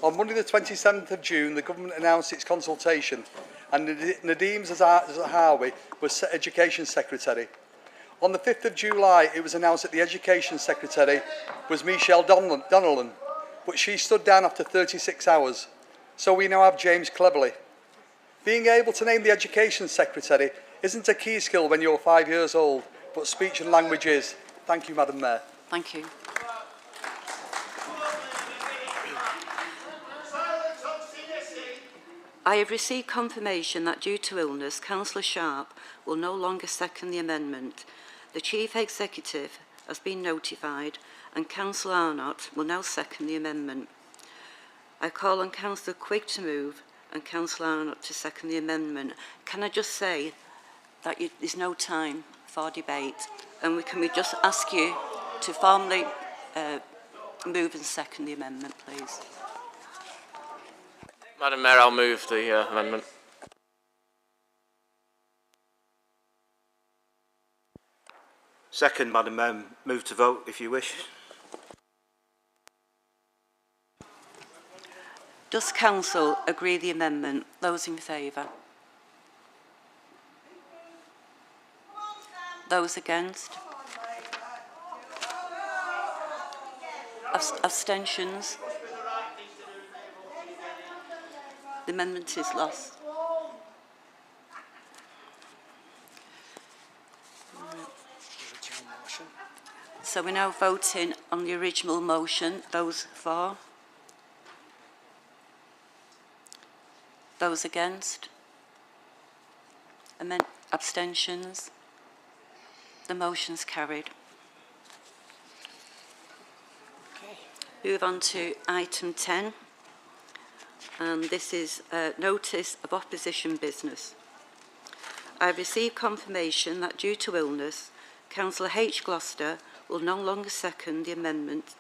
On Monday the 27th of June, the government announced its consultation and Nadeem Zahawi was Education Secretary. On the 5th of July, it was announced that the Education Secretary was Michelle Donnellan, but she stood down after 36 hours. So we now have James Cleverly. Being able to name the Education Secretary isn't a key skill when you're 5 years old, but speech and language is. Thank you, Madam Mayor. Thank you. I have received confirmation that due to illness, Councillor Sharp will no longer second the amendment. The Chief Executive has been notified and Councillor Arnott will now second the amendment. I call on Councillor Quigg to move and Councillor Arnott to second the amendment. Can I just say that there's no time for debate and can we just ask you to formally move and second the amendment, please? Madam Mayor, I'll move the amendment. Second, Madam Mayor, move to vote if you wish. Does Council agree the amendment? Those in favour? Those against? Abstentions? The amendment is lost. So we're now voting on the original motion. Those for? Those against? Abstentions? The motion's carried. Move on to item 10, and this is a notice of opposition business. I have received confirmation that due to illness, Councillor H. Gloucester will no longer second the amendment.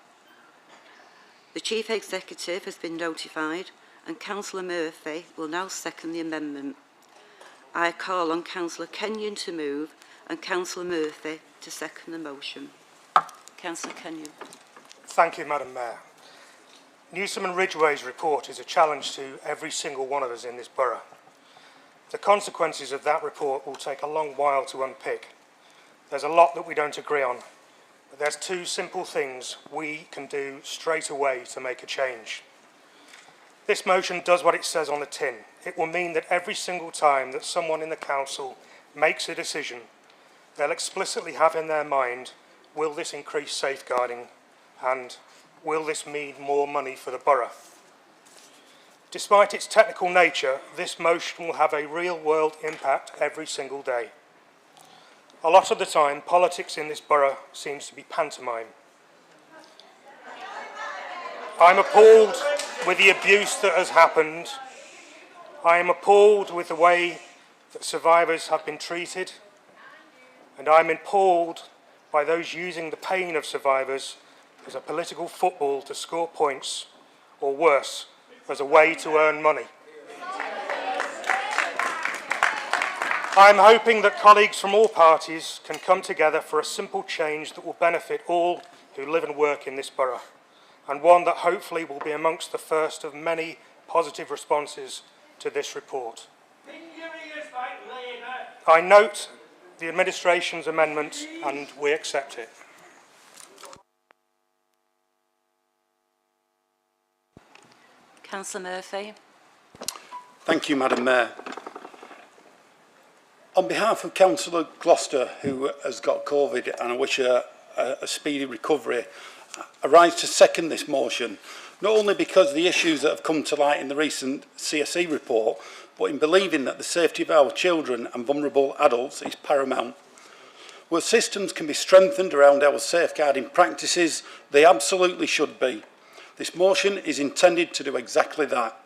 The Chief Executive has been notified, and Councillor Murphy will now second the amendment. I call on Councillor Kenyon to move and Councillor Murphy to second the motion. Councillor Kenyon. Thank you, Madam Mayor. Newsom and Ridgway's report is a challenge to every single one of us in this borough. The consequences of that report will take a long while to unpick. There's a lot that we don't agree on, but there's two simple things we can do straight away to make a change. This motion does what it says on the tin. It will mean that every single time that someone in the council makes a decision, they'll explicitly have in their mind, will this increase safeguarding, and will this mean more money for the borough? Despite its technical nature, this motion will have a real-world impact every single day. A lot of the time, politics in this borough seems to be pantomime. I'm appalled with the abuse that has happened. I am appalled with the way that survivors have been treated, and I'm appalled by those using the pain of survivors as a political football to score points, or worse, as a way to earn money. I'm hoping that colleagues from all parties can come together for a simple change that will benefit all who live and work in this borough, and one that hopefully will be amongst the first of many positive responses to this report. I note the administration's amendment and we accept it. Councillor Murphy. Thank you, Madam Mayor. On behalf of Councillor Gloucester, who has got COVID, and I wish her a speedy recovery, I rise to second this motion, not only because of the issues that have come to light in the recent CSE report, but in believing that the safety of our children and vulnerable adults is paramount. Where systems can be strengthened around our safeguarding practices, they absolutely should be. This motion is intended to do exactly that.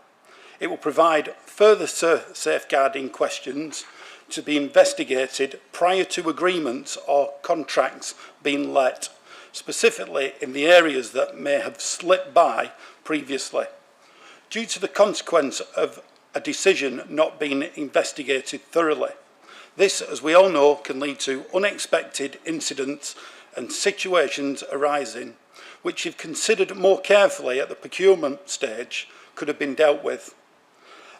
It will provide further safeguarding questions to be investigated prior to agreements or contracts being let, specifically in the areas that may have slipped by previously. Due to the consequence of a decision not being investigated thoroughly. This, as we all know, can lead to unexpected incidents and situations arising, which, if considered more carefully at the procurement stage, could have been dealt with.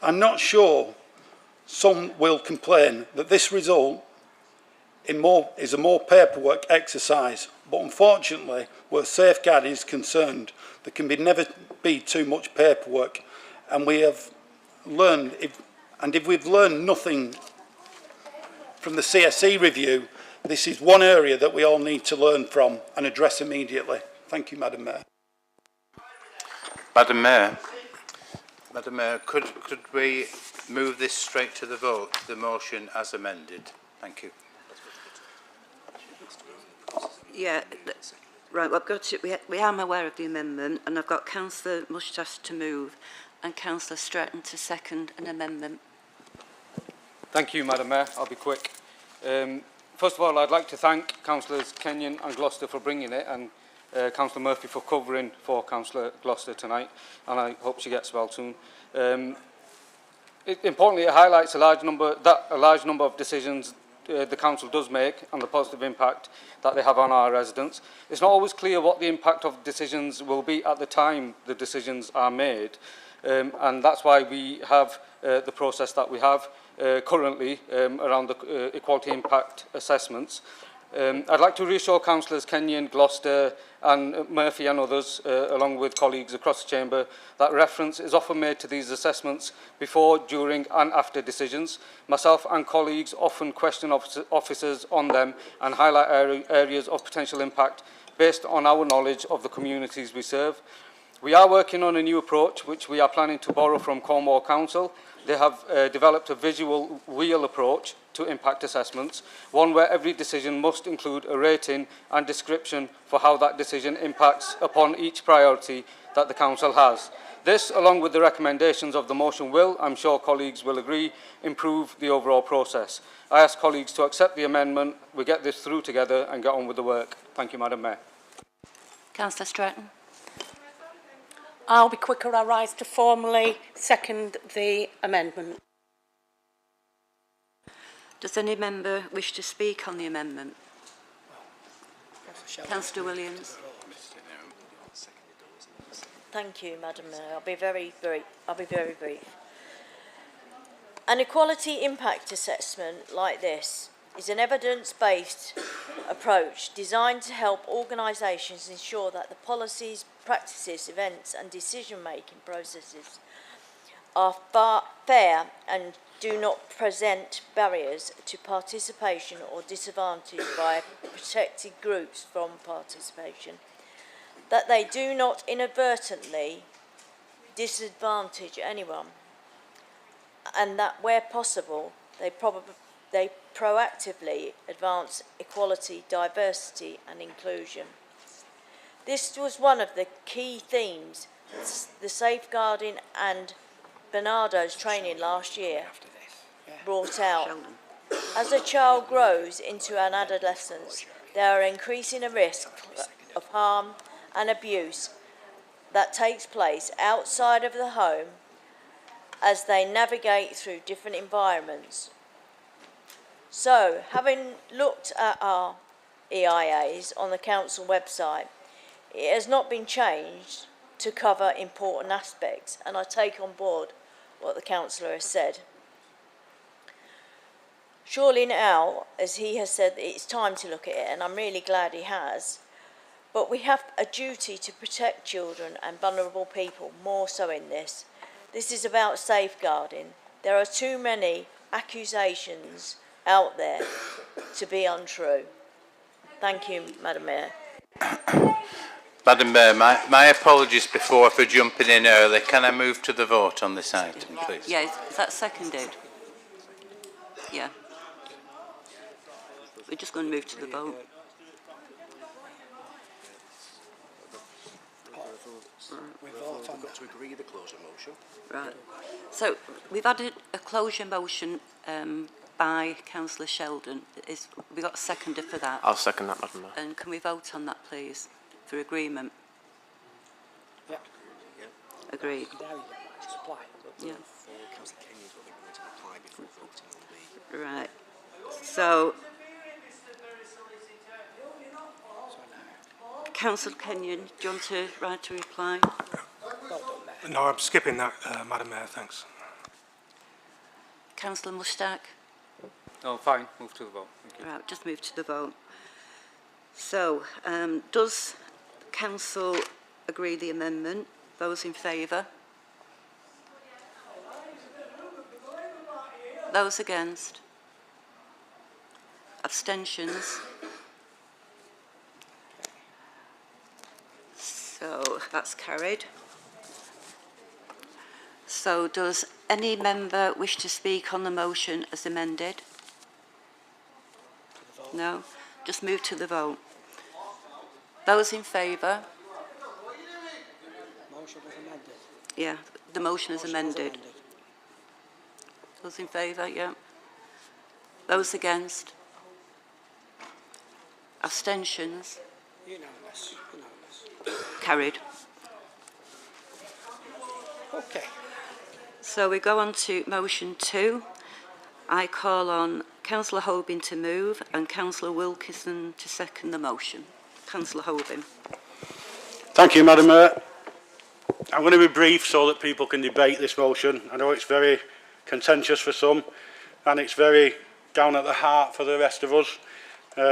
I'm not sure some will complain that this result is a more paperwork exercise, but unfortunately, where safeguarding is concerned, there can never be too much paperwork, and we have learned, if we've learned nothing from the CSE review, this is one area that we all need to learn from and address immediately. Thank you, Madam Mayor. Madam Mayor, could we move this straight to the vote, the motion as amended? Thank you. Yeah, right. I've got to, we am aware of the amendment, and I've got Councillor Mustache to move and Councillor Stretton to second an amendment. Thank you, Madam Mayor. I'll be quick. First of all, I'd like to thank Councillors Kenyon and Gloucester for bringing it, and Councillor Murphy for covering for Councillor Gloucester tonight, and I hope she gets well soon. Importantly, it highlights a large number of decisions the council does make and the positive impact that they have on our residents. It's not always clear what the impact of decisions will be at the time the decisions are made, and that's why we have the process that we have currently around the equality impact assessments. I'd like to reassure Councillors Kenyon, Gloucester and Murphy and others, along with colleagues across the Chamber, that reference is often made to these assessments before, during and after decisions. Myself and colleagues often question officers on them and highlight areas of potential impact based on our knowledge of the communities we serve. We are working on a new approach which we are planning to borrow from Cornwall Council. They have developed a visual wheel approach to impact assessments, one where every decision must include a rating and description for how that decision impacts upon each priority that the Council has. This, along with the recommendations of the motion, will, I'm sure colleagues will agree, improve the overall process. I ask colleagues to accept the amendment. We get this through together and get on with the work. Thank you, Madam Mayor. Councillor Stratton. I'll be quicker. I rise to formally second the amendment. Does any member wish to speak on the amendment? Councillor Williams. Thank you, Madam Mayor. I'll be very brief. An equality impact assessment like this is an evidence-based approach designed to help organisations ensure that the policies, practices, events and decision-making processes are fair and do not present barriers to participation or disadvantage by protected groups from participation, that they do not inadvertently disadvantage anyone, and that where possible they proactively advance equality, diversity and inclusion. This was one of the key themes the safeguarding and Bernardo's training last year brought out. As a child grows into an adolescence, they are increasing a risk of harm and abuse that takes place outside of the home as they navigate through different environments. So, having looked at our EIAs on the council website, it has not been changed to cover important aspects, and I take on board what the councillor has said. Surely now, as he has said, it's time to look at it, and I'm really glad he has, but we have a duty to protect children and vulnerable people, more so in this. This is about safeguarding. There are too many accusations out there to be untrue. Thank you, Madam Mayor. Madam Mayor, my apologies before for jumping in early. Can I move to the vote on this item, please? Yeah, is that seconded? Yeah. We're just going to move to the vote. We've got to agree the closure motion. Right. So we've had a closure motion by Councillor Sheldon. We got a seconder for that? I'll second that, Madam Mayor. And can we vote on that, please, for agreement? Yeah. Agreed. Yeah. Right. So, Councillor Kenyon, do you want to write a reply? No, I'm skipping that, Madam Mayor, thanks. Councillor Mushtaq? No, fine. Move to the vote. Thank you. Right, just move to the vote. So, does Council agree the amendment? Those in favour? Those against? Abstentions? So that's carried. So does any member wish to speak on the motion as amended? No? Just move to the vote. Those in favour? Motion was amended. Yeah, the motion is amended. Those in favour, yeah. Those against? Abstentions? Unanimous. Carried. Okay. So we go on to motion 2. I call on Councillor Hobin to move and Councillor Wilkinson to second the motion. Councillor Hobin. Thank you, Madam Mayor. I'm going to be brief so that people can debate this motion. I know it's very contentious for some and it's very down at the heart for the rest of us.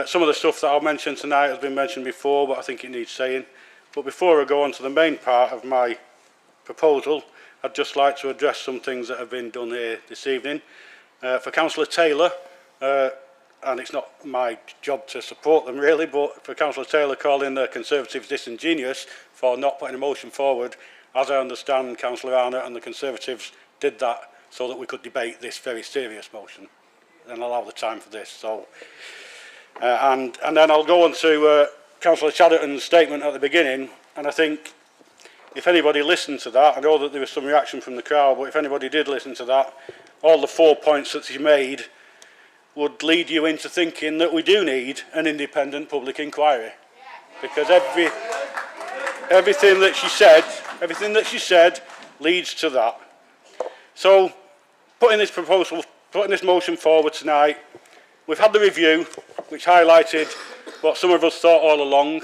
Some of the stuff that I'll mention tonight has been mentioned before, but I think it needs saying. But before I go on to the main part of my proposal, I'd just like to address some things that have been done here this evening. For Councillor Taylor, and it's not my job to support them really, but for Councillor Taylor calling the Conservatives disingenuous for not putting a motion forward, as I understand, Councillor Arnott and the Conservatives did that so that we could debate this very serious motion and allow the time for this. So, and then I'll go on to Councillor Chadderton's statement at the beginning, and I think if anybody listened to that, I know that there was some reaction from the crowd, but if anybody did listen to that, all the 4 points that she made would lead you into thinking that we do need an independent public inquiry, because everything that she said leads to that. So, putting this motion forward tonight, we've had the review, which highlighted what some of us thought all along,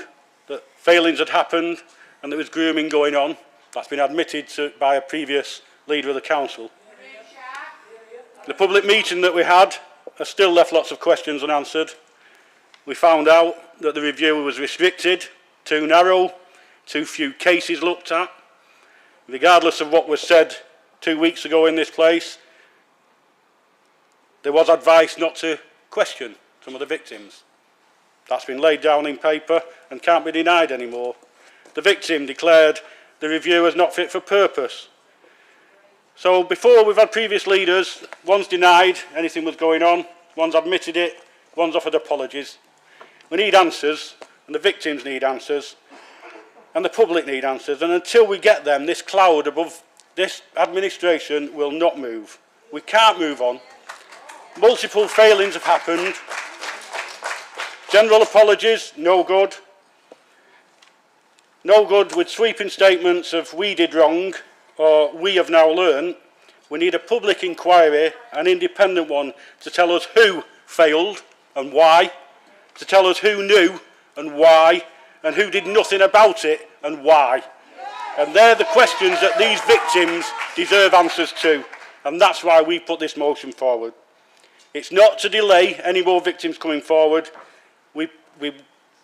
that failings had happened and there was grooming going on. That's been admitted by a previous leader of the council. The public meeting that we had has still left lots of questions unanswered. We found out that the review was restricted, too narrow, too few cases looked at. Regardless of what was said 2 weeks ago in this place, there was advice not to question some of the victims. That's been laid down in paper and can't be denied anymore. The victim declared the review as not fit for purpose. So before, we've had previous leaders, one's denied anything was going on, one's admitted it, one's offered apologies. We need answers, and the victims need answers, and the public need answers, and until we get them, this cloud above this administration will not move. We can't move on. Multiple failings have happened. General apologies, no good. No good with sweeping statements of we did wrong or we have now learned. We need a public inquiry, an independent one, to tell us who failed and why, to tell us who knew and why, and who did nothing about it and why. And they're the questions that these victims deserve answers to, and that's why we put this motion forward. It's not to delay any more victims coming forward. We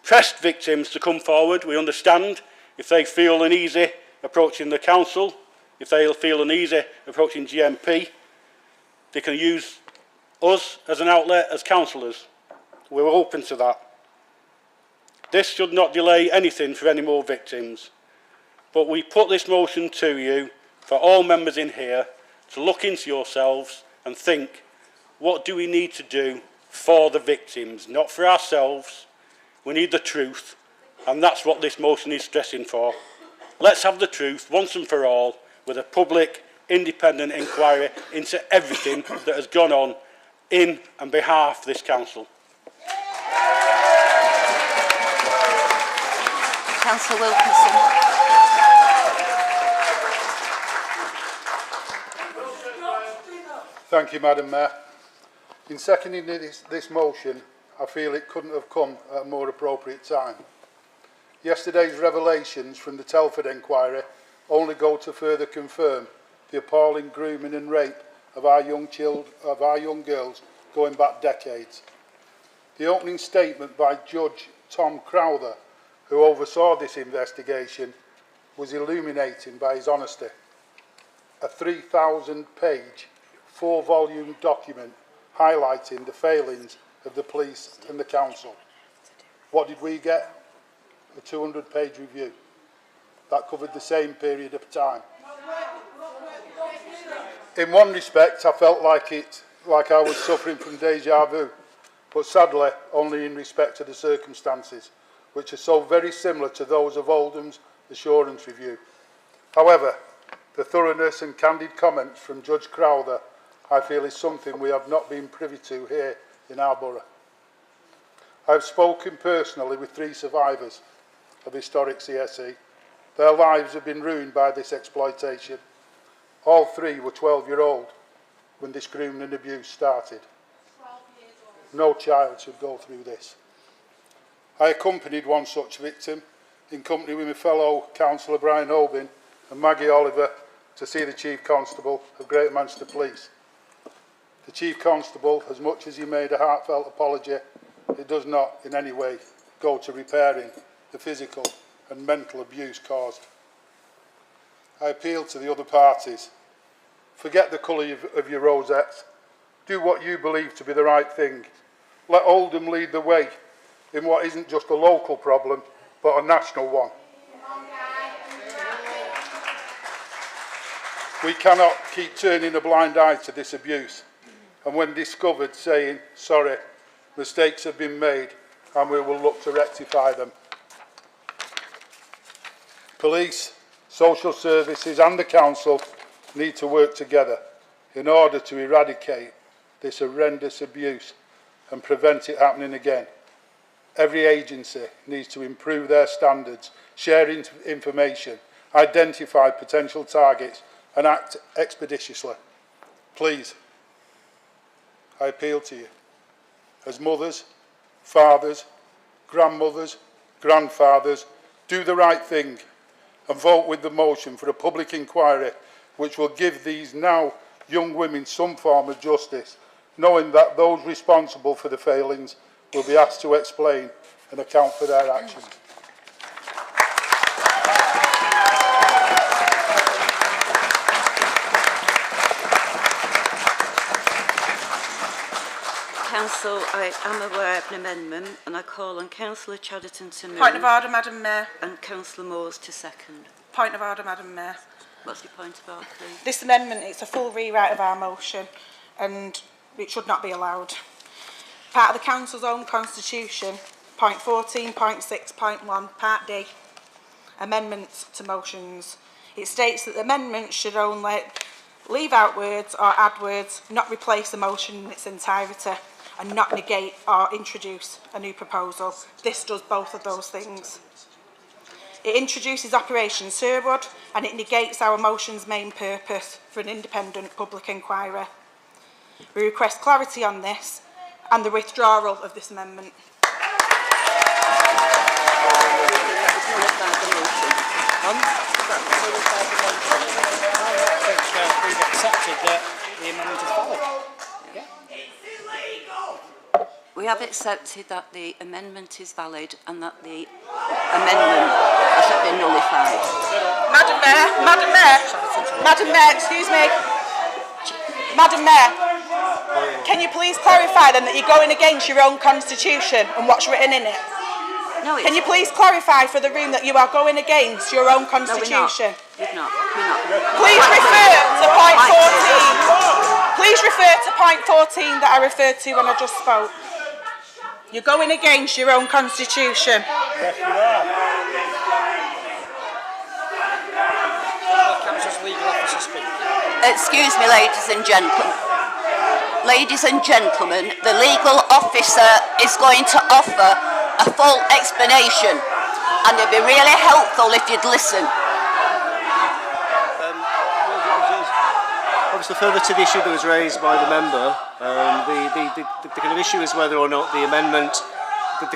pressed victims to come forward. We understand if they feel uneasy approaching the council, if they feel uneasy approaching GMP, they can use us as an outlet as councillors. We're open to that. This should not delay anything for any more victims. But we put this motion to you for all members in here to look into yourselves and think, what do we need to do for the victims, not for ourselves? We need the truth, and that's what this motion is stressing for. Let's have the truth once and for all, with a public, independent inquiry into everything that has gone on in and behalf of this council. Councillor Wilkinson. Thank you, Madam Mayor. In seconding this motion, I feel it couldn't have come at a more appropriate time. Yesterday's revelations from the Telford inquiry only go to further confirm the appalling grooming and rape of our young girls going back decades. The opening statement by Judge Tom Crowther, who oversaw this investigation, was illuminating by his honesty. A 3,000-page, 4-volume document highlighting the failings of the police and the council. What did we get? A 200-page review. That covered the same period of time. In one respect, I felt like I was suffering from deja vu, but sadly, only in respect to the circumstances, which are so very similar to those of Oldham's assurance review. However, the thoroughness and candid comments from Judge Crowther, I feel, is something we have not been privy to here in our borough. I have spoken personally with 3 survivors of historic CSE. Their lives have been ruined by this exploitation. All 3 were 12-year-old when this grooming and abuse started. No child should go through this. I accompanied one such victim in company with my fellow councillor Brian Obin and Maggie Oliver to see the Chief Constable of Great Manchester Police. The Chief Constable, as much as he made a heartfelt apology it does not in any way go to repairing the physical and mental abuse caused. I appeal to the other parties. Forget the colour of your rosettes. Do what you believe to be the right thing. Let Oldham lead the way in what isn't just a local problem, but a national one. We cannot keep turning a blind eye to this abuse, and when discovered, saying, sorry, mistakes have been made, and we will look to rectify them. Police, social services and the council need to work together in order to eradicate this horrendous abuse and prevent it happening again. Every agency needs to improve their standards, share information, identify potential targets and act expeditiously. Please, I appeal to you. As mothers, fathers, grandmothers, grandfathers, do the right thing and vote with the motion for a public inquiry which will give these now young women some form of justice, knowing that those responsible for the failings will be asked to explain and account for their actions. Council, I am aware of an amendment and I call on Councillor Chadderton to move. Point of order, Madam Mayor. And Councillor Moores to second. Point of order, Madam Mayor. What's your point of order, please? This amendment is a full rewrite of our motion and it should not be allowed. Part of the Council's own constitution, point 14.6.1, Part D, amendments to motions. It states that the amendments should only leave out words or add words, not replace the motion in its entirety, and not negate or introduce a new proposal. This does both of those things. It introduces Operation Sherwood and it negates our motion's main purpose for an independent public inquiry. We request clarity on this and the withdrawal of this amendment. We've accepted that the amendment is valid. Yeah. We have accepted that the amendment is valid and that the amendment has been nullified. Madam Mayor, excuse me. Madam Mayor, can you please clarify then that you're going against your own constitution and what's written in it? No, can you please clarify for the room that you are going against your own constitution? No, we're not. We're not. Please refer to point 14. Please refer to point 14 that I referred to when I just spoke. You're going against your own constitution. Yes, you are. Council's legal officer speak. Excuse me, ladies and gentlemen. Ladies and gentlemen, the legal officer is going to offer a full explanation, and it'd be really helpful if you'd listen. Obviously, further to the issue that was raised by the member, the kind of issue is whether or not the amendment, the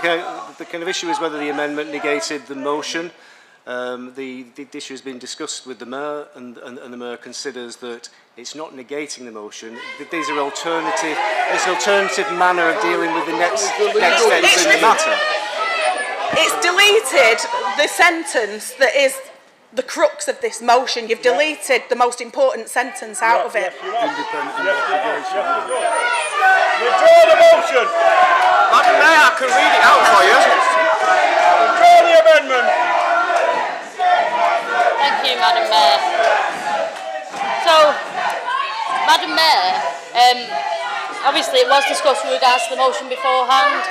kind of issue is whether the amendment negated the motion. The issue has been discussed with the Mayor, and the Mayor considers that it's not negating the motion. These are alternative. It's an alternative manner of dealing with the next steps in the matter. It's deleted the sentence that is the crux of this motion. You've deleted the most important sentence out of it. Independent investigation. Withdraw the motion. Madam Mayor, I can read it out for you. Withdraw the amendment. Thank you, Madam Mayor. So, Madam Mayor, obviously it was discussed with regards to the motion beforehand.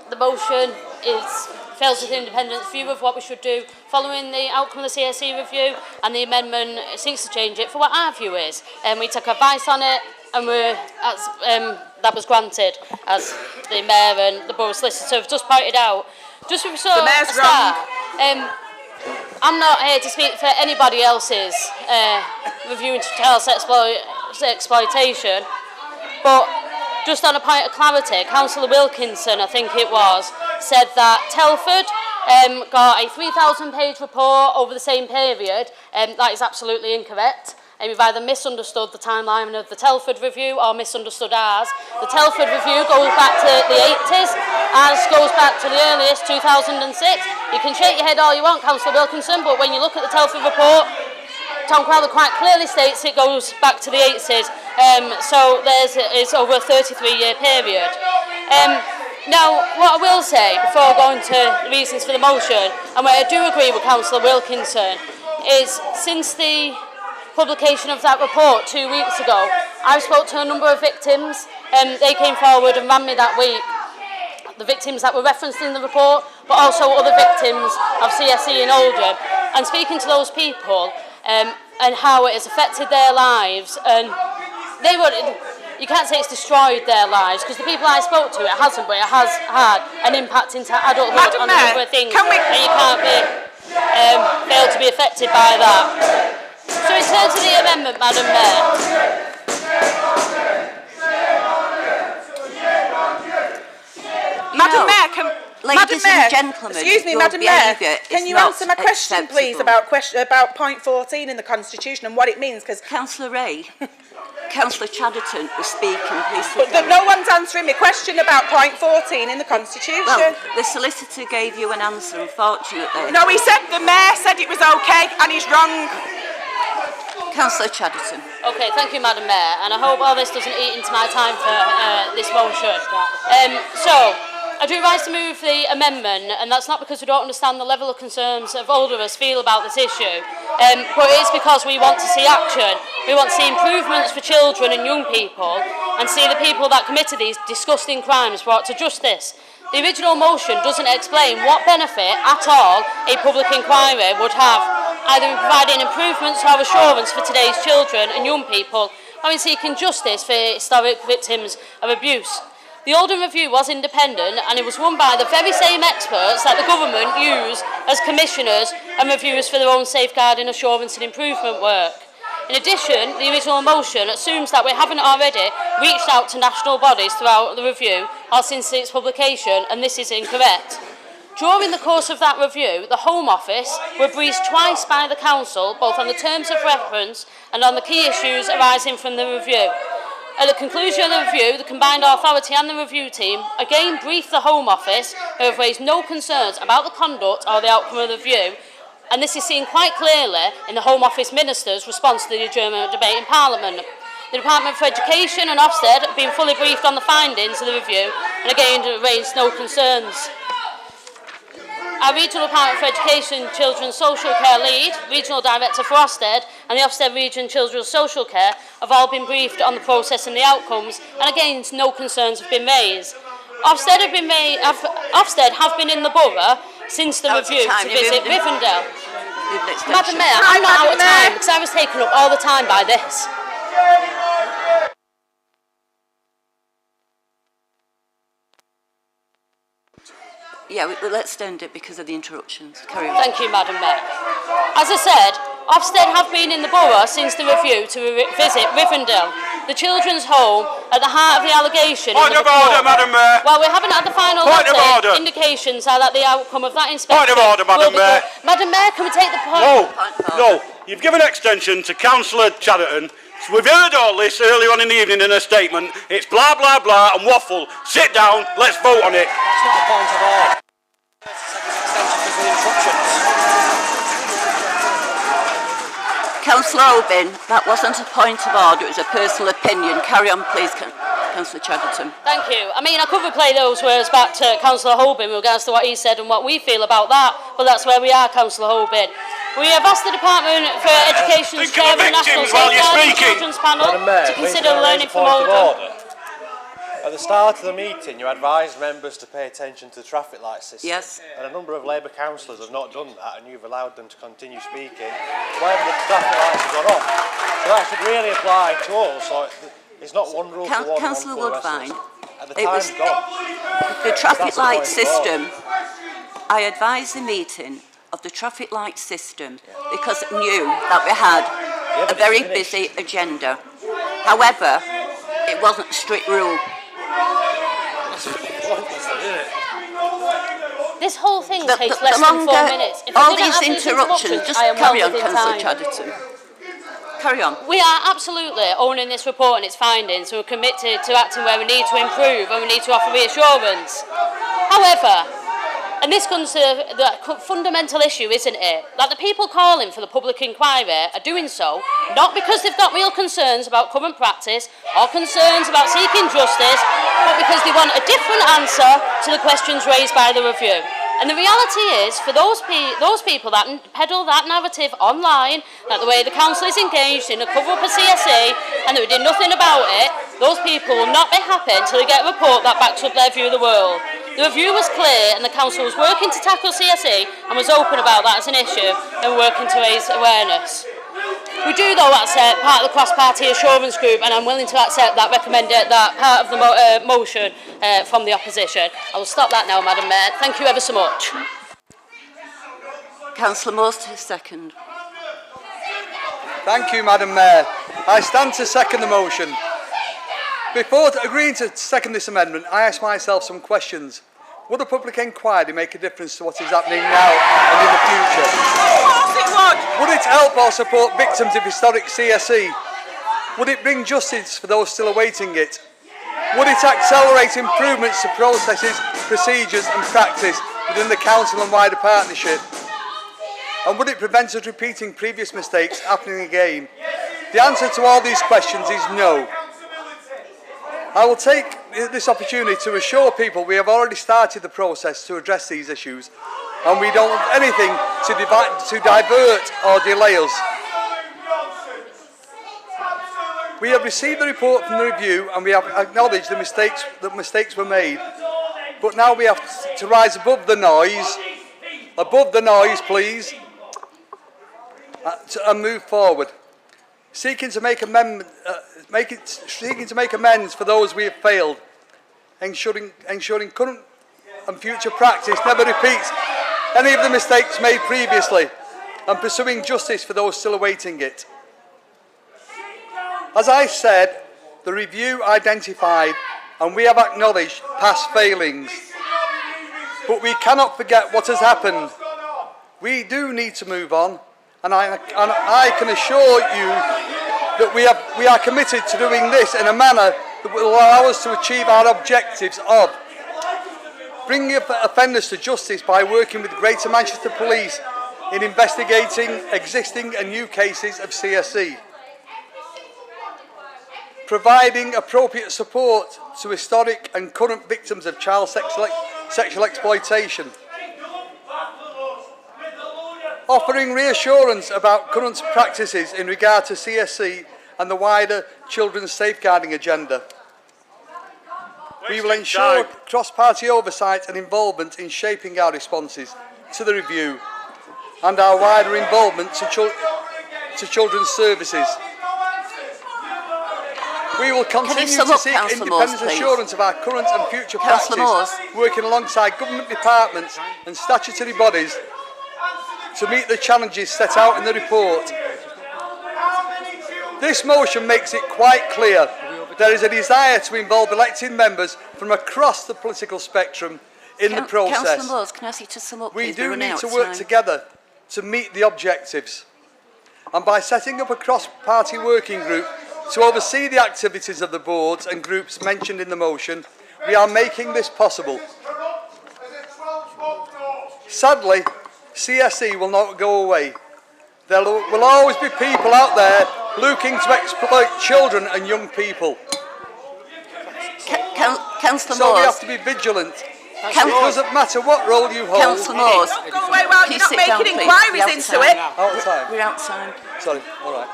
The motion fails with independent view of what we should do following the outcome of the CSE review, and the amendment seeks to change it for what our view is. We took advice on it, and that was granted, as the Mayor and the Borough Solicitor have just pointed out. Just for the Mayor's start, I'm not here to speak for anybody else's review into child exploitation, but just on a point of clarity, Councillor Wilkinson, I think it was, said that Telford got a 3,000-page report over the same period. That is absolutely incorrect. and you've either misunderstood the timeline of the Telford review or misunderstood ours. The Telford review goes back to the 80s, ours goes back to the earliest, 2006. You can shake your head all you want, Councillor Wilkinson, but when you look at the Telford report, Tom Crowther quite clearly states it goes back to the 80s, so it's over a 33-year period. Now, what I will say, before going to the reasons for the motion, and where I do agree with Councillor Wilkinson, is since the publication of that report 2 weeks ago, I've spoke to a number of victims, and they came forward and ran me that week. The victims that were referenced in the report, but also other victims of CSE in Oldham, and speaking to those people and how it has affected their lives, and they were. You can't say it's destroyed their lives, because the people I spoke to, it hasn't, but it has had an impact into adulthood on a number of things, and you can't be fail to be affected by that. So in terms of the amendment, Madam Mayor. Madam Mayor, Madam Mayor, excuse me, Madam Mayor, can you answer my question, please, about point 14 in the Constitution and what it means? Because Councillor Ray, Councillor Chadderton was speaking, please. But no one's answering my question about point 14 in the Constitution. Well, the solicitor gave you an answer, unfortunately. No, he said the Mayor said it was okay, and he's wrong. Councillor Chadderton. Okay, thank you, Madam Mayor, and I hope all this doesn't eat into my time for this motion. So, I do rise to move the amendment, and that's not because we don't understand the level of concerns of Oldhamers feel about this issue, but it's because we want to see action. We want to see improvements for children and young people, and see the people that committed these disgusting crimes brought to justice. The original motion doesn't explain what benefit at all a public inquiry would have, either in providing improvements or assurance for today's children and young people, or in seeking justice for historic victims of abuse. The Oldham Review was independent, and it was run by the very same experts that the government use as commissioners and reviewers for their own safeguarding, assurance and improvement work. In addition, the original motion assumes that we haven't already reached out to national bodies throughout the review or since its publication, and this is incorrect. During the course of that review, the Home Office were briefed twice by the Council, both on the terms of reference and on the key issues arising from the review. At the conclusion of the review, the combined authority and the review team again briefed the Home Office, who have raised no concerns about the conduct or the outcome of the review, and this is seen quite clearly in the Home Office Minister's response to the adjournment debate in Parliament. The Department for Education and Ofsted have been fully briefed on the findings of the review and again raised no concerns. Our Regional Department for Education Children's Social Care Lead, Regional Director for Ofsted and the Ofsted Region Children's Social Care have all been briefed on the process and the outcomes, and again no concerns have been raised. Ofsted have been in the borough since the review to visit Rivendell. Madam Mayor, I'm not out of time because I was taken up all the time by this. Yeah, let's end it because of the interruptions. Carry on. Thank you, Madam Mayor. As I said, Ofsted have been in the borough since the review to visit Rivendell, the children's home at the heart of the allegation. Point of order, Madam Mayor. While we haven't had the final update, indications are that the outcome of that inspection... Point of order, Madam Mayor. Madam Mayor, can we take the point? No, you've given extension to Councillor Chadderton. We've heard all this earlier on in the evening in a statement. It's blah, blah, blah and waffle. Sit down, let's vote on it. That's not a point of order. Councillor Obin, that wasn't a point of order, it was a personal opinion. Carry on, please, Councillor Chadderton. Thank you. I mean, I could replay those words back to Councillor Holbin with regards to what he said and what we feel about that, but that's where we are, Councillor Holbin. We have asked the Department for Education's Chair of the National Safeguarding Children's Panel to consider learning from Oldham. At the start of the meeting, you advised members to pay attention to the traffic light system. Yes. And a number of Labour councillors have not done that, and you've allowed them to continue speaking when the traffic lights have gone off. So that should really apply to us. So it's not one rule for one, Councillor Woodvine, it was the traffic light system. I advised the meeting of the traffic light system because I knew that we had a very busy agenda. However, it wasn't a strict rule. This whole thing takes less than 4 minutes. If all these interruptions, just carry on, Councillor Chadderton. Carry on. We are absolutely owning this report and its findings, and we're committed to acting where we need to improve and we need to offer reassurance. However, and this comes to the fundamental issue, isn't it? That the people calling for the public inquiry are doing so not because they've got real concerns about current practice or concerns about seeking justice, but because they want a different answer to the questions raised by the review. And the reality is, for those people that peddle that narrative online, that the way the council is engaged in a cover-up of CSE and that we did nothing about it, those people will not be happy until they get a report that backs up their view of the world. The review was clear and the council was working to tackle CSE and was open about that as an issue and working to raise awareness. We do, though, accept part of the cross-party assurance group, and I'm willing to accept that that part of the motion from the opposition. I will stop that now, Madam Mayor. Thank you ever so much. Councillor Moores to second. Thank you, Madam Mayor. I stand to second the motion. Before agreeing to second this amendment, I asked myself some questions. Would a public inquiry make a difference to what is happening now and in the future? Of course it would! Would it help or support victims of historic CSE? Would it bring justice for those still awaiting it? Would it accelerate improvements to processes, procedures and practice within the council and wider partnership? And would it prevent us repeating previous mistakes happening again? The answer to all these questions is no. I will take this opportunity to assure people we have already started the process to address these issues, and we don't want anything to divert or delay us. We have received the report from the review and we have acknowledged that mistakes were made, but now we have to rise above the noise please, and move forward. Seeking to make amends for those we have failed, ensuring current and future practice never repeats any of the mistakes made previously, and pursuing justice for those still awaiting it. As I said, the review identified and we have acknowledged past failings, but we cannot forget what has happened. We do need to move on, and I can assure you that we are committed to doing this in a manner that will allow us to achieve our objectives of bringing offenders to justice by working with Greater Manchester Police in investigating existing and new cases of CSE, providing appropriate support to historic and current victims of child sexual exploitation, offering reassurance about current practices in regard to CSE and the wider children's safeguarding agenda. We will ensure cross-party oversight and involvement in shaping our responses to the review and our wider involvement to children's services. We will continue to seek independent assurance of our current and future practice, working alongside government departments and statutory bodies to meet the challenges set out in the report. This motion makes it quite clear there is a desire to involve elected members from across the political spectrum in the process. Councillor Moores, can I ask you to sum up, we please? do need to work together to meet the objectives. And by setting up a cross-party working group to oversee the activities of the boards and groups mentioned in the motion, we are making this possible. Sadly, CSE will not go away. There will always be people out there looking to exploit children and young people. Councillor So we have to be vigilant. It doesn't matter what role you hold. Councillor Moores, Don't go away while you're not making inquiries into it. Out of time. We're out of time. Sorry, all right.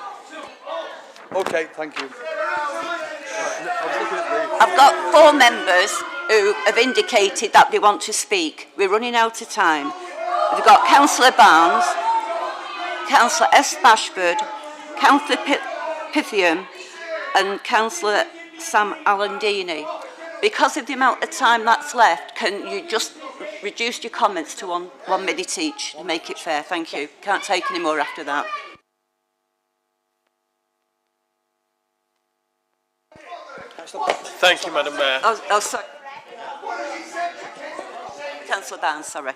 Okay, thank you. I've got 4 members who have indicated that they want to speak. We're running out of time. We've got Councillor Barnes, Councillor S. Bashford, Councillor Pythium and Councillor Sam Alandini. Because of the amount of time that's left, can you just reduce your comments to one minute each to make it fair? Thank you. Can't take any more after that. Thank you, Madam Mayor. Oh, sorry. Councillor Barnes, sorry.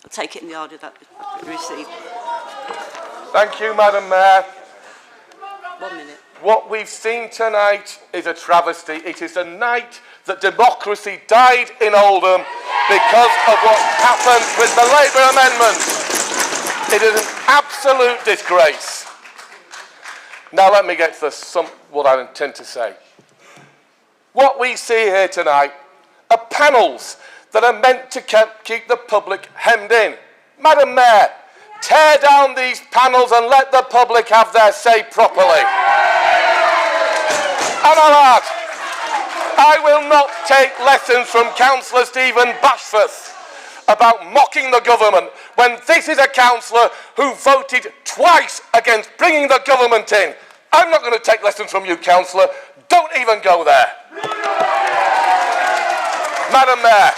I'll take it in the order that we received. Thank you, Madam Mayor. 1 minute. What we've seen tonight is a travesty. It is a night that democracy died in Oldham because of what happened with the Labour amendment. It is an absolute disgrace. Now let me get to what I intend to say. What we see here tonight are panels that are meant to keep the public hemmed in. Madam Mayor, tear down these panels and let the public have their say properly. And I'll add, I will not take lessons from Councillor Stephen Bashforth about mocking the government when this is a councillor who voted twice against bringing the government in. I'm not going to take lessons from you, councillor. Don't even go there. Madam Mayor,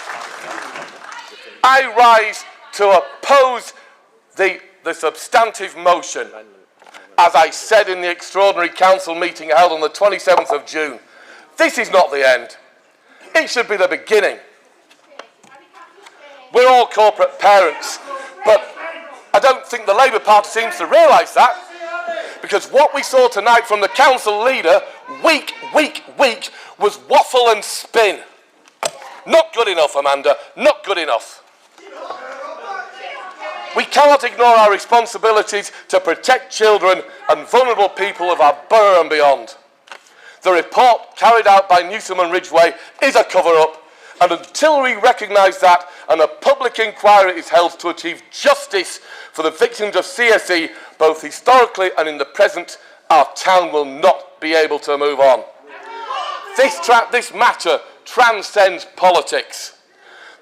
I rise to oppose the substantive motion. As I said in the extraordinary council meeting held on the 27th of June, this is not the end. It should be the beginning. We're all corporate parents, but I don't think the Labour Party seems to realise that, because what we saw tonight from the council leader, week, was waffle and spin. Not good enough, Amanda, not good enough. We cannot ignore our responsibilities to protect children and vulnerable people of our borough and beyond. The report carried out by Newsom and Ridgway is a cover-up, and until we recognise that and a public inquiry is held to achieve justice for the victims of CSE, both historically and in the present, our town will not be able to move on. This matter transcends politics.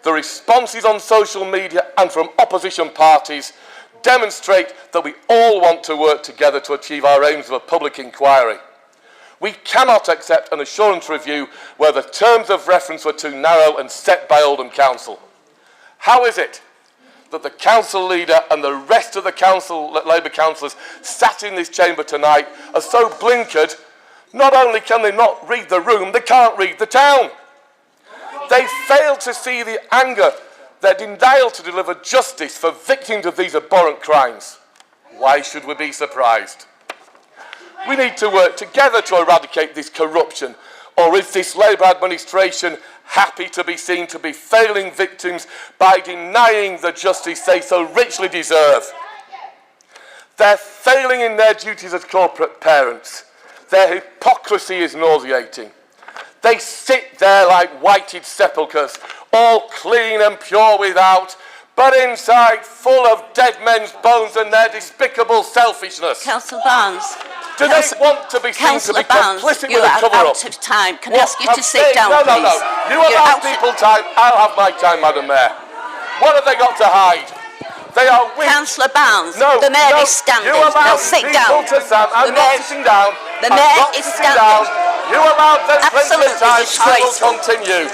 The responses on social media and from opposition parties demonstrate that we all want to work together to achieve our aims of a public inquiry. We cannot accept an assurance review where the terms of reference were too narrow and set by Oldham Council. How is it that the council leader and the rest of the Labour councillors sat in this chamber tonight are so blinkered, not only can they not read the room, they can't read the town? They failed to see the anger, their denial to deliver justice for victims of these abhorrent crimes. Why should we be surprised? We need to work together to eradicate this corruption, or is this Labour administration happy to be seen to be failing victims by denying the justice they so richly deserve? They're failing in their duties as corporate parents. Their hypocrisy is nauseating. They sit there like whited sepulchres, all clean and pure without, but inside full of dead men's bones and their despicable selfishness. Councillor Barnes. Do they want to be seen to be complicit with a cover-up? You're out of time. Can I ask you to sit down, No. please? You have people time, I'll have my time, Madam Mayor. What have they got to hide? They are weak. Councillor Barnes, the Mayor is standing. Now sit down. I'm not sitting down. The Mayor is standing. You allowed them plenty of time. I will Disgraceful. continue.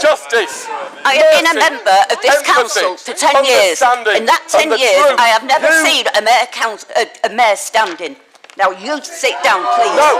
Justice. I have been a member of this council for 10 years. In that 10 years, I have never seen a mayor standing. Now you sit down, please. No.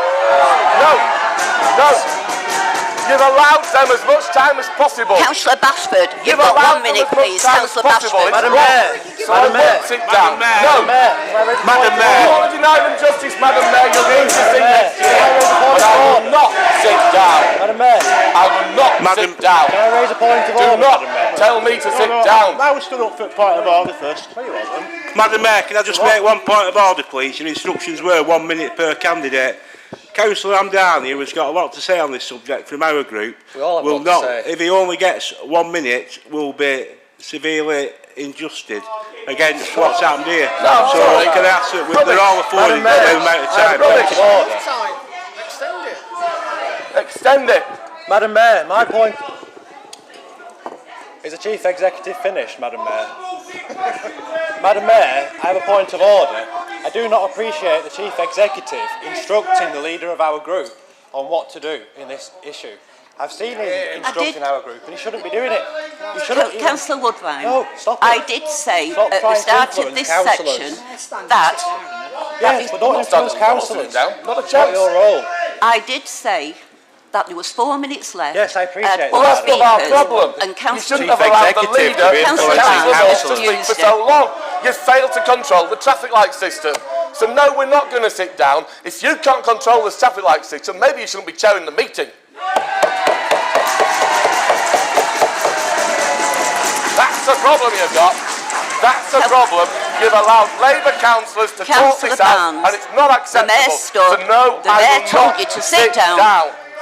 You've allowed them as much time as possible. Councillor Bashford, you've got 1 minute, please. Councillor Bashford. Madam Mayor. Madam Mayor. Sit down. No. Madam Mayor. You want to deny them justice, Madam Mayor? You'll need to sit next year. But I will not sit down. Madam Mayor. I will not sit down. Can I raise a point of order? Do not tell me to sit down. I was stood up for a point of order first. No, you wasn't. Madam Mayor, can I just make one point of order, please? Your instructions were 1 minute per candidate. Councillor Amanda, who has got a lot to say on this subject from our group, will not, if he only gets 1 minute, will be severely injusted against what's happened here. No, so sorry. can I ask that they're all afforded the same amount of time? Extend it. Madam Mayor, my point... Is the Chief Executive finished, Madam Mayor? Madam Mayor, I have a point of order. I do not appreciate the Chief Executive instructing the leader of our group on what to do in this issue. I've seen him instructing our group and he shouldn't be doing it. He shouldn't. Councillor Woodvine, No, stop it. I did say Stop at the trying to start of influence this councillors. section that... Yes, but don't influence councillors. Not a Not chance. your role. I did say that there was 4 minutes left. Yes, I appreciate Four that. That's not our speakers, problem. And You Councillor shouldn't have allowed the leader Councillor to Barnes speak for so long. You failed to control the traffic light system. So no, we're not going to sit down. If you can't control the traffic light system, maybe you shouldn't be chairing the meeting. That's the problem you've got. That's the problem. You've allowed Labour councillors to talk this out, and it's not acceptable. So no, the mayor told you to sit down.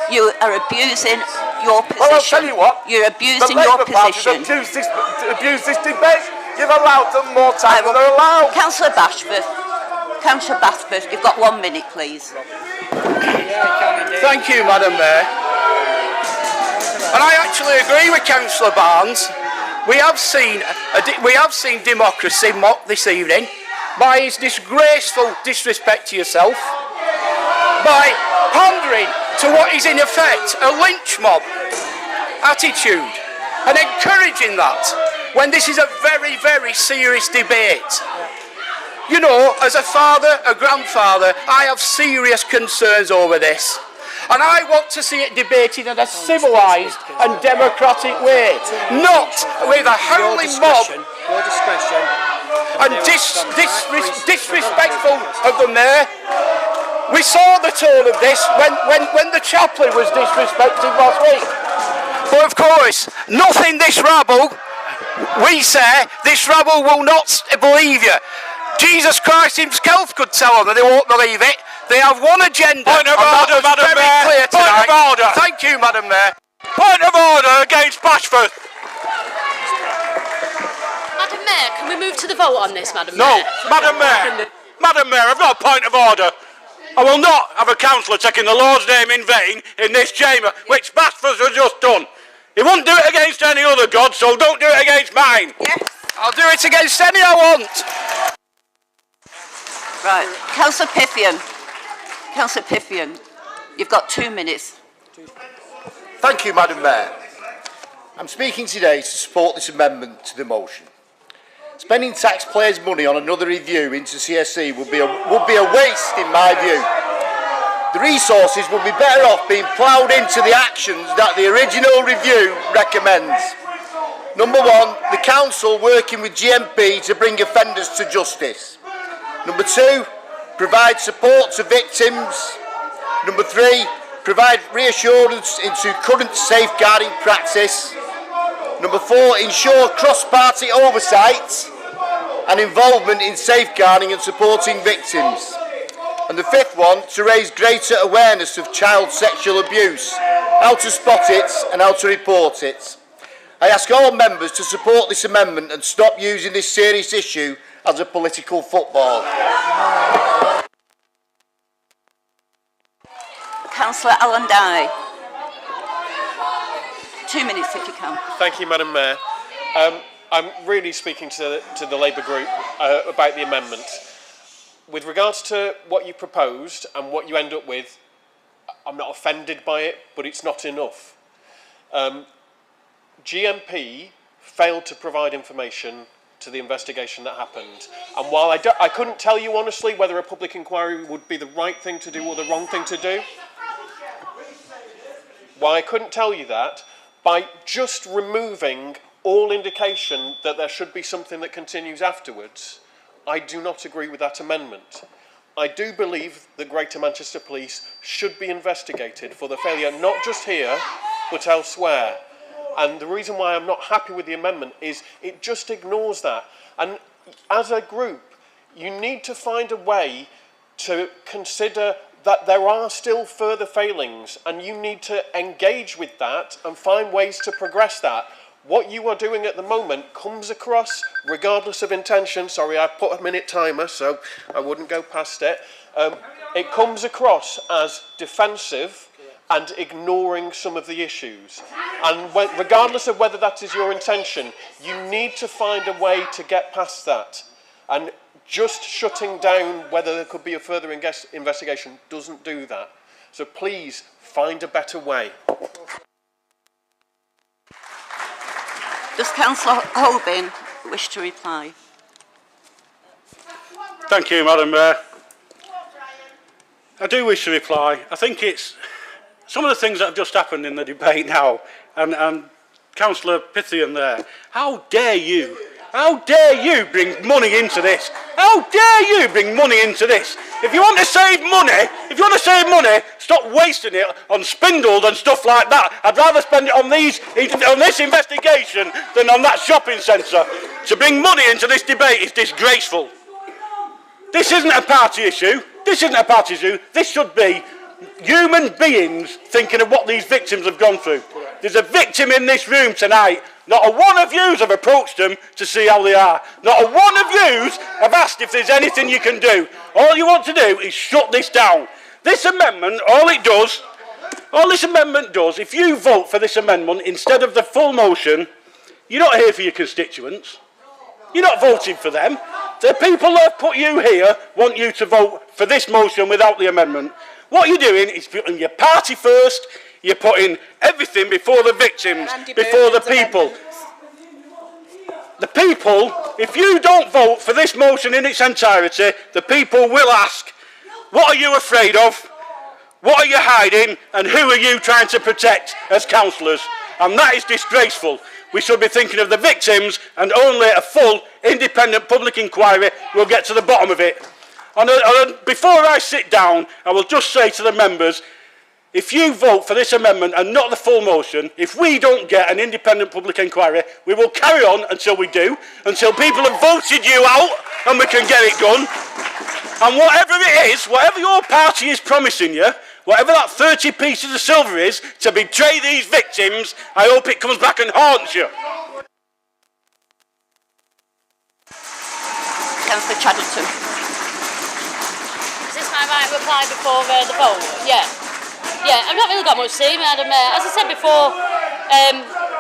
You are abusing your position. Well, I'll tell you what. You're abusing the your Labour Party's position. abused this debate. You've allowed them more time than they're allowed. Councillor Bashford, Councillor Bashford, you've got 1 minute, please. Thank you, Madam Mayor. And I actually agree with Councillor Barnes. We have seen democracy mocked this evening by his disgraceful disrespect to yourself, by pandering to what is in effect a lynch mob attitude and encouraging that when this is a very, very serious debate. You know, as a father, a grandfather, I have serious concerns over this. And I want to see it debated in a civilised and democratic way, not with a howling mob and disrespectful of the mayor. We saw the tone of this when the chaplain was disrespected last week. But of course, nothing this rabble, we say, this rabble will not believe you. Jesus Christ himself could tell them that they won't believe it. They have one agenda. Point of order, Madam Mayor. Point of order. Thank you, Madam Mayor. Point of order against Bashford. Madam Mayor, can we move to the vote on this, Madam No, Mayor? Madam Mayor. Madam Mayor, I've got a point of order. I will not have a councillor taking the Lord's name in vain in this chamber, which Bashford has just done. He won't do it against any other god, so don't do it against mine. Yes. I'll do it against any I want. Right, Councillor Piffian. Councillor Piffian, you've got 2 minutes. Thank you, Madam Mayor. I'm speaking today to support this amendment to the motion. Spending taxpayers' money on another review into CSE would be a waste, in my view. The resources would be better off being ploughed into the actions that the original review recommends. Number one, the council working with GMP to bring offenders to justice. Number two, provide support to victims. Number three, provide reassurance into current safeguarding practice. Number four, ensure cross-party oversight and involvement in safeguarding and supporting victims. And the fifth one, to raise greater awareness of child sexual abuse, how to spot it and how to report it. I ask all members to support this amendment and stop using this serious issue as a political football. Councillor Alan Downey. 2 minutes if you can. Thank you, Madam Mayor. I'm really speaking to the Labour group about the amendment. With regards to what you proposed and what you end up with, I'm not offended by it, but it's not enough. GMP failed to provide information to the investigation that happened. And while I couldn't tell you honestly whether a public inquiry would be the right thing to do or the wrong thing to do, while I couldn't tell you that, by just removing all indication that there should be something that continues afterwards, I do not agree with that amendment. I do believe that Greater Manchester Police should be investigated for the failure not just here, but elsewhere. And the reason why I'm not happy with the amendment is it just ignores that. And as a group, you need to find a way to consider that there are still further failings, and you need to engage with that and find ways to progress that. What you are doing at the moment comes across, regardless of intention, sorry, I put a minute timer so I wouldn't go past it, it comes across as defensive and ignoring some of the issues. And regardless of whether that is your intention, you need to find a way to get past that. And just shutting down whether there could be a further investigation doesn't do that. So please find a better way. Does Councillor Holbein wish to reply? Thank you, Madam Mayor. I do wish to reply. I think it's some of the things that have just happened in the debate now, and Councillor Piffian there. How dare you How dare you bring money into this? How dare you bring money into this? If you want to save money, stop wasting it on spindles and stuff like that. I'd rather spend it on this investigation than on that shopping centre. To bring money into this debate is disgraceful. This isn't a party issue. This isn't a party issue. This should be human beings thinking of what these victims have gone through. There's a victim in this room tonight. Not a one of yous have approached them to see how they are. Not a one of yous have asked if there's anything you can do. All you want to do is shut this down. This amendment, all this amendment does, if you vote for this amendment instead of the full motion, you're not here for your constituents. You're not voting for them. The people that have put you here want you to vote for this motion without the amendment. What you're doing is putting your party first. You're putting everything before the victims, before the people. The people, if you don't vote for this motion in its entirety, the people will ask, what are you afraid of? What are you hiding? And who are you trying to protect as councillors? And that is disgraceful. We should be thinking of the victims, and only a full, independent public inquiry will get to the bottom of it. Before I sit down, I will just say to the members, if you vote for this amendment and not the full motion, if we don't get an independent public inquiry, we will carry on until we do, until people have voted you out and we can get it done. And whatever it is, whatever your party is promising you, whatever that 30 pieces of silver is to betray these victims, I hope it comes back and haunts you. Councillor Chadderton. Is this my right reply before the vote? Yeah. Yeah, I've not really got much to say, Madam Mayor. As I said before,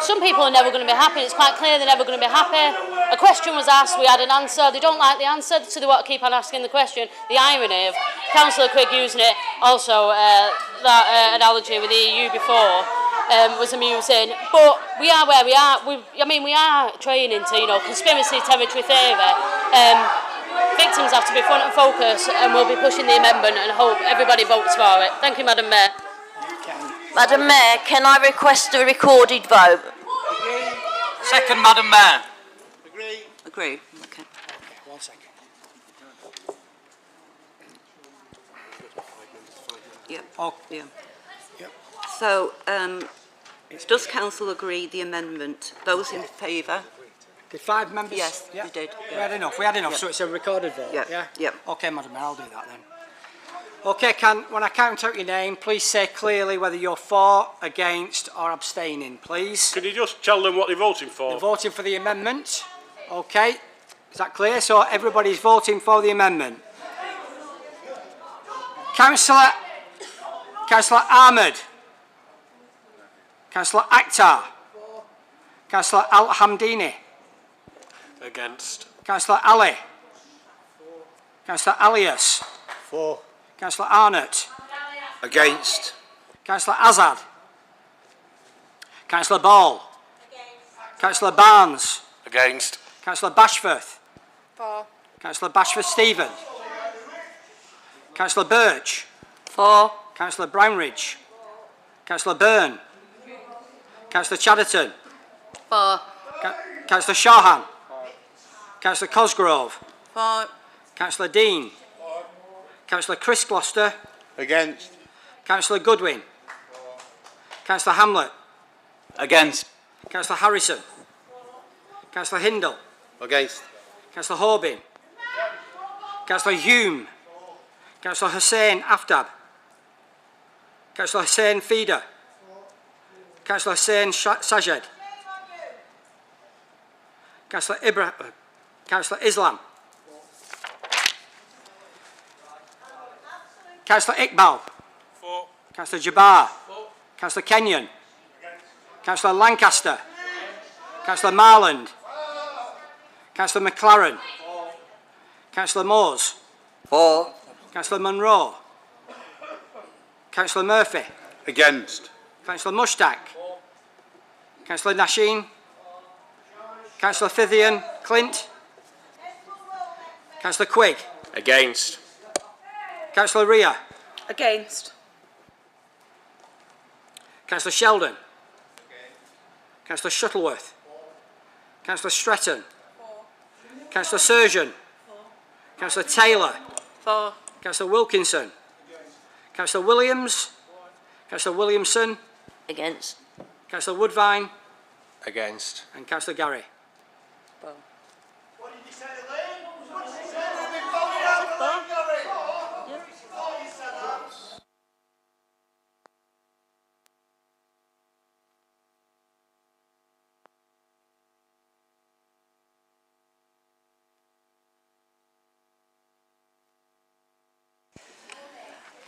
some people are never going to be happy. It's quite clear they're never going to be happy. A question was asked, we had an answer. They don't like the answer, so they want to keep on asking the question. The irony of Councillor Quigg using it, also that analogy with the EU before, was amusing. But we are where we are. We are training into, conspiracy territory theory. Victims have to be front and focus, and we'll be pushing the amendment and hope everybody votes for it. Thank you, Madam Mayor. Madam Mayor, can I request a recorded vote? Second, Madam Mayor. Agree. Okay. 1 second. Yep. Oh. Yeah. Yep. So, does Council agree the amendment? Those in favour? Did 5 members? Yes, yeah. we did. We had enough. We had enough. Yep. So it's a recorded vote. Yep. Yeah. Yep. Okay, Madam Mayor, I'll do that then. Okay, when I count out your name, please say clearly whether you're for, against, or abstaining, please. Could you just tell them what they're voting for? They're voting for the amendment. Okay, is that clear? So everybody's voting for the amendment. Councillor Ahmed. Councillor Akhtar. Councillor Al-Hamdini. Against. Councillor Ali. Councillor Alias. For. Councillor Arnott. Against. Councillor Azad. Councillor Ball. Councillor Barnes. Against. Councillor Bashforth. For. Councillor Bashforth-Stephen. Councillor Birch. For. Councillor Brownridge. Councillor Byrne. Councillor Chadderton. For. Councillor Shahan. Councillor Cosgrove. For. Councillor Dean. Councillor Chris Gloucester. Against. Councillor Goodwin. Councillor Hamlet. Against. Councillor Harrison. Councillor Hindle. Against. Councillor Horbin. Councillor Hume. Councillor Hussain Aftab. Councillor Hussain Feeder. Councillor Hussain Sajed. Councillor Islam. Councillor Iqbal. For. Councillor Jabbar. Councillor Kenyon. Councillor Lancaster. Councillor Marland. Councillor McLaren. Councillor Moores. For. Councillor Munro. Councillor Murphy. Against. Councillor Mushtaq. Councillor Nasheen. Councillor Fithian Clint. Councillor Quigg. Against. Councillor Rhea. Against. Councillor Sheldon. Councillor Shuttleworth. Councillor Stretton. Councillor Surgeon. Councillor Taylor. For. Councillor Wilkinson. Councillor Williams. Councillor Williamson. Against. Councillor Woodvine. Against. And Councillor Gary.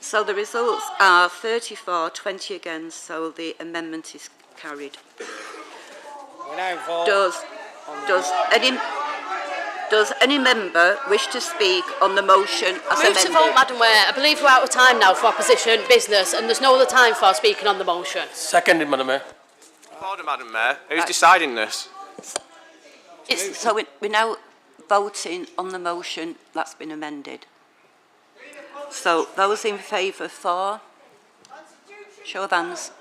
So the results are 34, 20 against, so the amendment is carried. We now vote Does any member wish to speak on the motion as Move amended? to vote, Madam Mayor. I believe we're out of time now for opposition business, and there's no other time for speaking on the motion. Seconded, Madam Mayor. Order, Madam Mayor. Who's deciding this? So we're now voting on the motion that's been amended. So those in favour for? Show of hands.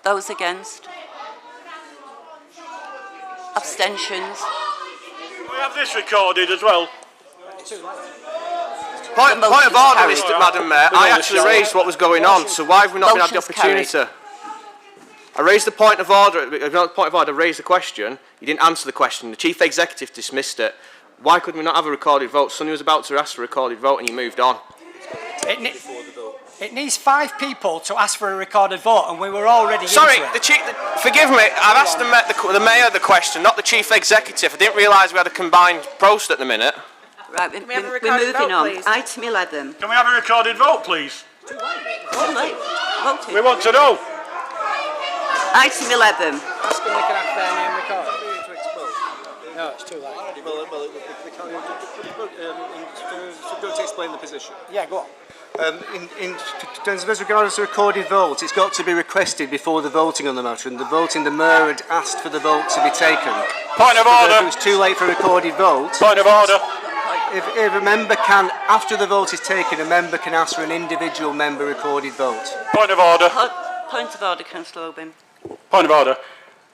Those against? Abstentions? We have this recorded as well. Point of order, Madam Mayor. I actually raised what was going on, so why have we not been had the opportunity? I raised the point of order. I raised the question. You didn't answer the question. The Chief Executive dismissed it. Why couldn't we not have a recorded vote? Sonny was about to ask for a recorded vote and you moved on. It needs 5 people to ask for a recorded vote, and we were already Sorry, into it. Forgive me, I've asked the Mayor the question, not the Chief Executive. I didn't realise we had a combined post at the minute. Right, we're moving on. Please? Item 11. Can we have a recorded vote, please? Too late. Voted. We want to know. Item 11. Ask them they can have their name recorded. No, it's too late. Go to explain the position. Yeah, go on. In terms of as regards a recorded vote, it's got to be requested before the voting on the matter, and the Mayor had asked for the vote to be taken. Point of order. If it was too late for a recorded vote. Point of order. If a member can, after the vote is taken, a member can ask for an individual member recorded vote. Point of order. Point of order, Councillor Oban. Point of order.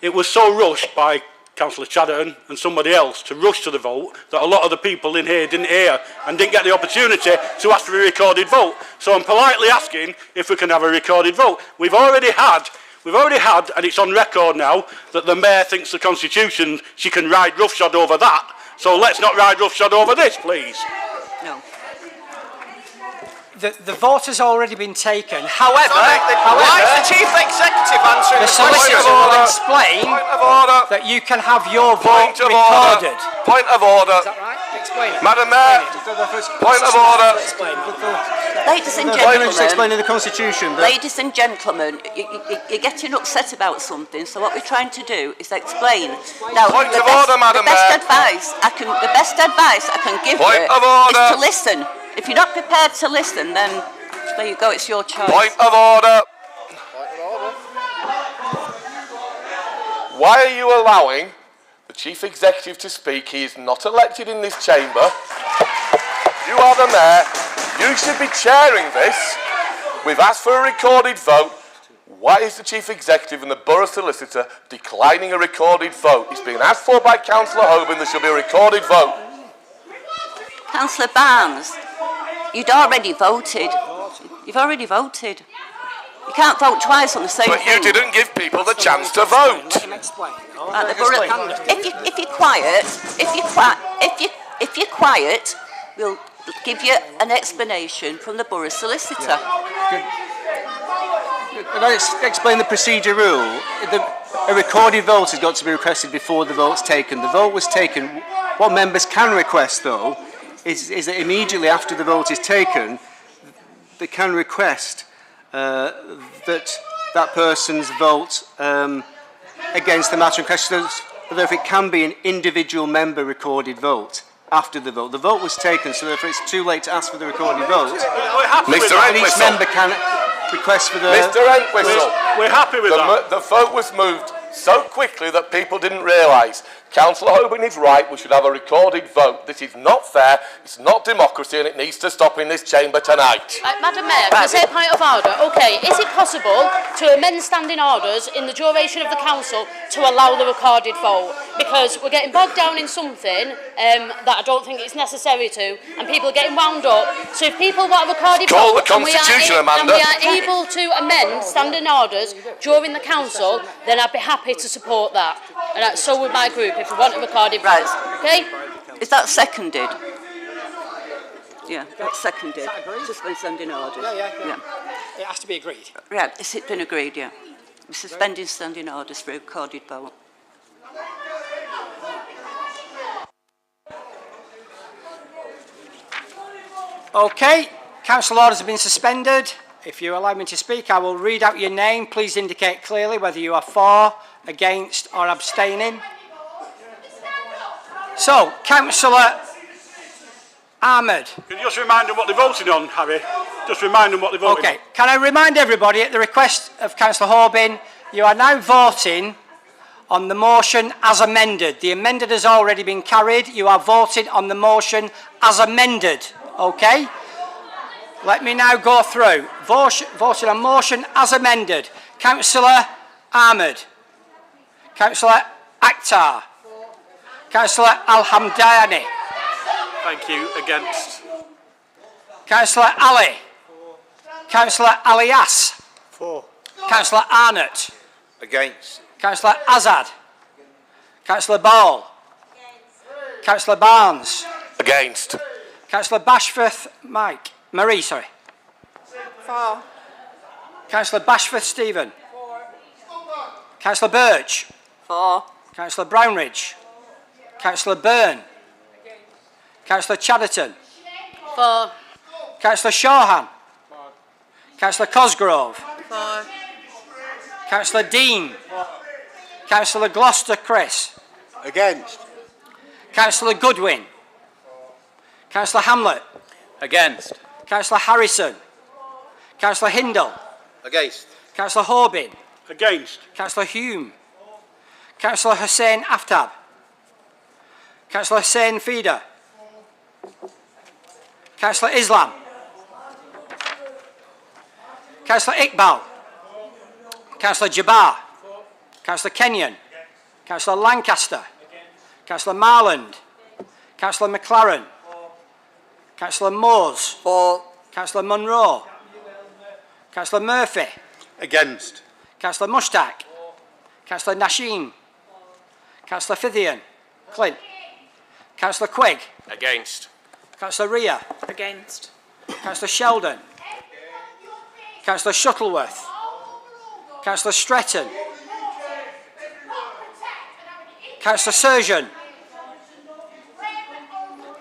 It was so rushed by Councillor Chadderton and somebody else to rush to the vote that a lot of the people in here didn't hear and didn't get the opportunity to ask for a recorded vote. So I'm politely asking if we can have a recorded vote. We've already had, and it's on record now, that the Mayor thinks the Constitution, she can ride roughshod over that. So let's not ride roughshod over this, please. No. The vote has already been taken. However, why is the Chief Executive answering the the question? solicitor will explain that you can have your vote recorded. Point of order. Is that right? Explain it. Madam Mayor, point of order. Ladies and explaining the Constitution. Ladies and gentlemen, you're getting upset about something, so what we're trying to do is explain. Now, Point of order, Madam the best Mayor. advice I can give you Point of is order. to listen. If you're not prepared to listen, then there you go, it's your choice. Point of order. Why are you allowing the Chief Executive to speak? He is not elected in this chamber. You are the Mayor. You should be chairing this. We've asked for a recorded vote. Why is the Chief Executive and the Borough Solicitor declining a recorded vote? It's been asked for by Councillor Hoban. There should be a recorded vote. Councillor Barnes, you'd already voted. You've already voted. You can't vote twice on the same But thing. you didn't give people the chance to vote. Right, the borough, if you're quiet, if you're quiet, we'll give you an explanation from the Borough Solicitor. Can I explain the procedure rule? A recorded vote has got to be requested before the vote's taken. The vote was taken. What members can request, though, is that immediately after the vote is taken, they can request that person's vote against the matter in question, whether if it can be an individual member recorded vote after the vote. The vote was taken, so if it's too late to ask for the recorded vote, Mr. each member can request for the... Mr. Entwistle, we're happy with that. The vote was moved so quickly that people didn't realise. Councillor Hoban is right, we should have a recorded vote. This is not fair, it's not democracy, and it needs to stop in this chamber tonight. Madam Mayor, can I say a point of order? OK, is it possible to amend standing orders in the duration of the council to allow the recorded vote? Because we're getting bogged down in something that I don't think it's necessary to, and people are getting wound up. So if people want a recorded Call vote the Constitution, Amanda. and we are able to amend standing orders during the council, then I'd be happy to support that. And so would my group if we want a recorded vote. OK? Is that seconded? Yeah, that's seconded. Suspend standing orders. Yeah. It has to be agreed. Yeah, has it been agreed? Yeah. We're suspending standing orders for a recorded vote. Okay, council orders have been suspended. If you allow me to speak, I will read out your name. Please indicate clearly whether you are for, against or abstaining. So, Councillor Ahmed. Can you just remind them what they're voting on, Harry? Just remind them what they're voting on. Okay, can I remind everybody, at the request of Councillor Hoban, you are now voting on the motion as amended. The amended has already been carried. You are voting on the motion as amended. Okay? Let me now go through. Voting on motion as amended. Councillor Ahmed. Councillor Akhtar. Councillor Al-Hamdani. Thank you. Against. Councillor Ali. Councillor Alias. For. Councillor Arnott. Against. Councillor Azad. Councillor Ball. Councillor Barnes. Against. Councillor Bashforth Marie. For. Councillor Bashforth Stephen. Councillor Birch. For. Councillor Brownridge. Councillor Byrne. Councillor Chadderton. For. Councillor Shawhan. Councillor Cosgrove. For. Councillor Dean. Councillor Gloucester Chris. Against. Councillor Goodwin. Councillor Hamlet. Against. Councillor Harrison. Councillor Hindle. Against. Councillor Hoban. Against. Councillor Hume. Councillor Hussain Aftab. Councillor Hussain Feeder. Councillor Islam. Councillor Iqbal. Councillor Jabbar. Councillor Kenyon. Councillor Lancaster. Councillor Marland. Councillor McLaren. Councillor Moores. For. Councillor Munro. Councillor Murphy. Against. Councillor Mushtaq. Councillor Nasheem. Councillor Fithian. Clint. Councillor Quigg. Against. Councillor Rhea. Against. Councillor Sheldon. Councillor Shuttleworth. Councillor Stretton. Councillor Surgeon.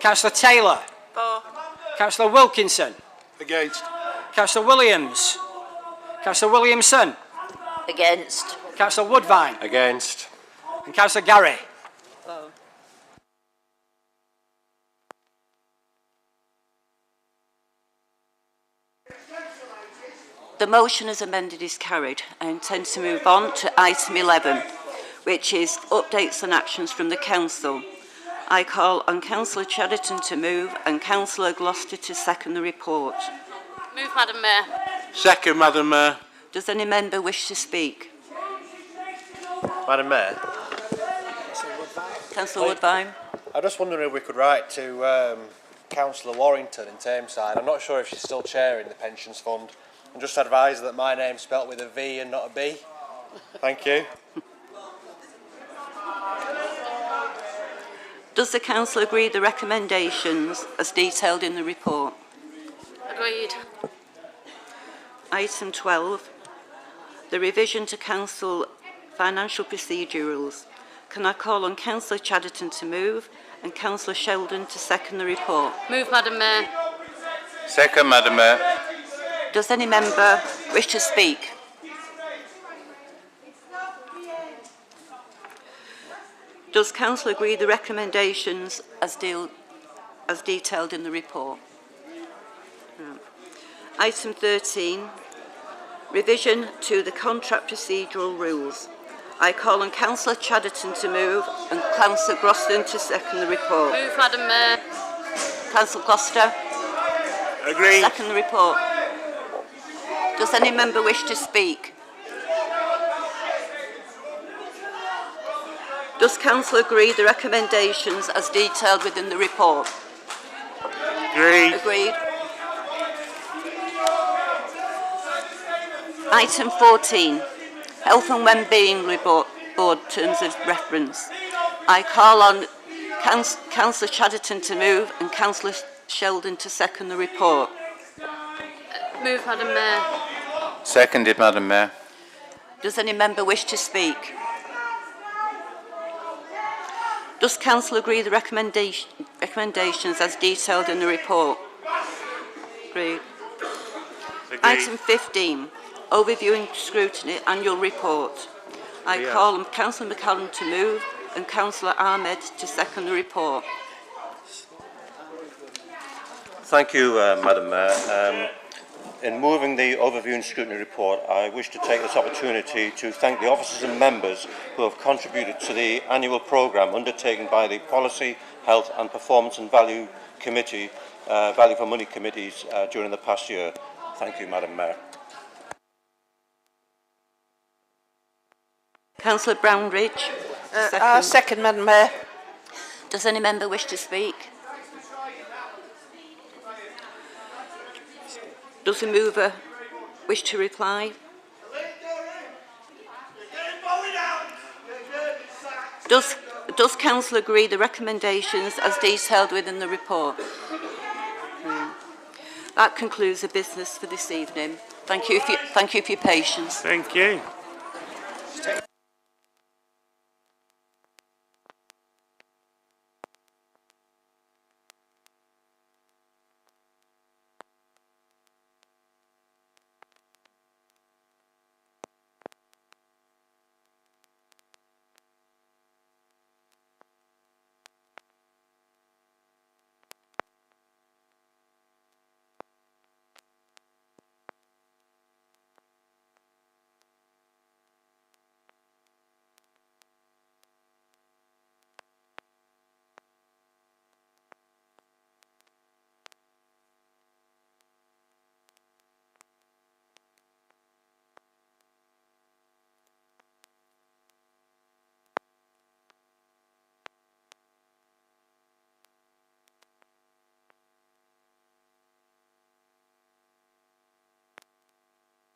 Councillor Taylor. For. Councillor Wilkinson. Against. Councillor Williams. Councillor Williamson. Against. Councillor Woodvine. Against. And Councillor Gary. The motion as amended is carried. I intend to move on to item 11, which is updates and actions from the Council. I call on Councillor Chadderton to move and Councillor Gloucester to second the report. Move, Madam Mayor. Second, Madam Mayor. Does any member wish to speak? Madam Mayor. Councillor Woodvine. I'm just wondering if we could write to Councillor Warrington in Tameside. I'm not sure if she's still chairing the Pensions Fund. And just advise that my name's spelt with a V and not a B. Thank you. Does the Council agree the recommendations as detailed in the report? Agreed. Item 12, the revision to Council financial procedure rules. Can I call on Councillor Chadderton to move and Councillor Sheldon to second the report? Move, Madam Mayor. Second, Madam Mayor. Does any member wish to speak? Does Council agree the recommendations as detailed in the report? Item 13, revision to the contract procedural rules. I call on Councillor Chadderton to move and Councillor Groston to second the report. Move, Madam Mayor. Councillor Gloucester? Agree. Second the report. Does any member wish to speak? Does Council agree the recommendations as detailed within the report? Agreed. Agreed. Item 14, Health and Wellbeing Report Board Terms of Reference. I call on Councillor Chadderton to move and Councillor Sheldon to second the report. Move, Madam Mayor. Seconded, Madam Mayor. Does any member wish to speak? Does Council agree the recommendations as detailed in the report? Agreed. Item 15, Overview and Scrutiny Annual Report. I call on Councillor McCallum to move and Councillor Ahmed to second the report. Thank you, Madam Mayor. In moving the Overview and Scrutiny Report, I wish to take this opportunity to thank the officers and members who have contributed to the annual programme undertaken by the Policy, Health and Performance and Value Committee, Value for Money Committees during the past year. Thank you, Madam Mayor. Councillor Brownridge. Second, Madam Mayor. Does any member wish to speak? Does the mover wish to reply? Does Council agree the recommendations as detailed within the report? That concludes the business for this evening. Thank you for your patience. Thank you.